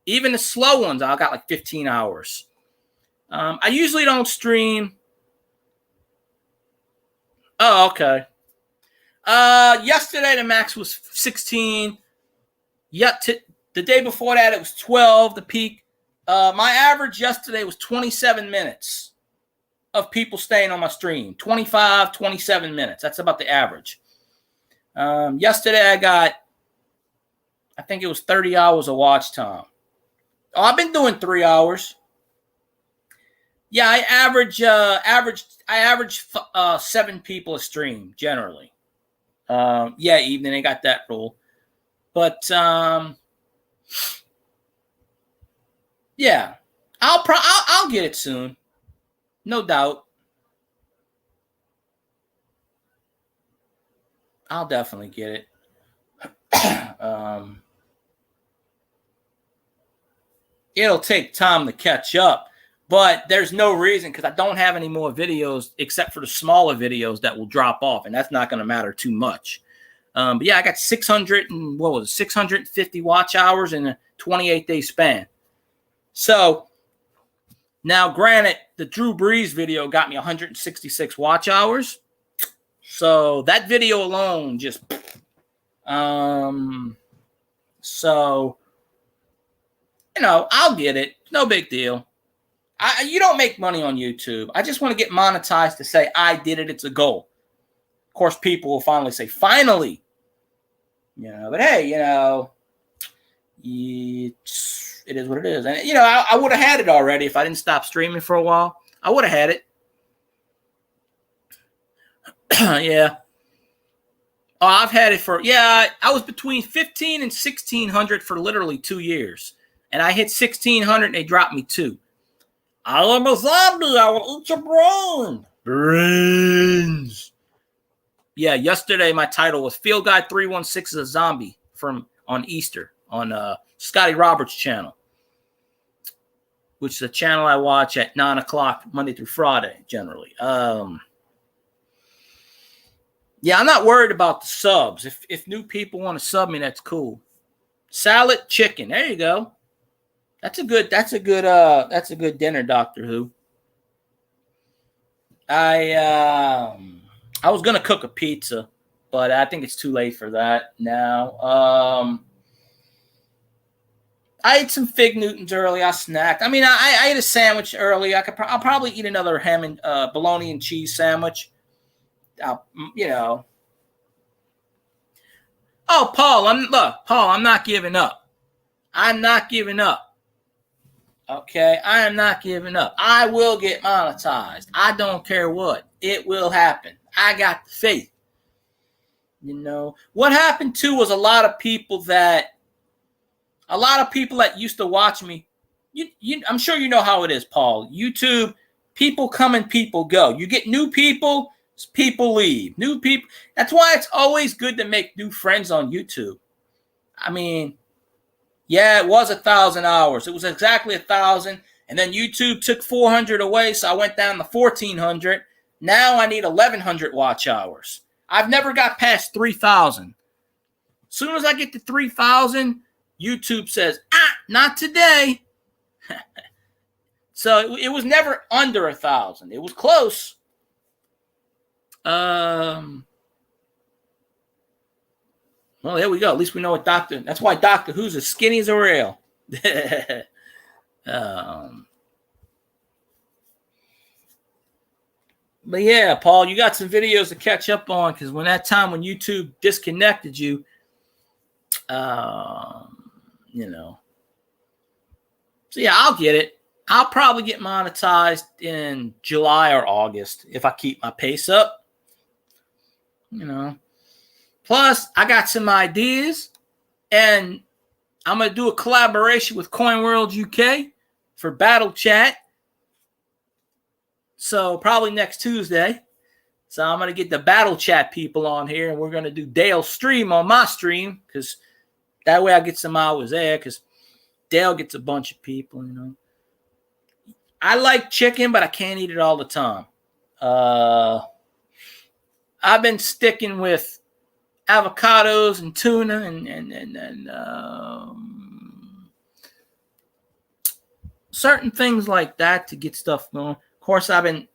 S1: Even the slow ones, I got like 15 hours. I usually don't stream. Oh, okay. Yesterday, the max was 16. The day before that, it was 12, the peak. My average yesterday was 27 minutes. Of people staying on my stream. 25, 27 minutes. That's about the average. Yesterday I think it was 30 hours of watch time. Oh, I've been doing 3 hours. Yeah, I average 7 people a stream generally. Yeah, evening, they got that rule. But yeah, I'll get it soon. No doubt. I'll definitely get it. It'll take time to catch up, but there's no reason because I don't have any more videos except for the smaller videos that will drop off, and that's not going to matter too much. But yeah, I got 650 watch hours in a 28-day span. So now, granted, the Drew Brees video got me 166 watch hours. So that video alone just, so, you know, I'll get it. No big deal. You don't make money on YouTube. I just want to get monetized to say I did it. It's a goal. Of course, people will finally say, finally. You know, but hey, you know, it is what it is. And, you know, I would have had it already if I didn't stop streaming for a while. I would have had it. Yeah. Oh, I've had it for, I was between 1,500 and 1,600 for literally 2 years. And I hit 1,600 and they dropped me 2. I am a zombie. I will eat your brain. Brains. Yeah, yesterday my title was Field Guy 316 is a zombie on Easter on Scotty Roberts' channel, which is a channel I watch at 9 o'clock Monday through Friday generally. Yeah, I'm not worried about the subs. If new people want to sub me, that's cool. Salad chicken. There you go. That's a good dinner, Doctor Who. I was gonna cook a pizza, but I think it's too late for that now. I ate some Fig Newtons early. I snacked. I mean, I ate a sandwich early. I'll probably eat another ham and bologna and cheese sandwich. You know. Oh, Paul, I'm not giving up. I'm not giving up. Okay, I am not giving up. I will get monetized. I don't care what. It will happen. I got the faith. You know, what happened too was a lot of people that used to watch me. I'm sure you know how it is, Paul. YouTube, people come and people go. You get new people, people leave. New people. That's why it's always good to make new friends on YouTube. I mean, yeah, it was 1,000 hours. It was exactly 1,000. And then YouTube took 400 away, so I went down to 1,400. Now I need 1,100 watch hours. I've never got past 3,000. As soon as I get to 3,000, YouTube says, not today. So it was never under 1,000. It was close. Well, there we go. At least we know what that's why Doctor Who's as skinny as a rail. But yeah, Paul, you got some videos to catch up on, because when YouTube disconnected you, you know. So yeah, I'll get it. I'll probably get monetized in July or August if I keep my pace up. You know. Plus, I got some ideas, and I'm going to do a collaboration with Coin World UK for Battle Chat. So probably next Tuesday. So I'm going to get the Battle Chat people on here, and we're going to do Dale's stream on my stream, because that way I get some hours there, because Dale gets a bunch of people, you know. I like chicken, but I can't eat it all the time. I've been sticking with avocados and tuna and certain things like that to get stuff going. Of course, I've been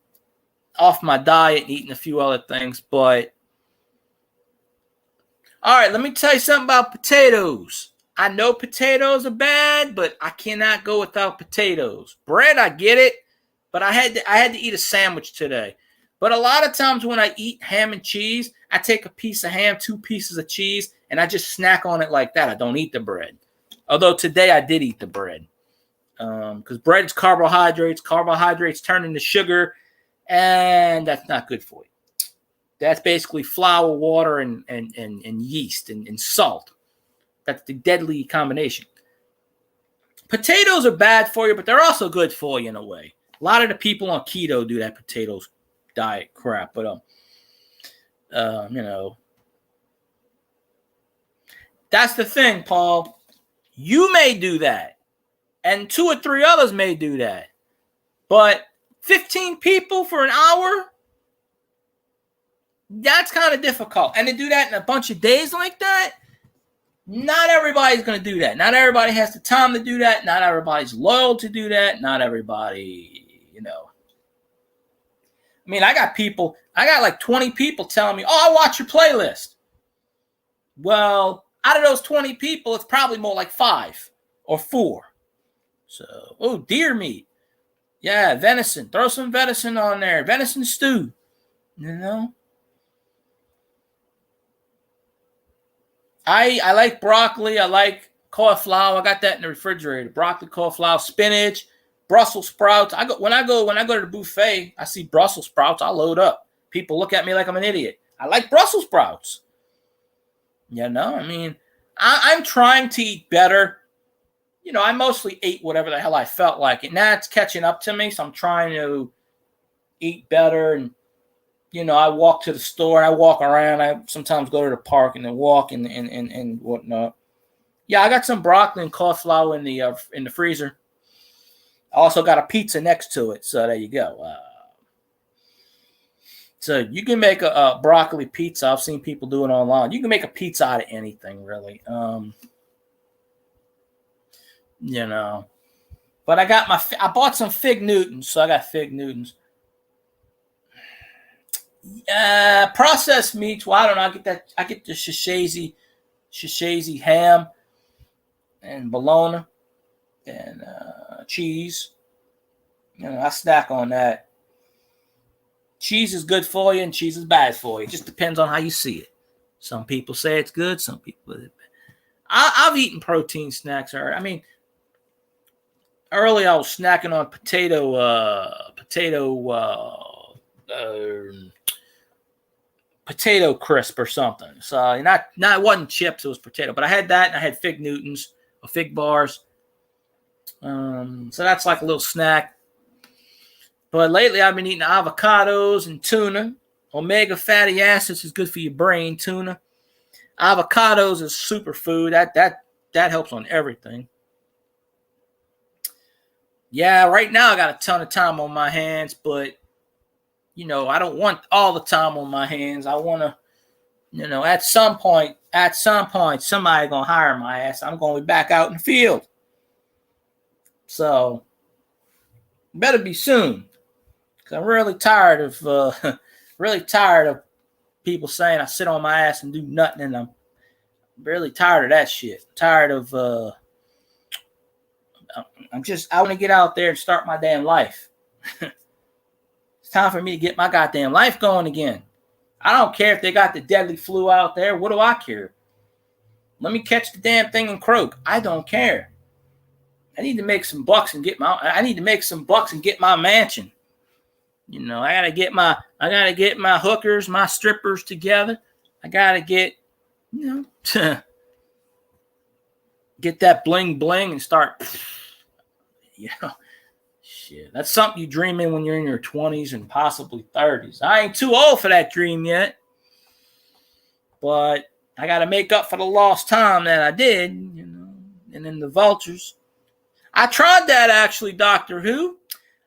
S1: off my diet and eating a few other things, but all right, let me tell you something about potatoes. I know potatoes are bad, but I cannot go without potatoes. Bread, I get it, but I had to eat a sandwich today. But a lot of times when I eat ham and cheese, I take a piece of ham, 2 pieces of cheese, and I just snack on it like that. I don't eat the bread. Although today I did eat the bread. Because bread is carbohydrates. Carbohydrates turn into sugar, and that's not good for you. That's basically flour, water, and yeast and salt. That's the deadly combination. Potatoes are bad for you, but they're also good for you in a way. A lot of the people on keto do that potatoes diet crap, but you know, that's the thing, Paul. You may do that, and 2 or 3 others may do that, but 15 people for an hour, that's kind of difficult. And to do that in a bunch of days like that, not everybody's going to do that. Not everybody has the time to do that. Not everybody's loyal to do that. Not everybody, you know. I mean, I got like 20 people telling me, I watch your playlist. Well, out of those 20 people, it's probably more like 5 or 4. So, deer meat. Yeah, venison. Throw some venison on there. Venison stew. You know? I like broccoli. I like cauliflower. I got that in the refrigerator. Broccoli, cauliflower, spinach, Brussels sprouts. When I go to the buffet, I see Brussels sprouts. I load up. People look at me like I'm an idiot. I like Brussels sprouts. You know, I mean, I'm trying to eat better. You know, I mostly ate whatever the hell I felt like. And now it's catching up to me, so I'm trying to eat better. And, you know, I walk to the store, and I walk around. I sometimes go to the park and then walk and whatnot. Yeah, I got some broccoli and cauliflower in the freezer. I also got a pizza next to it, so there you go. So you can make a broccoli pizza. I've seen people do it online. You can make a pizza out of anything, really. You know, but I bought some fig Newtons, so I got fig Newtons. Processed meats. Well, I don't know. I get the Shishazi ham and bologna and cheese. You know, I snack on that. Cheese is good for you, and cheese is bad for you. It just depends on how you see it. Some people say it's good. Some people. I've eaten protein snacks. I mean, early I was snacking on potato crisp or something. So not it wasn't chips, it was potato. But I had that, and I had Fig Newtons or Fig bars. So that's like a little snack. But lately I've been eating avocados and tuna. Omega fatty acids is good for your brain. Tuna, avocados is superfood. That helps on everything. Yeah, right now I got a ton of time on my hands, but I don't want all the time on my hands. I want to, at some point, somebody gonna hire my ass. I'm gonna be back out in the field. So, better be soon, because I'm really tired of people saying I sit on my ass and do nothing, and I'm really tired of that shit. Tired of I want to get out there and start my damn life. It's time for me to get my goddamn life going again. I don't care if they got the deadly flu out there. What do I care? Let me catch the damn thing and croak. I don't care. I need to make some bucks and get my mansion. I gotta get my hookers, my strippers together. I gotta get, get that bling bling and start, shit. That's something you dream in when you're in your 20s and possibly 30s. I ain't too old for that dream yet, but I gotta make up for the lost time that I did, and then the vultures. I tried that actually, Doctor Who.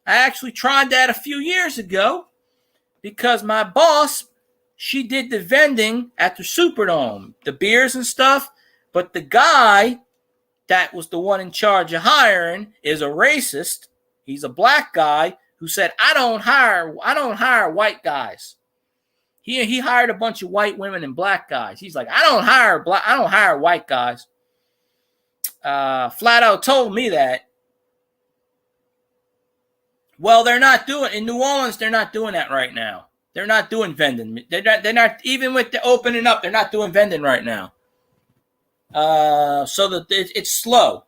S1: I actually tried that a few years ago because my boss, she did the vending at the Superdome, the beers and stuff, but the guy that was the one in charge of hiring is a racist. He's a black guy who said, I don't hire white guys. He hired a bunch of white women and black guys. He's like, I don't hire white guys. Flat out told me that. Well, they're not doing in New Orleans. They're not doing that right now. They're not doing vending. They're not even with the opening up. They're not doing vending right now. So that it's slow.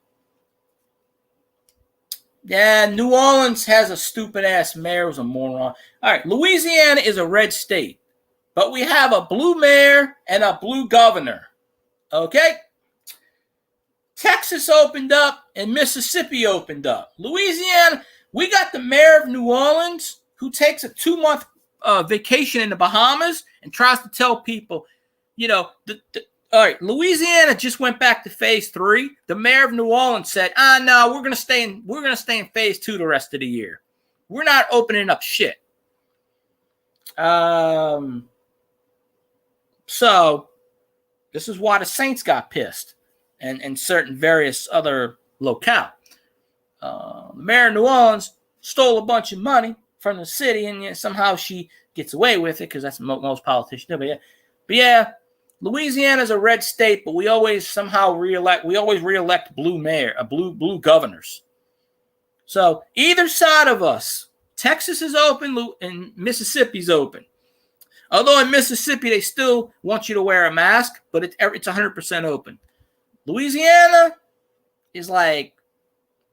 S1: Yeah, New Orleans has a stupid ass mayor who's a moron. All right, Louisiana is a red state, but we have a blue mayor and a blue governor. Okay. Texas opened up and Mississippi opened up. Louisiana, we got the mayor of New Orleans who takes a 2-month vacation in the Bahamas and tries to tell people, all right, Louisiana just went back to phase 3. The mayor of New Orleans said, no, we're gonna stay in phase 2 the rest of the year. We're not opening up shit. So this is why the Saints got pissed. And certain various other locale. The mayor of New Orleans stole a bunch of money from the city, and somehow she gets away with it because that's what most politicians do. But yeah, Louisiana's a red state, but we always reelect blue mayor, blue governors. So either side of us, Texas is open and Mississippi's open. Although in Mississippi they still want you to wear a mask, but it's 100% open. Louisiana is like,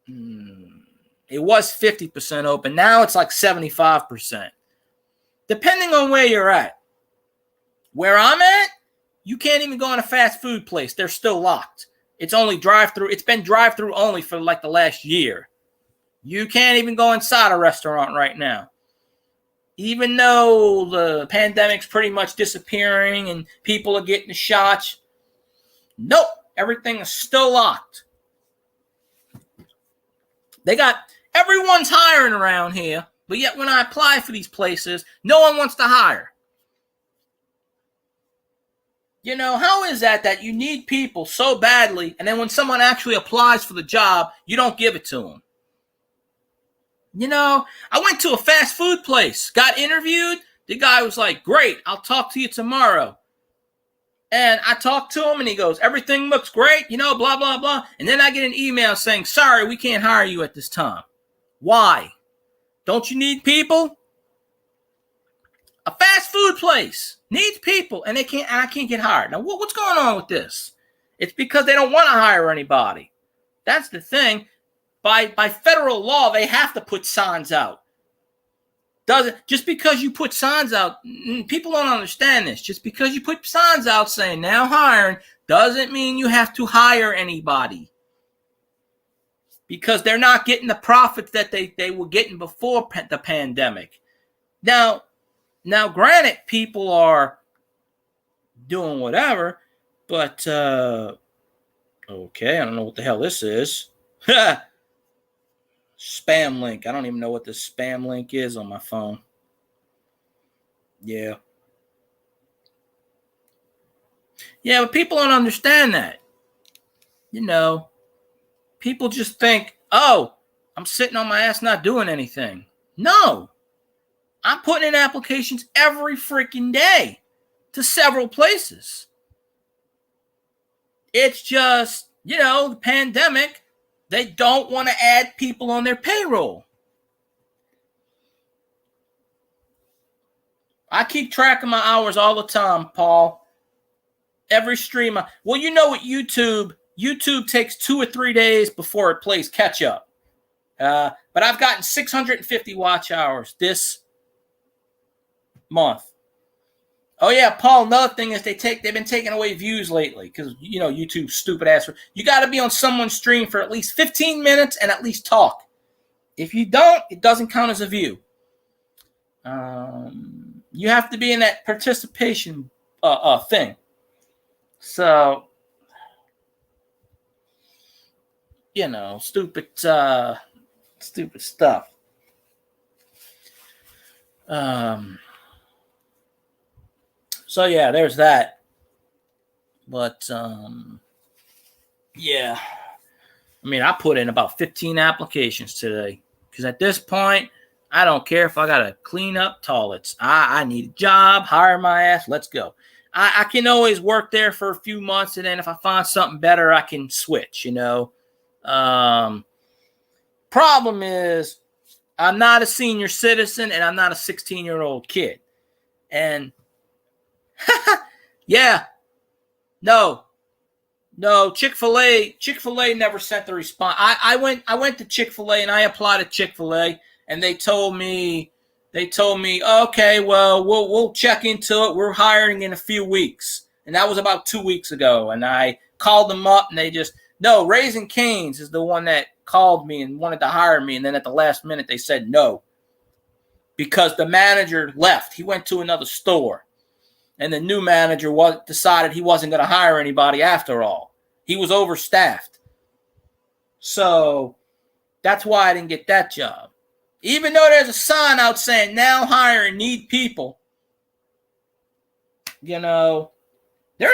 S1: it was 50% open. Now it's like 75%. Depending on where you're at. Where I'm at, you can't even go in a fast food place. They're still locked. It's only drive-through. It's been drive-through only for like the last year. You can't even go inside a restaurant right now. Even though the pandemic's pretty much disappearing and people are getting the shots. Nope. Everything is still locked. Everyone's hiring around here, but yet when I apply for these places, no one wants to hire. How is that you need people so badly, and then when someone actually applies for the job, you don't give it to them? I went to a fast food place, got interviewed. The guy was like, great, I'll talk to you tomorrow. And I talked to him and he goes, everything looks great, blah, blah, blah. And then I get an email saying, sorry, we can't hire you at this time. Why? Don't you need people? A fast food place needs people and I can't get hired. Now, what's going on with this? It's because they don't want to hire anybody. That's the thing. by federal law, they have to put signs out. Just because you put signs out, people don't understand this. Just because you put signs out saying now hiring doesn't mean you have to hire anybody. Because they're not getting the profits that they were getting before the pandemic. Now, granted, people are doing whatever, but okay, I don't know what the hell this is. Spam link. I don't even know what the spam link is on my phone. Yeah. Yeah, but people don't understand that. You know, people just think, oh, I'm sitting on my ass not doing anything. No. I'm putting in applications every freaking day to several places. It's just, the pandemic, they don't want to add people on their payroll. I keep track of my hours all the time, Paul. Every stream. Well, you know what YouTube takes 2 or 3 days before it plays catch up. But I've gotten 650 watch hours this month. Oh yeah, Paul, another thing is they've been taking away views lately because YouTube stupid ass. You got to be on someone's stream for at least 15 minutes and at least talk. If you don't, it doesn't count as a view. You have to be in that participation thing. So stupid stuff. So yeah, there's that. But yeah. I mean, I put in about 15 applications today. Because at this point, I don't care if I gotta clean up toilets. I need a job, hire my ass, let's go. I can always work there for a few months, and then if I find something better, I can switch, Problem is, I'm not a senior citizen, and I'm not a 16-year-old kid. And yeah. No, Chick-fil-A never sent the response. I went to Chick-fil-A and I applied to Chick-fil-A and they told me, okay, well, we'll check into it. We're hiring in a few weeks. And that was about 2 weeks ago. And I called them up and Raising Cane's is the one that called me and wanted to hire me. And then at the last minute, they said no because the manager left. He went to another store. And the new manager decided he wasn't going to hire anybody after all. He was overstaffed. So that's why I didn't get that job. Even though there's a sign out saying now hiring, need people. There are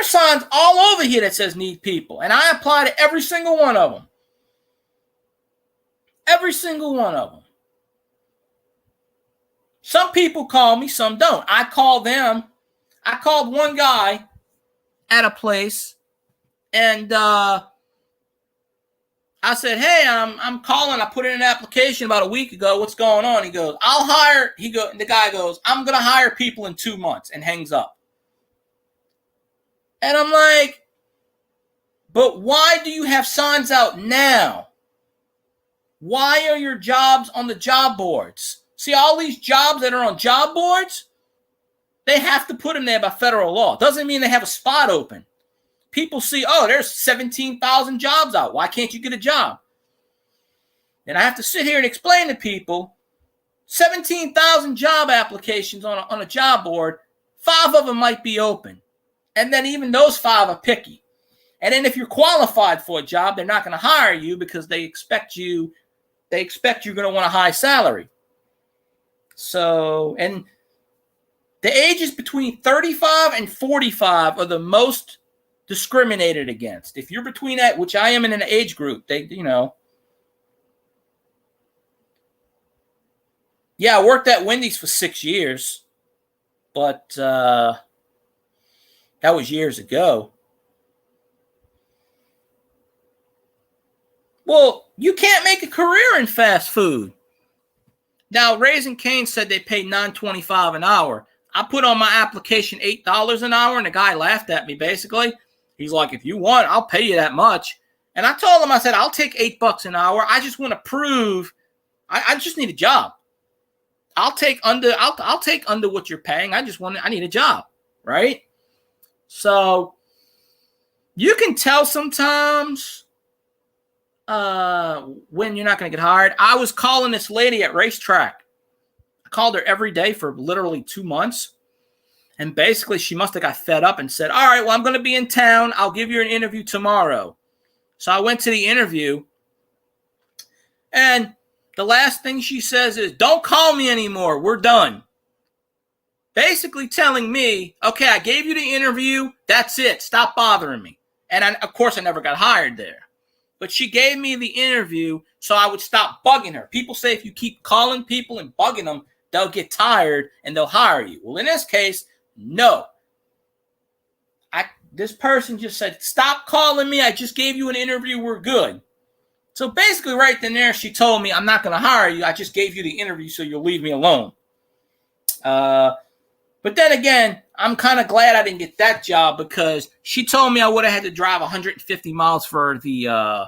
S1: signs all over here that says need people. And I apply to every single one of them. Every single one of them. Some people call me, some don't. I call them. I called one guy at a place, and I said, "Hey, I'm calling. I put in an application about a week ago. What's going on?" He goes, "I'll hire." The guy goes, "I'm gonna hire people in 2 months," and hangs up. And I'm like, "But why do you have signs out now? Why are your jobs on the job boards? See all these jobs that are on job boards." They have to put them there by federal law. Doesn't mean they have a spot open. People see, oh, there's 17,000 jobs out. Why can't you get a job? And I have to sit here and explain to people, 17,000 job applications on a job board, 5 of them might be open. And then even those 5 are picky. And then if you're qualified for a job, they're not going to hire you because they expect you're going to want a high salary. So, and the ages between 35 and 45 are the most discriminated against. If you're between that, which I am in an age group, Yeah, I worked at Wendy's for 6 years, but that was years ago. Well, you can't make a career in fast food. Now, Raising Cane said they pay $9.25 an hour. I put on my application $8 an hour, and the guy laughed at me, basically. He's like, if you want, I'll pay you that much. And I told him, I said, I'll take $8 an hour. I just want to prove I just need a job. I'll take under what you're paying. I need a job, right? So you can tell sometimes when you're not going to get hired. I was calling this lady at Racetrack. I called her every day for literally 2 months. And basically she must have got fed up and said, all right, well, I'm going to be in town. I'll give you an interview tomorrow. So I went to the interview, and the last thing she says is, don't call me anymore. We're done. Basically telling me, okay, I gave you the interview. That's it. Stop bothering me. And of course, I never got hired there. But she gave me the interview so I would stop bugging her. People say if you keep calling people and bugging them, they'll get tired and they'll hire you. Well, in this case, no. This person just said, stop calling me. I just gave you an interview. We're good. So basically right then there, she told me, I'm not going to hire you. I just gave you the interview so you'll leave me alone. But then again, I'm kind of glad I didn't get that job because she told me I would have had to drive 150 miles for the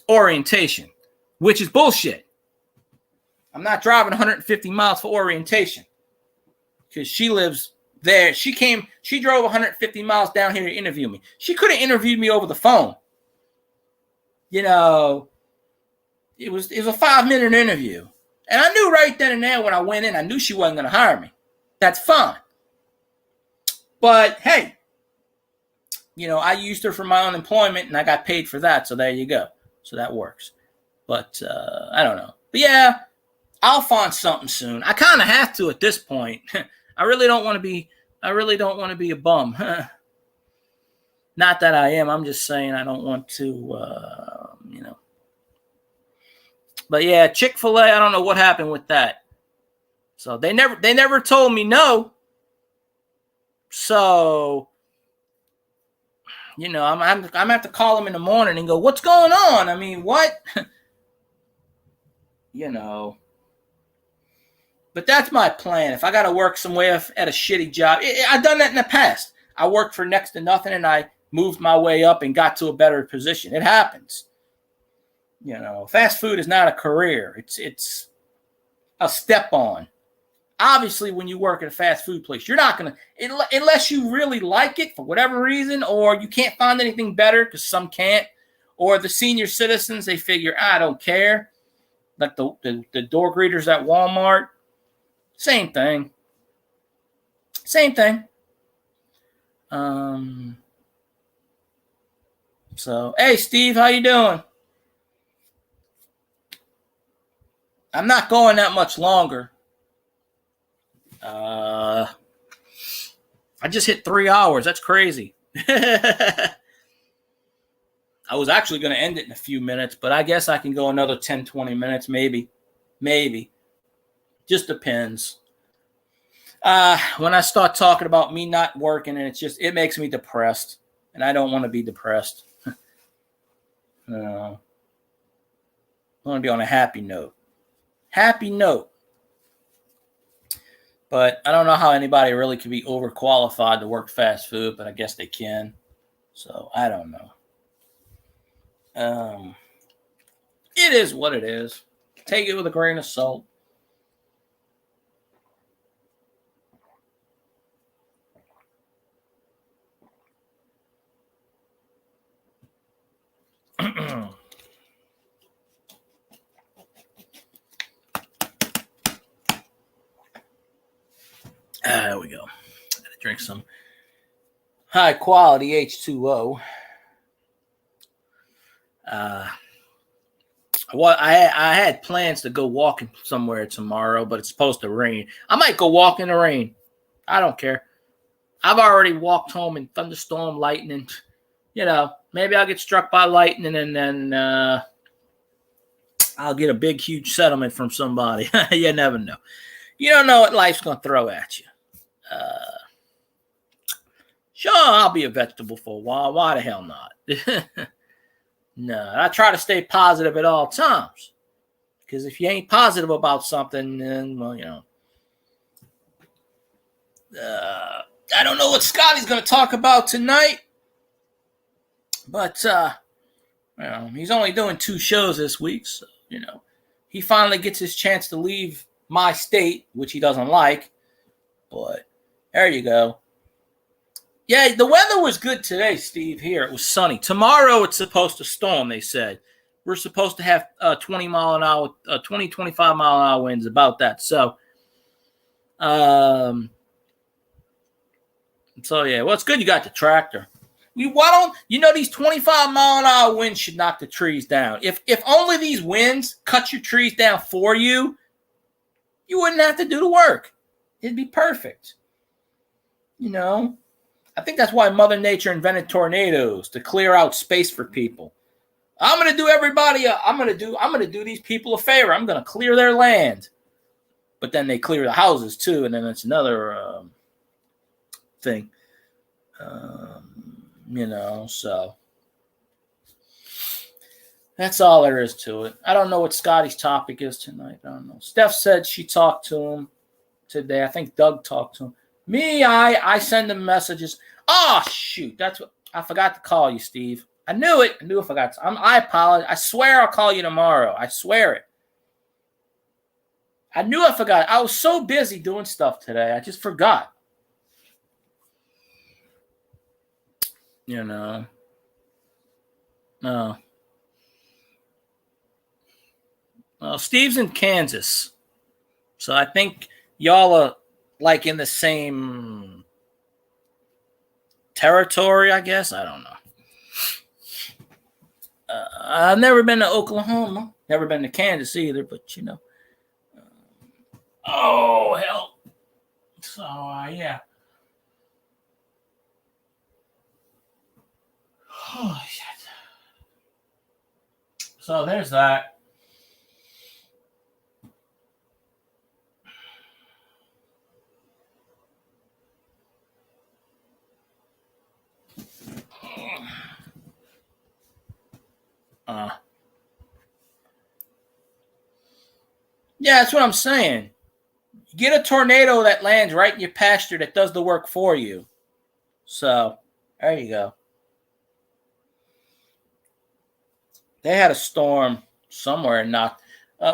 S1: orientation, which is bullshit. I'm not driving 150 miles for orientation. Because she lives there. She drove 150 miles down here to interview me. She could have interviewed me over the phone. You know, it was a 5-minute interview. And I knew right then and there when I went in, I knew she wasn't going to hire me. That's fine. But hey, you know, I used her for my unemployment and I got paid for that. So there you go. So that works. But I don't know. But yeah, I'll find something soon. I kind of have to at this point. I really don't want to be a bum. Not that I am. I'm just saying I don't want to, you know. But yeah, Chick-fil-A, I don't know what happened with that. So they never told me no. So, you know, I'm gonna have to call them in the morning and go, what's going on? I mean, what? You know. But that's my plan. If I got to work somewhere at a shitty job, I've done that in the past. I worked for next to nothing and I moved my way up and got to a better position. It happens. You know, fast food is not a career. It's a step on. Obviously, when you work at a fast food place, you're not going to, unless you really like it for whatever reason, or you can't find anything better because some can't, or the senior citizens, they figure, I don't care. Like the door greeters at Walmart. Same thing. So, hey, Steve, how you doing? I'm not going that much longer. I just hit 3 hours. That's crazy. I was actually going to end it in a few minutes, but I guess I can go another 10, 20 minutes, maybe. Just depends. When I start talking about me not working, and it makes me depressed, and I don't want to be depressed. I want to be on a happy note. But I don't know how anybody really can be overqualified to work fast food, but I guess they can. So I don't know. It is what it is. Take it with a grain of salt. There we go. Gotta drink some high quality H2O. Well, I had plans to go walking somewhere tomorrow, but it's supposed to rain. I might go walk in the rain. I don't care. I've already walked home in thunderstorm, lightning. You know, maybe I'll get struck by lightning and then I'll get a big, huge settlement from somebody. You never know. You don't know what life's going to throw at you. Sure, I'll be a vegetable for a while. Why the hell not? No, I try to stay positive at all times. Because if you ain't positive about something, then, well, you know. I don't know what Scotty's going to talk about tonight. But he's only doing 2 shows this week, so he finally gets his chance to leave my state, which he doesn't like. But there you go. Yeah, the weather was good today, Steve. Here it was sunny. Tomorrow it's supposed to storm. They said we're supposed to have 20 mile an hour, 25 mile an hour winds. About that. So yeah. Well, it's good you got the tractor. Why don't these 25 mile an hour winds should knock the trees down? If only these winds cut your trees down for you, you wouldn't have to do the work. It'd be perfect. I think that's why Mother Nature invented tornadoes, to clear out space for people. I'm gonna do these people a favor. I'm gonna clear their land. But then they clear the houses too, and then it's another thing. So that's all there is to it. I don't know what Scotty's topic is tonight. I don't know. Steph said she talked to him today. I think Doug talked to him. Me, I send him messages. Oh, shoot. That's what I forgot to call you, Steve. I knew it. I forgot. I apologize. I swear I'll call you tomorrow. I swear it. I knew I forgot. I was so busy doing stuff today. I just forgot. No. Well, Steve's in Kansas. So I think y'all are like in the same territory, I guess. I don't know. I've never been to Oklahoma. Never been to Kansas either, but oh, hell. So, yeah. Oh, shit. So there's that. Yeah, that's what I'm saying. You get a tornado that lands right in your pasture that does the work for you. So, there you go. They had a storm somewhere and knocked.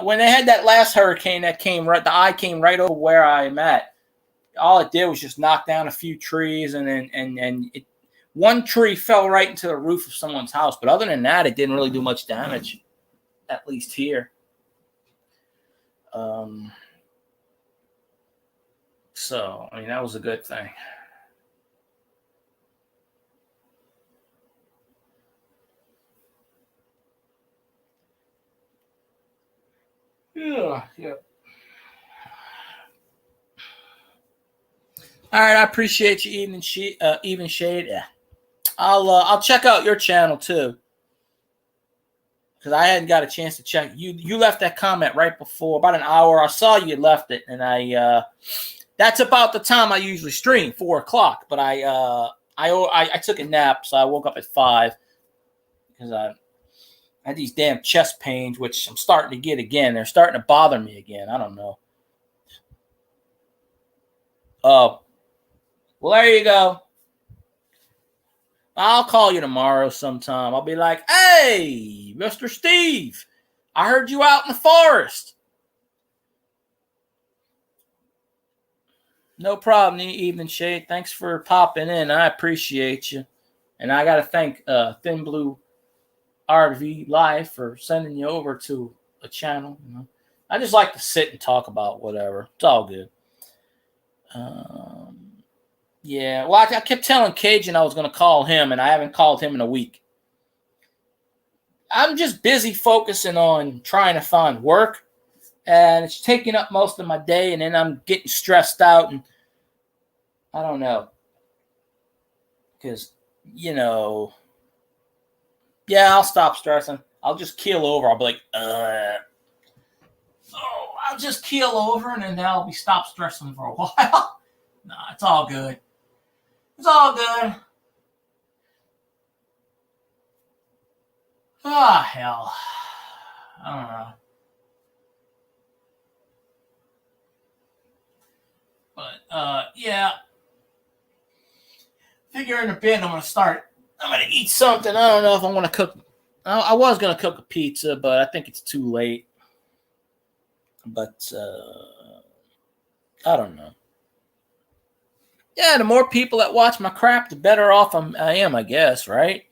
S1: When they had that last hurricane that came right, the eye came right over where I'm at. All it did was just knock down a few trees, and then one tree fell right into the roof of someone's house. But other than that, it didn't really do much damage, at least here. So, that was a good thing. Yeah. All right, I appreciate you, Even Shade. Yeah, I'll check out your channel too, because I hadn't got a chance to check. You left that comment right before, about an hour. I saw you left it, and that's about the time I usually stream, 4:00. But I took a nap, so I woke up at 5 because I had these damn chest pains, which I'm starting to get again. They're starting to bother me again. I don't know. Oh, well, there you go. I'll call you tomorrow sometime. I'll be like, hey, Mr. Steve, I heard you out in the forest. No problem, Evening Shade. Thanks for popping in. I appreciate you. And I got to thank Thin Blue RV Live for sending you over to a channel. I just like to sit and talk about whatever. It's all good. Yeah, well, I kept telling Cajun I was going to call him, and I haven't called him in a week. I'm just busy focusing on trying to find work, and it's taking up most of my day, and then I'm getting stressed out, and I don't know. Because, yeah, I'll stop stressing. I'll just keel over. I'll be like, I'll just keel over, and then I'll be stop stressing for a while. No, it's all good. It's all good. Ah, hell. I don't know. But, yeah. Figure in a bit I'm going to start I'm gonna eat something. I don't know if I want to cook. I was gonna cook a pizza, but I think it's too late. But I don't know. Yeah, the more people that watch my crap, the better off I am, I guess, right?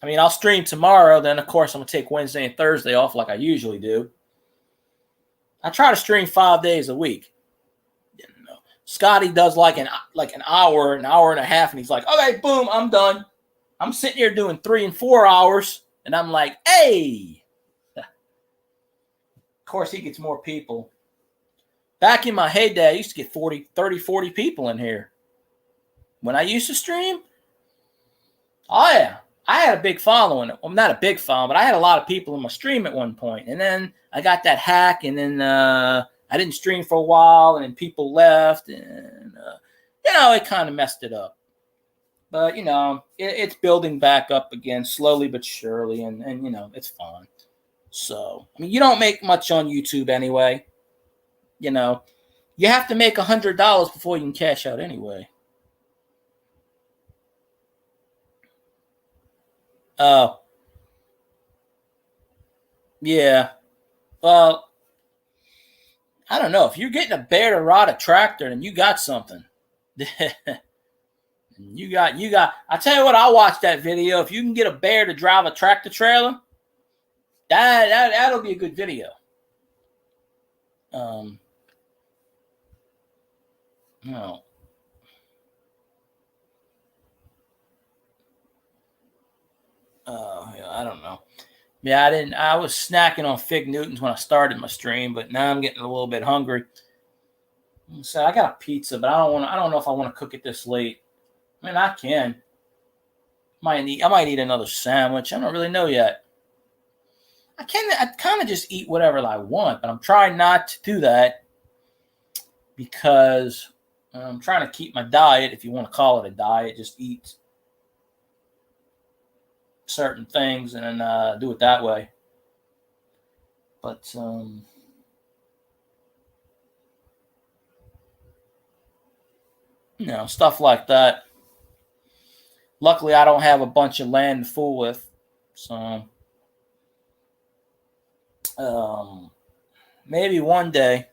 S1: I mean, I'll stream tomorrow. Then, of course, I'm gonna take Wednesday and Thursday off like I usually do. I try to stream 5 days a week. You know, Scotty does like an hour and a half, and he's like, "Okay, boom, I'm done." I'm sitting here doing 3 and 4 hours, and I'm like, "Hey." Of course, he gets more people. Back in my heyday, I used to get 40 people in here. When I used to stream, oh yeah, I had a big following. Well, not a big following, but I had a lot of people in my stream at one point. And then I got that hack, and then I didn't stream for a while, and then people left, and it kind of messed it up. But it's building back up again, slowly but surely, and it's fun. So I mean, you don't make much on YouTube anyway. You have to make $100 before you can cash out anyway. Oh, yeah. Well, I don't know. If you're getting a bear to ride a tractor, then you got something. you got. I tell you what, I'll watch that video. If you can get a bear to drive a tractor trailer, that'll be a good video. No. Yeah, I don't know. Yeah, I was snacking on Fig Newtons when I started my stream, but now I'm getting a little bit hungry. So I got a pizza, but I don't know if I want to cook it this late. I mean, I can. I might eat another sandwich. I don't really know yet. I kind of just eat whatever I want, but I'm trying not to do that because I'm trying to keep my diet, if you want to call it a diet, just eat certain things and then do it that way. But stuff like that. Luckily, I don't have a bunch of land to fool with, so maybe one day.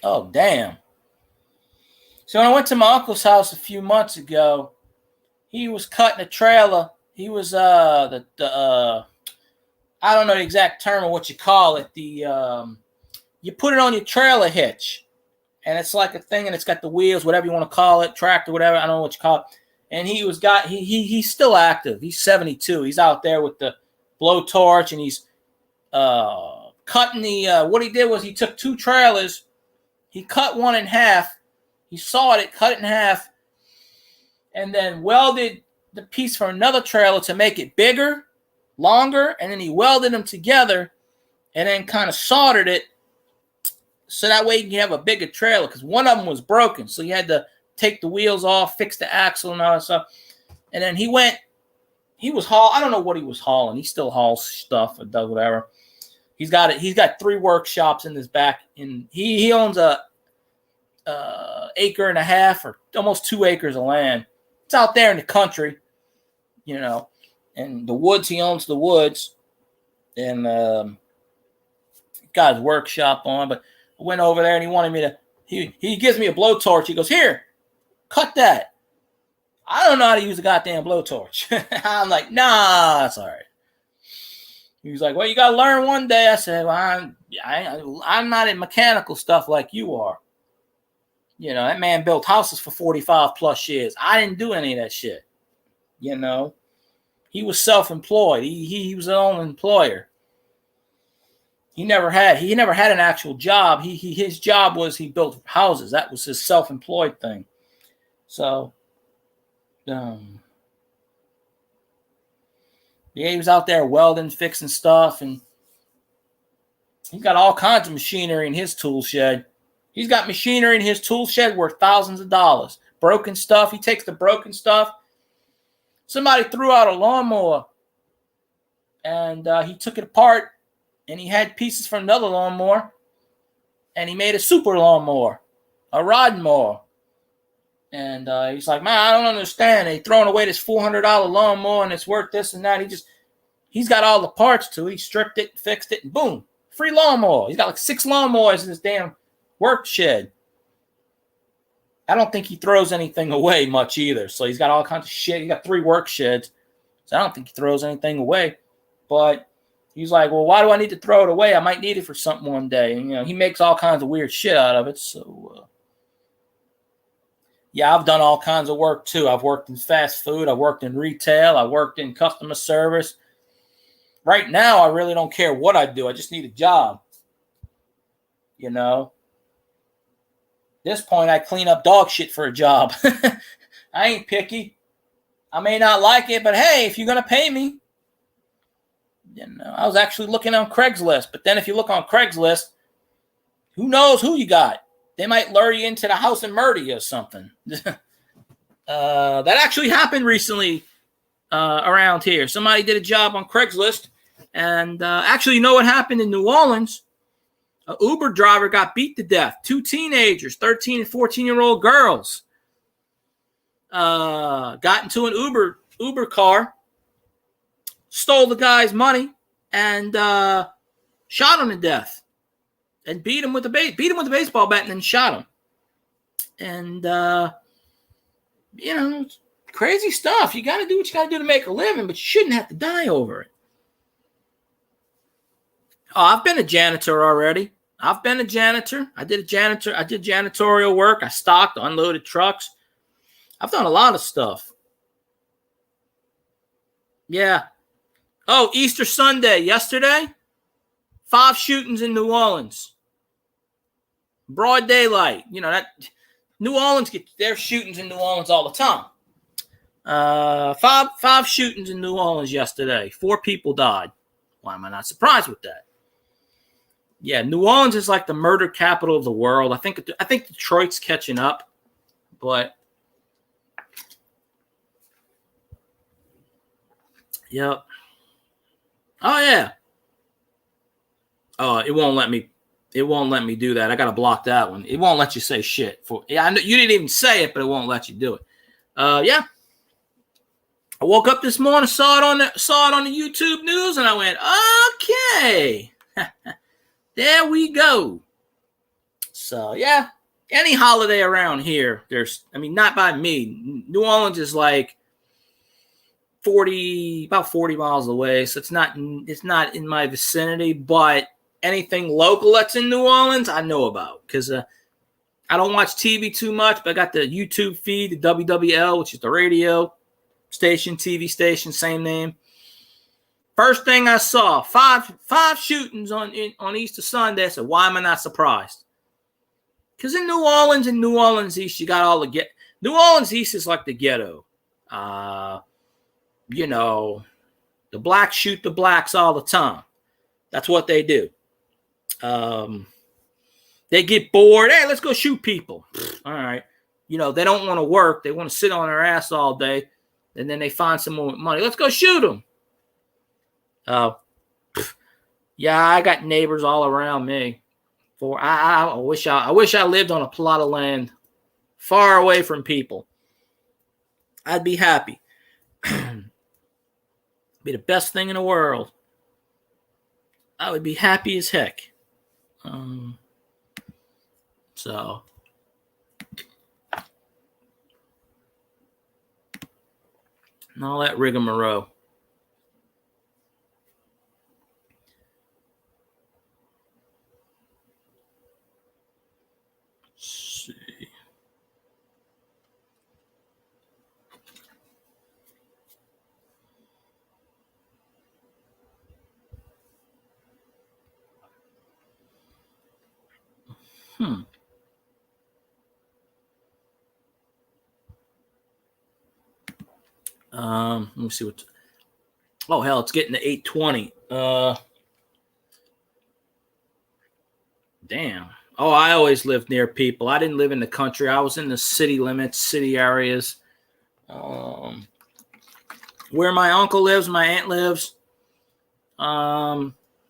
S1: Oh, damn. So when I went to my uncle's house a few months ago, he was cutting a trailer. He was I don't know the exact term of what you call it. You put it on your trailer hitch, and it's like a thing, and it's got the wheels, whatever you want to call it, tractor, whatever. I don't know what you call it. And he's still active. He's 72. He's out there with the blowtorch, and he's cutting the. What he did was he took 2 trailers, he cut one in half, he sawed it, cut it in half, and then welded the piece for another trailer to make it bigger, longer, and then he welded them together, and then kind of soldered it so that way you can have a bigger trailer, because one of them was broken, so you had to take the wheels off, fix the axle and all that stuff. And then he was I don't know what he was hauling. He still hauls stuff or does whatever. He's got 3 workshops in his back, and he owns a acre and a half or almost 2 acres of land. It's out there in the country, and the woods, he owns the woods, and got his workshop on. But I went over there and he wanted me to, he gives me a blowtorch. He goes, "Here, cut that." I don't know how to use a goddamn blowtorch. I'm like, "Nah, that's all right." He was like, "Well, you got to learn one day." I said, "Well, I'm not in mechanical stuff like you are. That man built houses for 45 plus years. I didn't do any of that shit. He was self-employed. He was his own employer. He never had an actual job. His job was he built houses. That was his self-employed thing. So, yeah, he was out there welding, fixing stuff, and he's got all kinds of machinery in his tool shed. He's got machinery in his tool shed worth thousands of dollars. Broken stuff. He takes the broken stuff. Somebody threw out a lawnmower, and he took it apart, and he had pieces from another lawnmower, and he made a super lawnmower a rod mower. And he's like, man, I don't understand. They throwing away this $400 lawnmower and it's worth this and that. He's got all the parts to it. He stripped it, fixed it, and boom, free lawnmower. He's got like 6 lawnmowers in his damn work shed. I don't think he throws anything away much either. So he's got all kinds of shit. He got 3 work sheds. So I don't think he throws anything away. But he's like, well, why do I need to throw it away? I might need it for something one day. And, he makes all kinds of weird shit out of it. So, yeah, I've done all kinds of work too. I've worked in fast food. I've worked in retail. I've worked in customer service. Right now, I really don't care what I do. I just need a job. At this point, I clean up dog shit for a job. I ain't picky. I may not like it, but hey, if you're going to pay me. I was actually looking on Craigslist. But then if you look on Craigslist, who knows who you got? They might lure you into the house and murder you or something. That actually happened recently around here. Somebody did a job on Craigslist. And actually, you know what happened in New Orleans? An Uber driver got beat to death. 2 teenagers, 13 and 14-year-old girls, got into an Uber car, stole the guy's money, and shot him to death. And beat him with a baseball bat and then shot him. And crazy stuff. You got to do what you got to do to make a living, but you shouldn't have to die over it. Oh, I've been a janitor already. I did janitorial work. I stocked, unloaded trucks. I've done a lot of stuff. Yeah. Oh, Easter Sunday, yesterday, 5 shootings in New Orleans. Broad daylight. That New Orleans get their shootings in New Orleans all the time. 5 shootings in New Orleans yesterday. 4 people died. Why am I not surprised with that? Yeah, New Orleans is like the murder capital of the world. I think Detroit's catching up, but yep. Oh yeah. Oh, it won't let me do that. I gotta block that one. It won't let you say shit. I know you didn't even say it, but it won't let you do it. Yeah. I woke up this morning, saw it on the YouTube news, and I went, okay. There we go. So, yeah, any holiday around here, not by me. New Orleans is like about 40 miles away, so it's not in my vicinity, but anything local that's in New Orleans, I know about because I don't watch TV too much, but I got the YouTube feed, the WWL, which is the radio station, TV station, same name. First thing I saw, five shootings on Easter Sunday. I said, why am I not surprised? Because in New Orleans East, you got all the New Orleans East is like the ghetto. The blacks shoot the blacks all the time. That's what they do. They get bored. Hey, let's go shoot people. All right. They don't want to work. They want to sit on their ass all day. And then they find someone with money. Let's go shoot them. Yeah, I got neighbors all around me. I wish I lived on a plot of land far away from people. I'd be happy. Be the best thing in the world. I would be happy as heck. So and all that rigmarole. Let me see what. Oh hell, it's getting to 8:20. Damn. Oh, I always lived near people. I didn't live in the country. I was in the city limits, city areas. Where my uncle lives, my aunt lives.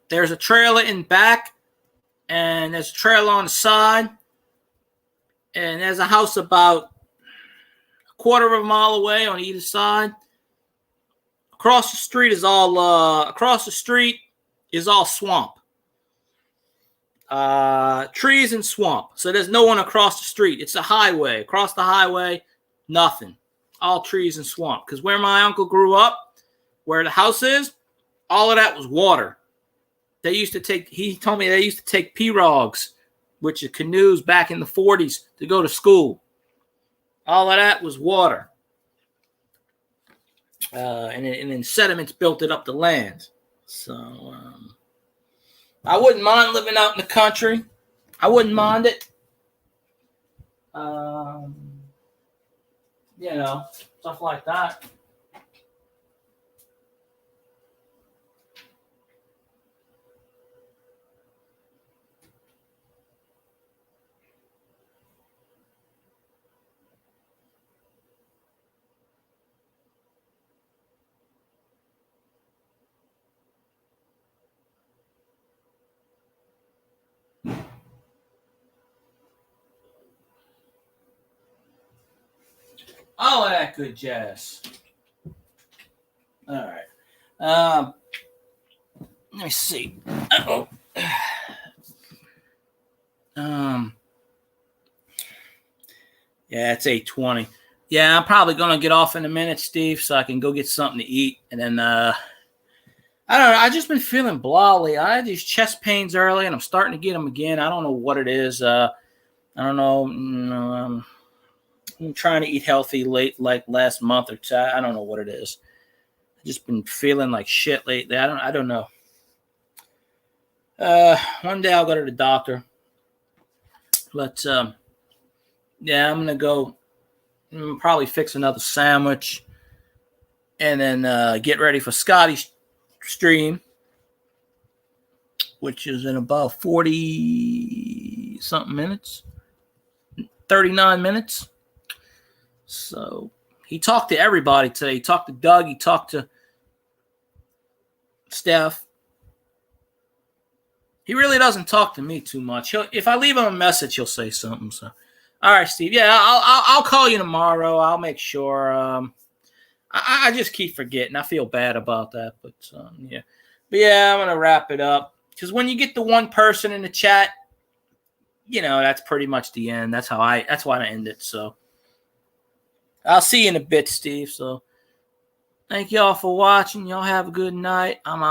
S1: There's a trailer in back, and there's a trailer on the side. And there's a house about a quarter of a mile away on either side. Across the street is all swamp. Trees and swamp. So there's no one across the street. It's a highway. Across the highway, nothing. All trees and swamp. Because where my uncle grew up, where the house is, all of that was water. He told me they used to take pirogues, which are canoes back in the 40s, to go to school. All of that was water. And then sediments built it up the land. So I wouldn't mind living out in the country. I wouldn't mind it. Stuff like that. All of that good jazz. All right. Let me see. Uh-oh. Yeah, it's 8:20. Yeah, I'm probably gonna get off in a minute, Steve, so I can go get something to eat, and then I don't know. I've just been feeling blah-ly. I had these chest pains early, and I'm starting to get them again. I don't know what it is. I don't know. I'm trying to eat healthy like last month or two. I don't know what it is. I've just been feeling like shit lately. I don't know. One day I'll go to the doctor. But yeah, I'm gonna go probably fix another sandwich and then get ready for Scotty's stream, which is in about 40 something minutes. 39 minutes. So he talked to everybody today. He talked to Doug. He talked to Steph. He really doesn't talk to me too much. If I leave him a message, he'll say something. So, all right, Steve. Yeah, I'll call you tomorrow. I'll make sure. I just keep forgetting. I feel bad about that, but yeah. But yeah, I'm gonna wrap it up because when you get the one person in the chat, that's pretty much the end. That's why I end it. So. I'll see you in a bit, Steve. So, thank y'all for watching. Y'all have a good night. I'm out.